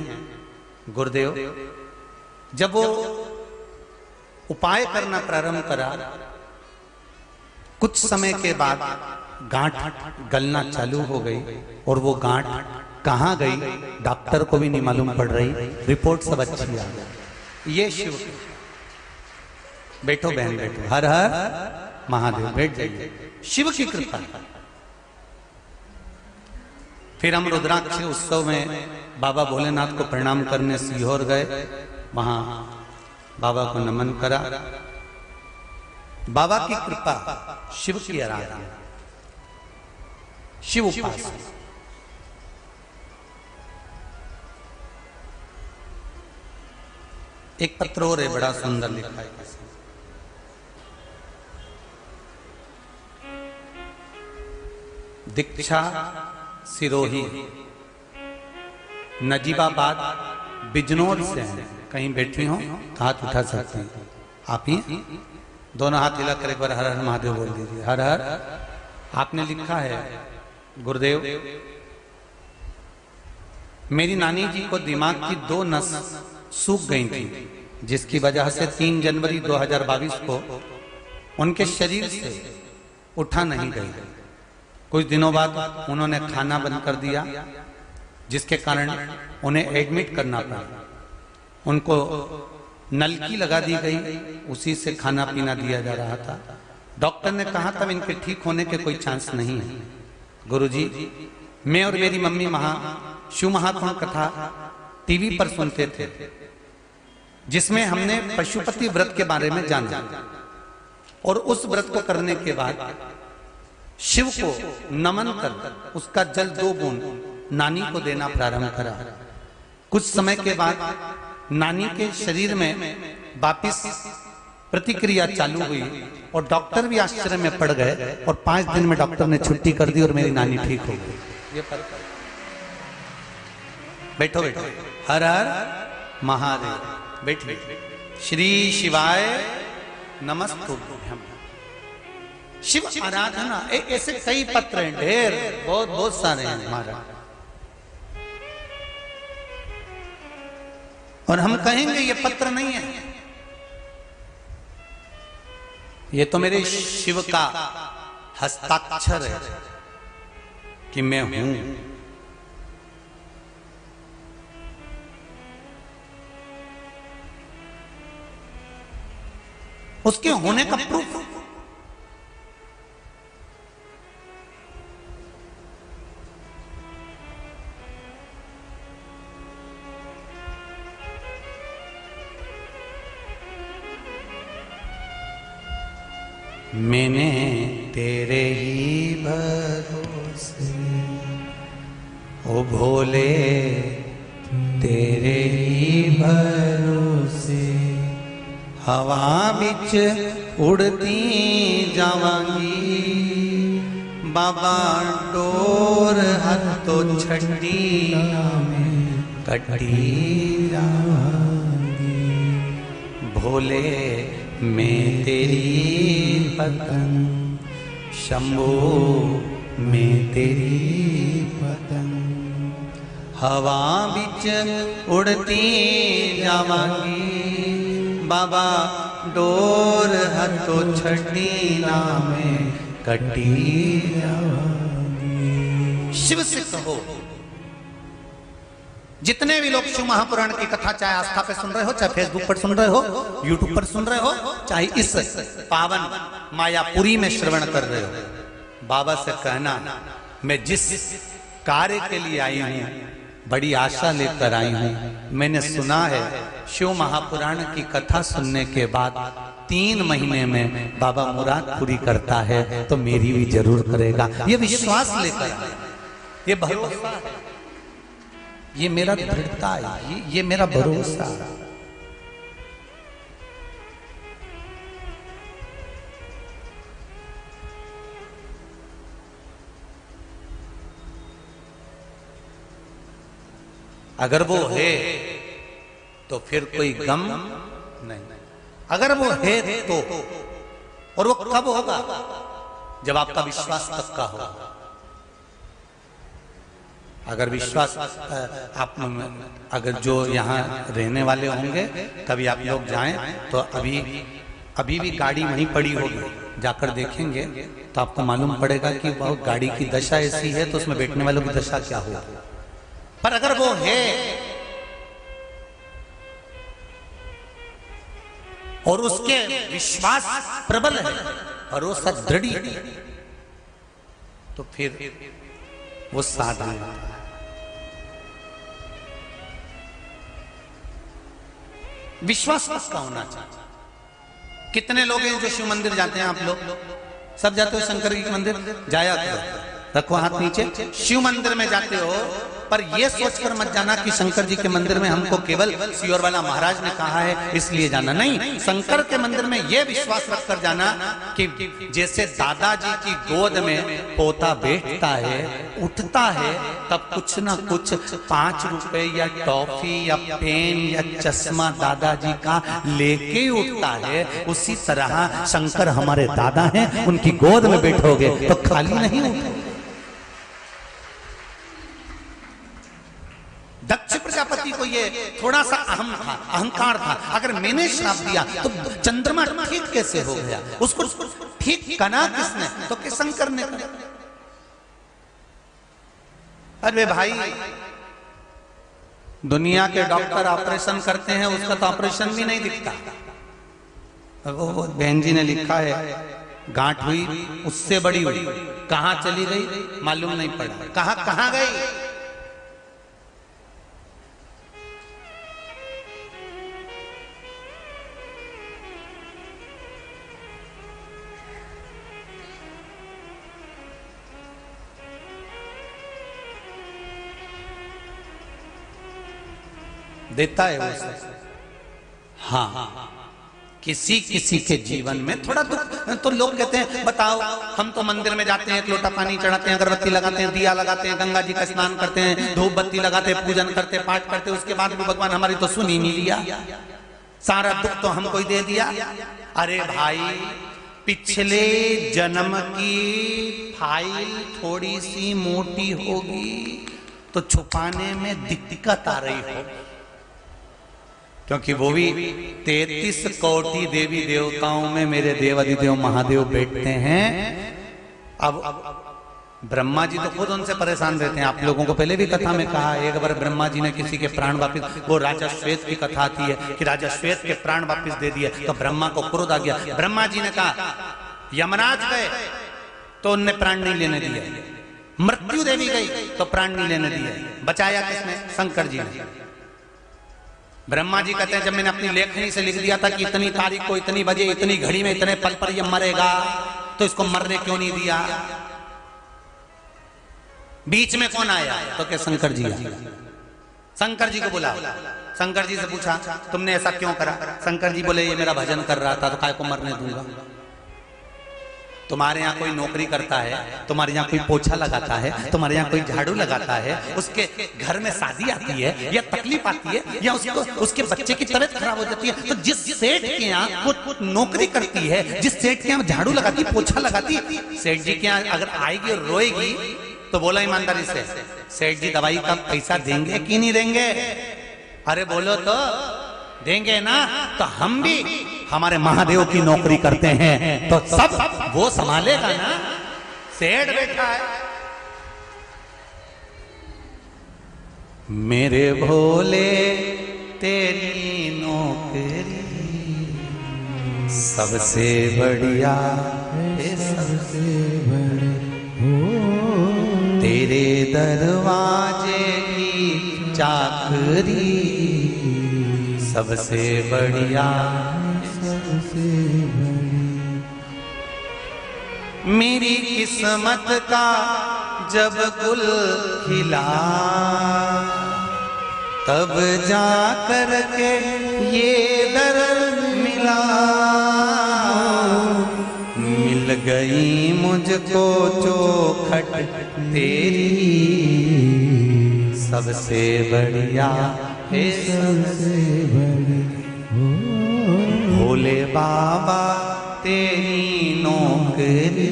गुरुदेव, जब वो उपाय करना प्रारंभ करा, कुछ समय के बाद गांठ गलना चालू हो गई, और वो गांठ कहां गई डॉक्टर को भी नहीं मालूम पड़ रही। रिपोर्ट सब अच्छी आ गई। ये शिव। बैठो बहन, बैठो। हर हर महादेव। बैठ जाइए। शिव की कृपा। फिर हम रुद्राक्ष उत्सव में बाबा भोलेनाथ को प्रणाम करने सीहोर गए, वहां बाबा को नमन करा। बाबा की कृपा, शिव की आराधना, शिव उपासना। एक पत्र और है, बड़ा सुंदर लिखा है। दीक्षा सिरोही, नजीबाबाद, बिजनौर से हैं। कहीं बैठी हो तो हाथ उठा सकते हैं आप ही। दोनों हाथ हिलाकर एक बार हर हर महादेव बोल दीजिए। हर हर। आपने लिखा है, गुरुदेव, मेरी नानी जी को दिमाग की 2 नस सूख गई थी, जिसकी वजह से 3 जनवरी 2022 को उनके शरीर से उठा नहीं गई। कुछ दिनों बाद उन्होंने खाना बंद कर दिया, जिसके कारण उन्हें एडमिट करना पड़ा। उनको नलकी लगा दी गई, उसी से खाना पीना दिया जा रहा था। डॉक्टर ने कहा तब इनके ठीक होने के कोई चांस नहीं है। गुरुजी, मैं और मेरी मम्मी शिव महात्मा कथा टीवी पर सुनते थे, जिसमें हमने पशुपति व्रत के बारे में जाना, और उस व्रत को करने के बाद शिव को नमन कर उसका जल 2 बूंद नानी को देना प्रारंभ करा। कुछ समय के बाद नानी के शरीर में वापिस प्रतिक्रिया चालू हुई, और डॉक्टर भी आश्चर्य में पड़ गए, और 5 दिन में डॉक्टर ने छुट्टी कर दी और मेरी नानी ठीक हो गई। ये बैठो बैठो। हर हर महादेव। बैठिए। श्री शिवाय नमस्तुभ्यं। शिव आराधना, ऐसे कई पत्र हैं, ढेर, बहुत बहुत सारे हैं हमारा। और हम कहेंगे ये पत्र नहीं है, ये तो मेरे शिव का हस्ताक्षर है कि मैं हूं। उसके होने का प्रूफ मैंने तेरे ही भरोसे, ओ भोले तेरे ही भरोसे, हवा बिच उड़ती जावांगी, बाबा डोर हथों छड़ी कटी जावांगी, भोले मैं तेरी पतंग, शंभो मैं तेरी पतंग, हवा बिच उड़ती जावांगी, बाबा डोर हथों छड़ी नामे कटी जावांगी। शिव से कहो, जितने भी लोग शिव महापुराण की कथा चाहे आस्था पे सुन रहे हो, चाहे फेसबुक पर सुन रहे हो, यूट्यूब पर सुन रहे हो, चाहे इस पावन मायापुरी में श्रवण कर रहे हो, बाबा से कहना मैं जिस कार्य के लिए आई हूं, बड़ी आशा लेकर आई हूं, मैंने सुना है शिव महापुराण की कथा सुनने के बाद 3 महीने में बाबा मुराद पूरी करता है, तो मेरी भी जरूर करेगा। ये विश्वास लेकर, ये भरोसा है, ये मेरा दृढ़ता है, ये मेरा भरोसा है। अगर वो है तो फिर कोई गम नहीं, अगर वो है तो, और वो कब होगा? जब आपका विश्वास पक्का होगा। अगर विश्वास आप, अगर जो यहाँ रहने वाले होंगे, कभी आप लोग जाएं तो अभी भी गाड़ी वहीं पड़ी होगी, जाकर देखेंगे तो आपको मालूम पड़ेगा कि वो गाड़ी की दशा ऐसी है तो उसमें बैठने वालों की दशा क्या होगी। पर अगर वो है और उसके विश्वास प्रबल है, भरोसा दृढ़ है, तो फिर वो साधन है। विश्वास पक्का होना चाहिए। कितने लोग हैं जो शिव मंदिर जाते हैं? आप लोग सब जाते हो शंकर जी के मंदिर? जाया करो, रखो हाथ नीचे। शिव मंदिर में जाते हो, पर यह सोचकर मत जाना कि शंकर जी के मंदिर में हमको केवल सियोर वाला महाराज ने कहा है इसलिए जाना। नहीं, शंकर के मंदिर में यह विश्वास रखकर जाना कि जैसे दादाजी की गोद में पोता बैठता है, उठता है, तब कुछ ना कुछ 5 रुपए या टॉफी या पेन या चश्मा दादाजी का लेके उठता है। उसी तरह शंकर हमारे दादा हैं, उनकी गोद में बैठोगे तो खाली नहीं उठोगे। दक्ष प्रजापति को ये थोड़ा सा अहंकार था, अगर मैंने श्राप दिया तो चंद्रमा ठीक कैसे हो गया? उसको ठीक करना किसने? तो कि शंकर ने करा। अरे भाई, दुनिया के डॉक्टर ऑपरेशन करते हैं, उसका तो ऑपरेशन भी नहीं दिखता। वो बहन जी ने लिखा है, गांठ हुई उससे बड़ी हुई, कहां चली गई मालूम नहीं पड़ा। कहां गई? देता है वो सब। हाँ, किसी किसी के जीवन में थोड़ा दुख तो लोग कहते हैं, बताओ हम तो मंदिर में जाते हैं, एक लोटा पानी चढ़ाते हैं, अगरबत्ती लगाते हैं, दिया लगाते हैं, गंगा जी का स्नान करते हैं, धूप बत्ती लगाते हैं, पूजन करते हैं, पाठ करते हैं, उसके बाद भी भगवान हमारी तो सुन ही नहीं लिया, सारा दुख तो हमको ही दे दिया। अरे भाई, पिछले जन्म की फाइल थोड़ी सी मोटी होगी तो छुपाने में दिक्कत आ रही हो, क्योंकि वो भी 33 कोटि देवी देवताओं में मेरे देवाधिदेव महादेव बैठते हैं। अब ब्रह्मा जी तो खुद उनसे परेशान रहते हैं। आप लोगों को पहले भी कथा में कहा, एक बार ब्रह्मा जी ने किसी के प्राण वापिस, वो राजा श्वेत की कथा आती है कि राजा श्वेत के प्राण वापिस दे दिए, तो ब्रह्मा को क्रोध आ गया। ब्रह्मा जी ने कहा, यमराज गए तो उनने प्राण नहीं लेने दिए, मृत्यु देवी गई तो प्राण नहीं लेने दिए, बचाया किसने? शंकर जी ने। ब्रह्मा जी कहते हैं जब मैंने अपनी लेखनी से लिख दिया था कि इतनी तारीख को इतनी बजे इतनी घड़ी में इतने पल पर ये मरेगा, तो इसको मरने क्यों नहीं दिया? बीच में कौन आया? तो क्या शंकर जी आए। शंकर जी को बुला, शंकर जी से पूछा तुमने ऐसा क्यों करा? शंकर जी बोले ये मेरा भजन कर रहा था तो काय को मरने दूंगा। तुम्हारे यहाँ कोई नौकरी करता है, तुम्हारे यहाँ कोई पोछा लगाता है, तुम्हारे यहाँ कोई झाड़ू लगाता है, उसके घर में शादी आती है या तकलीफ आती है या उसके बच्चे की तबीयत खराब हो जाती है, तो जिस सेठ के यहाँ वो नौकरी करती है, जिस सेठ के यहाँ झाड़ू लगाती, पोछा लगाती, सेठ जी के यहाँ अगर आएगी और रोएगी तो बोला ईमानदारी से सेठ जी दवाई का पैसा देंगे कि नहीं देंगे? अरे बोलो तो देंगे ना। तो हम भी हमारे महादेव की नौकरी करते हैं तो सब वो संभालेगा ना। सेठ बैठा है, मेरे भोले तेरी नौकरी सबसे बढ़िया है, सबसे बड़े तेरे दरवाजे की चाकरी सबसे बढ़िया, सबसे बड़ी। मेरी किस्मत का जब गुल खिला तब जा कर के ये दर्द मिला, मिल गई मुझको चौखट तेरी सबसे बढ़िया है, सबसे बड़ी। भोले बाबा तेरी नौकरी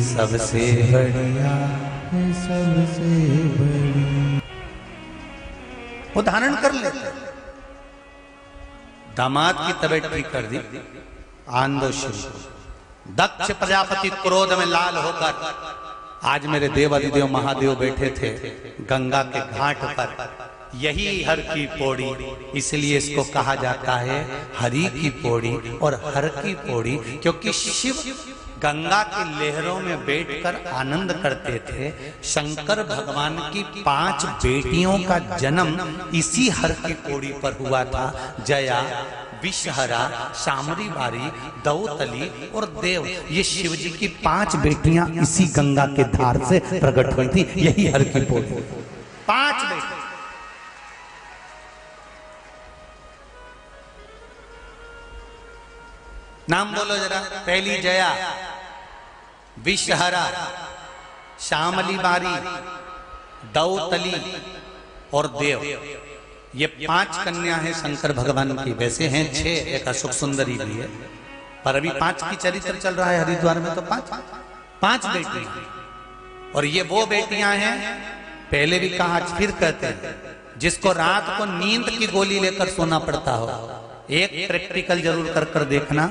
सबसे बढ़िया है, सबसे बड़ी। उदाहरण कर लेते, दामाद की तबीयत ठीक कर दी, आंदो शुरू। दक्ष प्रजापति क्रोध में लाल होकर, आज मेरे देव अधिदेव महादेव बैठे थे गंगा के घाट पर, यही हर की पौड़ी, इसलिए इसको कहा जाता है हरि की पौड़ी और हर की पौड़ी, क्योंकि शिव गंगा की लहरों में बैठकर आनंद करते थे। शंकर भगवान की 5 बेटियों का जन्म इसी हर की पौड़ी पर हुआ था। जया, विषहरा, शामरी बारी, दौतली और देव, ये शिव जी की 5 बेटियां इसी गंगा के धार से प्रकट हुई थी, यही हर की पौड़ी। 5 बेटियां। नाम बोलो जरा। पहली जया, विषहरा, श्यामली बारी, दौतली और देव, ये 5 कन्या हैं शंकर भगवान की। वैसे हैं 6, एक अशोक सुंदरी भी है, पर अभी 5 की चरित्र चल रहा है हरिद्वार में, तो 5 बेटियां। और ये वो बेटियां हैं, पहले भी कहा आज फिर कहते हैं, जिसको रात को नींद की गोली लेकर सोना पड़ता हो। एक प्रैक्टिकल जरूर कर देखना,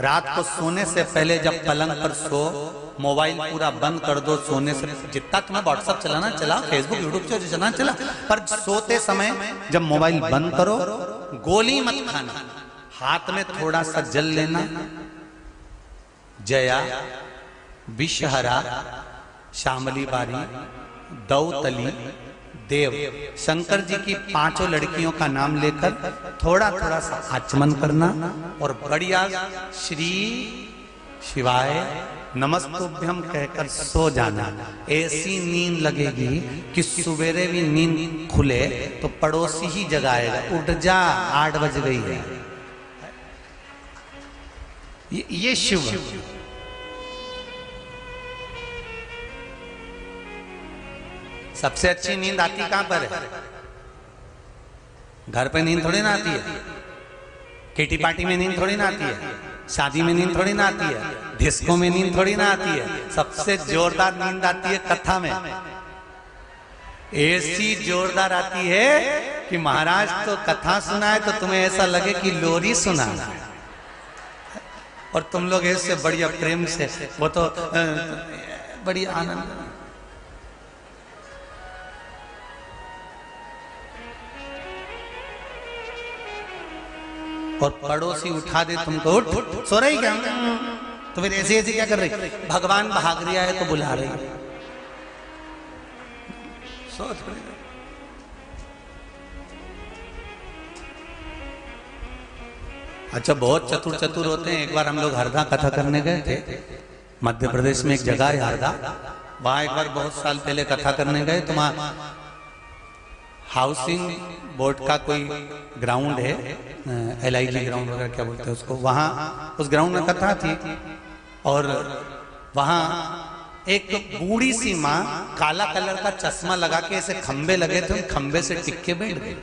रात को सोने से पहले जब पलंग पर सो, मोबाइल पूरा बंद कर दो। सोने से जितना तुम्हें व्हाट्सएप चलाना चला, फेसबुक यूट्यूब से चलाना चला, पर सोते समय जब मोबाइल बंद करो, गोली मत खाना, हाथ में थोड़ा सा जल लेना। जया, विषहरा, श्यामली बारी, दौतली, देव, शंकर जी की 5 लड़कियों का नाम लेकर थोड़ा थोड़ा सा आचमन करना और बढ़िया श्री शिवाय नमस्तुभ्यम कहकर सो जाना। ऐसी नींद लगेगी कि सवेरे भी नींद खुले तो पड़ोसी ही जगाएगा, उठ जा 8 बज गई है। ये शिव। सबसे अच्छी नींद आती कहां पर है? घर पे नींद थोड़ी ना आती है, किटी पार्टी में नींद थोड़ी ना आती है, शादी में नींद थोड़ी ना आती है, डिस्को में नींद थोड़ी ना आती है। सबसे जोरदार नींद आती है कथा में। ऐसी जोरदार आती है कि महाराज तो कथा सुनाए तो तुम्हें ऐसा लगे कि लोरी सुना, और तुम लोग ऐसे बढ़िया प्रेम से, वो तो बड़ी आनंद। और पड़ोसी उठा दे तुमको, उठ सो रही क्या? तो फिर ऐसे ऐसे क्या कर रही? भगवान भाग रिया है तो बुला रही। अच्छा, बहुत चतुर चतुर होते हैं। एक बार हम लोग हरदा कथा करने गए थे, मध्य प्रदेश में एक जगह है हरदा, वहां एक बार बहुत साल पहले कथा करने गए। तो वहां हाउसिंग बोर्ड का कोई ग्राउंड है, LIG ग्राउंड वगैरह क्या बोलते हैं उसको, वहां उस ग्राउंड में कथा थी। और वहां एक बूढ़ी सी माँ काला कलर का चश्मा लगा के ऐसे खंबे लगे थे, उन खंबे से टिक के बैठ गई।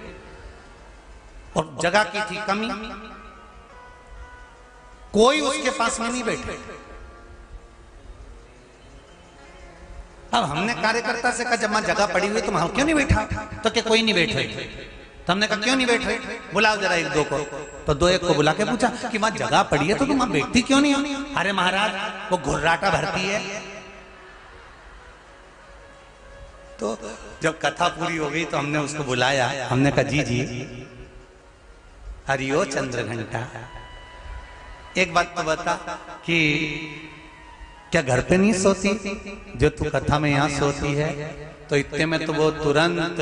और जगह की थी कमी, कोई उसके पास में नहीं बैठे। अब हमने कार्यकर्ता से कहा, जब मां जगह पड़ी हुई तो वहां क्यों नहीं बैठा? तो क्या कोई नहीं बैठ रहे? तो हमने कहा क्यों नहीं बैठ रहे, बुलाओ जरा एक दो को। तो दो एक को बुला के पूछा कि मां जगह पड़ी है तो तुम वहां बैठती क्यों नहीं हो? अरे महाराज वो घुर्राटा भरती है। तो जब कथा पूरी हो गई तो हमने उसको बुलाया, हमने कहा जी हरिओ चंद्र घंटा, एक बात तो बता कि क्या घर पे नहीं सोती जो तू कथा में यहाँ सोती है? तो इतने में तो वो तुरंत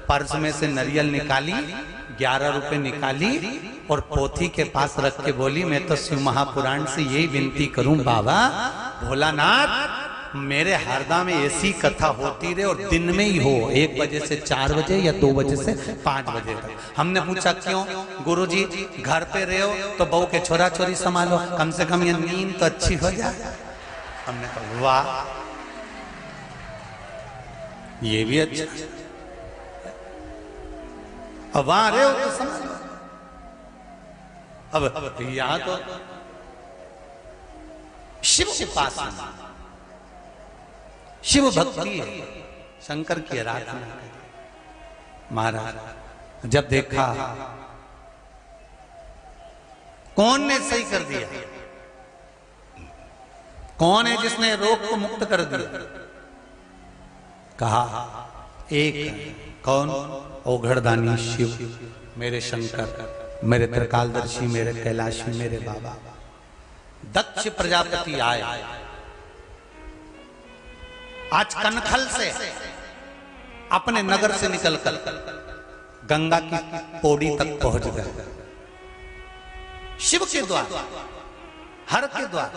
पर्स में से नारियल निकाली, 11 रुपए निकाली और पोथी के पास रख के बोली, मैं तो शिव महापुराण से यही विनती करूं बाबा भोलानाथ, मेरे हरदा में ऐसी कथा होती रहे और दिन में ही हो, 1 बजे से 4 बजे या 2 बजे से 5 बजे तक। हमने पूछा क्यों? गुरुजी घर पे रहे हो तो बहू के छोरा छोरी संभालो, कम से कम ये नींद तो अच्छी हो जाए। हमने कहा वाह, ये भी अच्छा। अब वहां रहे हो तो समझ। अब यहां तो शिव के पास शिव भक्ति है, शंकर की आराधना है। महाराज जब देखा कौन ने सही कर दिया, कौन है जिसने रोग को मुक्त कर दिया? कहा एक कौन? ओघड़दानी शिव, मेरे शंकर, मेरे त्रिकालदर्शी, मेरे कैलाशी, मेरे बाबा। दक्ष प्रजापति आए आज कनखल से अपने नगर से निकलकर गंगा की पौड़ी तक पहुंच गए, शिव के द्वार, हर के द्वार।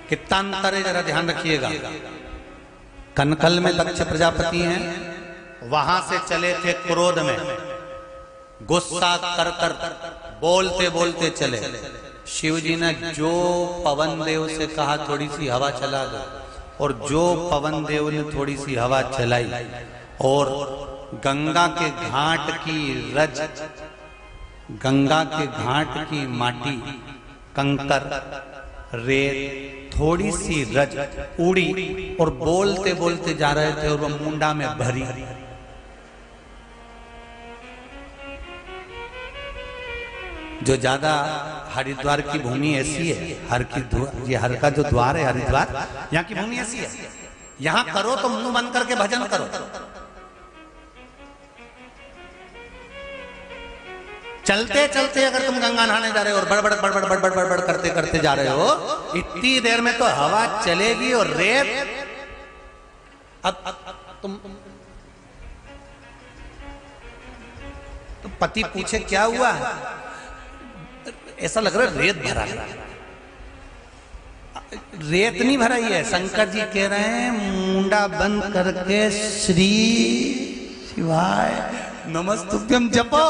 कितना अंतर है जरा ध्यान रखिएगा। कनखल में दक्ष प्रजापति हैं, वहां से चले थे क्रोध में, गुस्सा कर कर बोलते बोलते चले। शिव जी ने जो पवन देव से कहा थोड़ी सी हवा चला दो, और जो पवन देव ने थोड़ी सी हवा चलाई और गंगा के घाट की रज, गंगा के घाट की माटी, कंकर, रेत, थोड़ी सी रज उड़ी और बोलते बोलते जा रहे थे और वो मुंडा में भरी। जो ज्यादा हरिद्वार की भूमि ऐसी है, हर की ये हर का जो द्वार है हरिद्वार, यहाँ की भूमि ऐसी है, यहाँ करो तो मुंह बंद करके भजन करो। चलते चलते अगर तुम गंगा नहाने जा रहे हो और बड़बड़ बड़बड़ बड़बड़ बड़बड़ करते करते जा रहे हो, इतनी देर में तो हवा चलेगी और रेत। अब तुम तो पति पूछे क्या हुआ, ऐसा लग रहा है रेत भरा है। रेत नहीं भरा ही है, शंकर जी कह रहे हैं मुंडा बंद करके श्री शिवाय नमस्तुभ्यम जपो,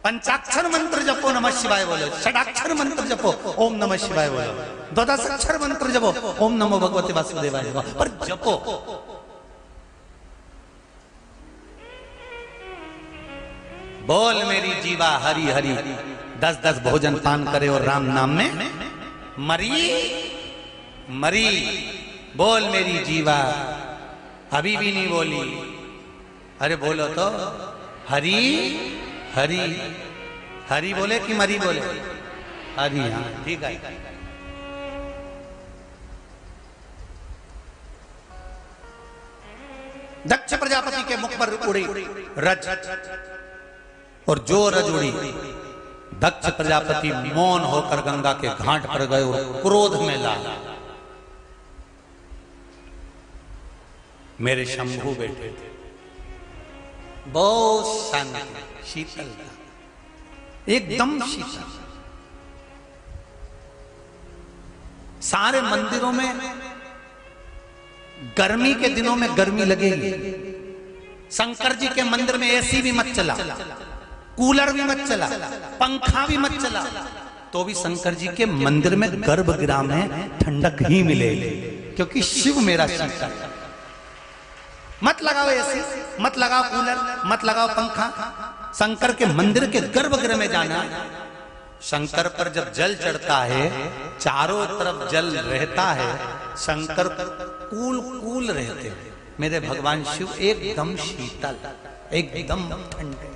पंचाक्षर मंत्र जपो, नमः शिवाय बोलो, षडाक्षर मंत्र जपो, ओम नमः शिवाय बोलो, 12 अक्षर मंत्र जपो, ओम नमो भगवते वासुदेवाय, पर जपो। बोल मेरी जीवा हरि हरि, 10-10 भोजन पान करे और राम नाम में मरी मरी। बोल मेरी जीवा, अभी भी नहीं बोली, अरे बोलो तो हरि हरि। हरि बोले कि मरी बोले? हरि, हाँ ठीक है। दक्ष प्रजापति के मुख पर उड़ी रज, और जो रज उड़ी दक्ष प्रजापति मौन होकर गंगा के घाट पर गए और क्रोध में ला मेरे शंभू बैठे थे, बहुत शांति, शीतल था, एकदम शीतल। सारे मंदिरों में गर्मी के दिनों में गर्मी लगेगी, शंकर जी के मंदिर में एसी भी मत चला, कूलर भी मत चला, पंखा भी मत चला, तो भी शंकर जी के मंदिर में गर्भगृह में ठंडक ही मिलेगी, क्योंकि शिव मेरा शीतल। मत लगाओ एसी, मत लगाओ कूलर, मत लगाओ पंखा, शंकर के मंदिर के गर्भगृह में जाना। शंकर पर जब जल चढ़ता है, चारों तरफ जल रहता है, शंकर कूल कूल रहते हैं। मेरे भगवान शिव एकदम शीतल, एकदम ठंडे।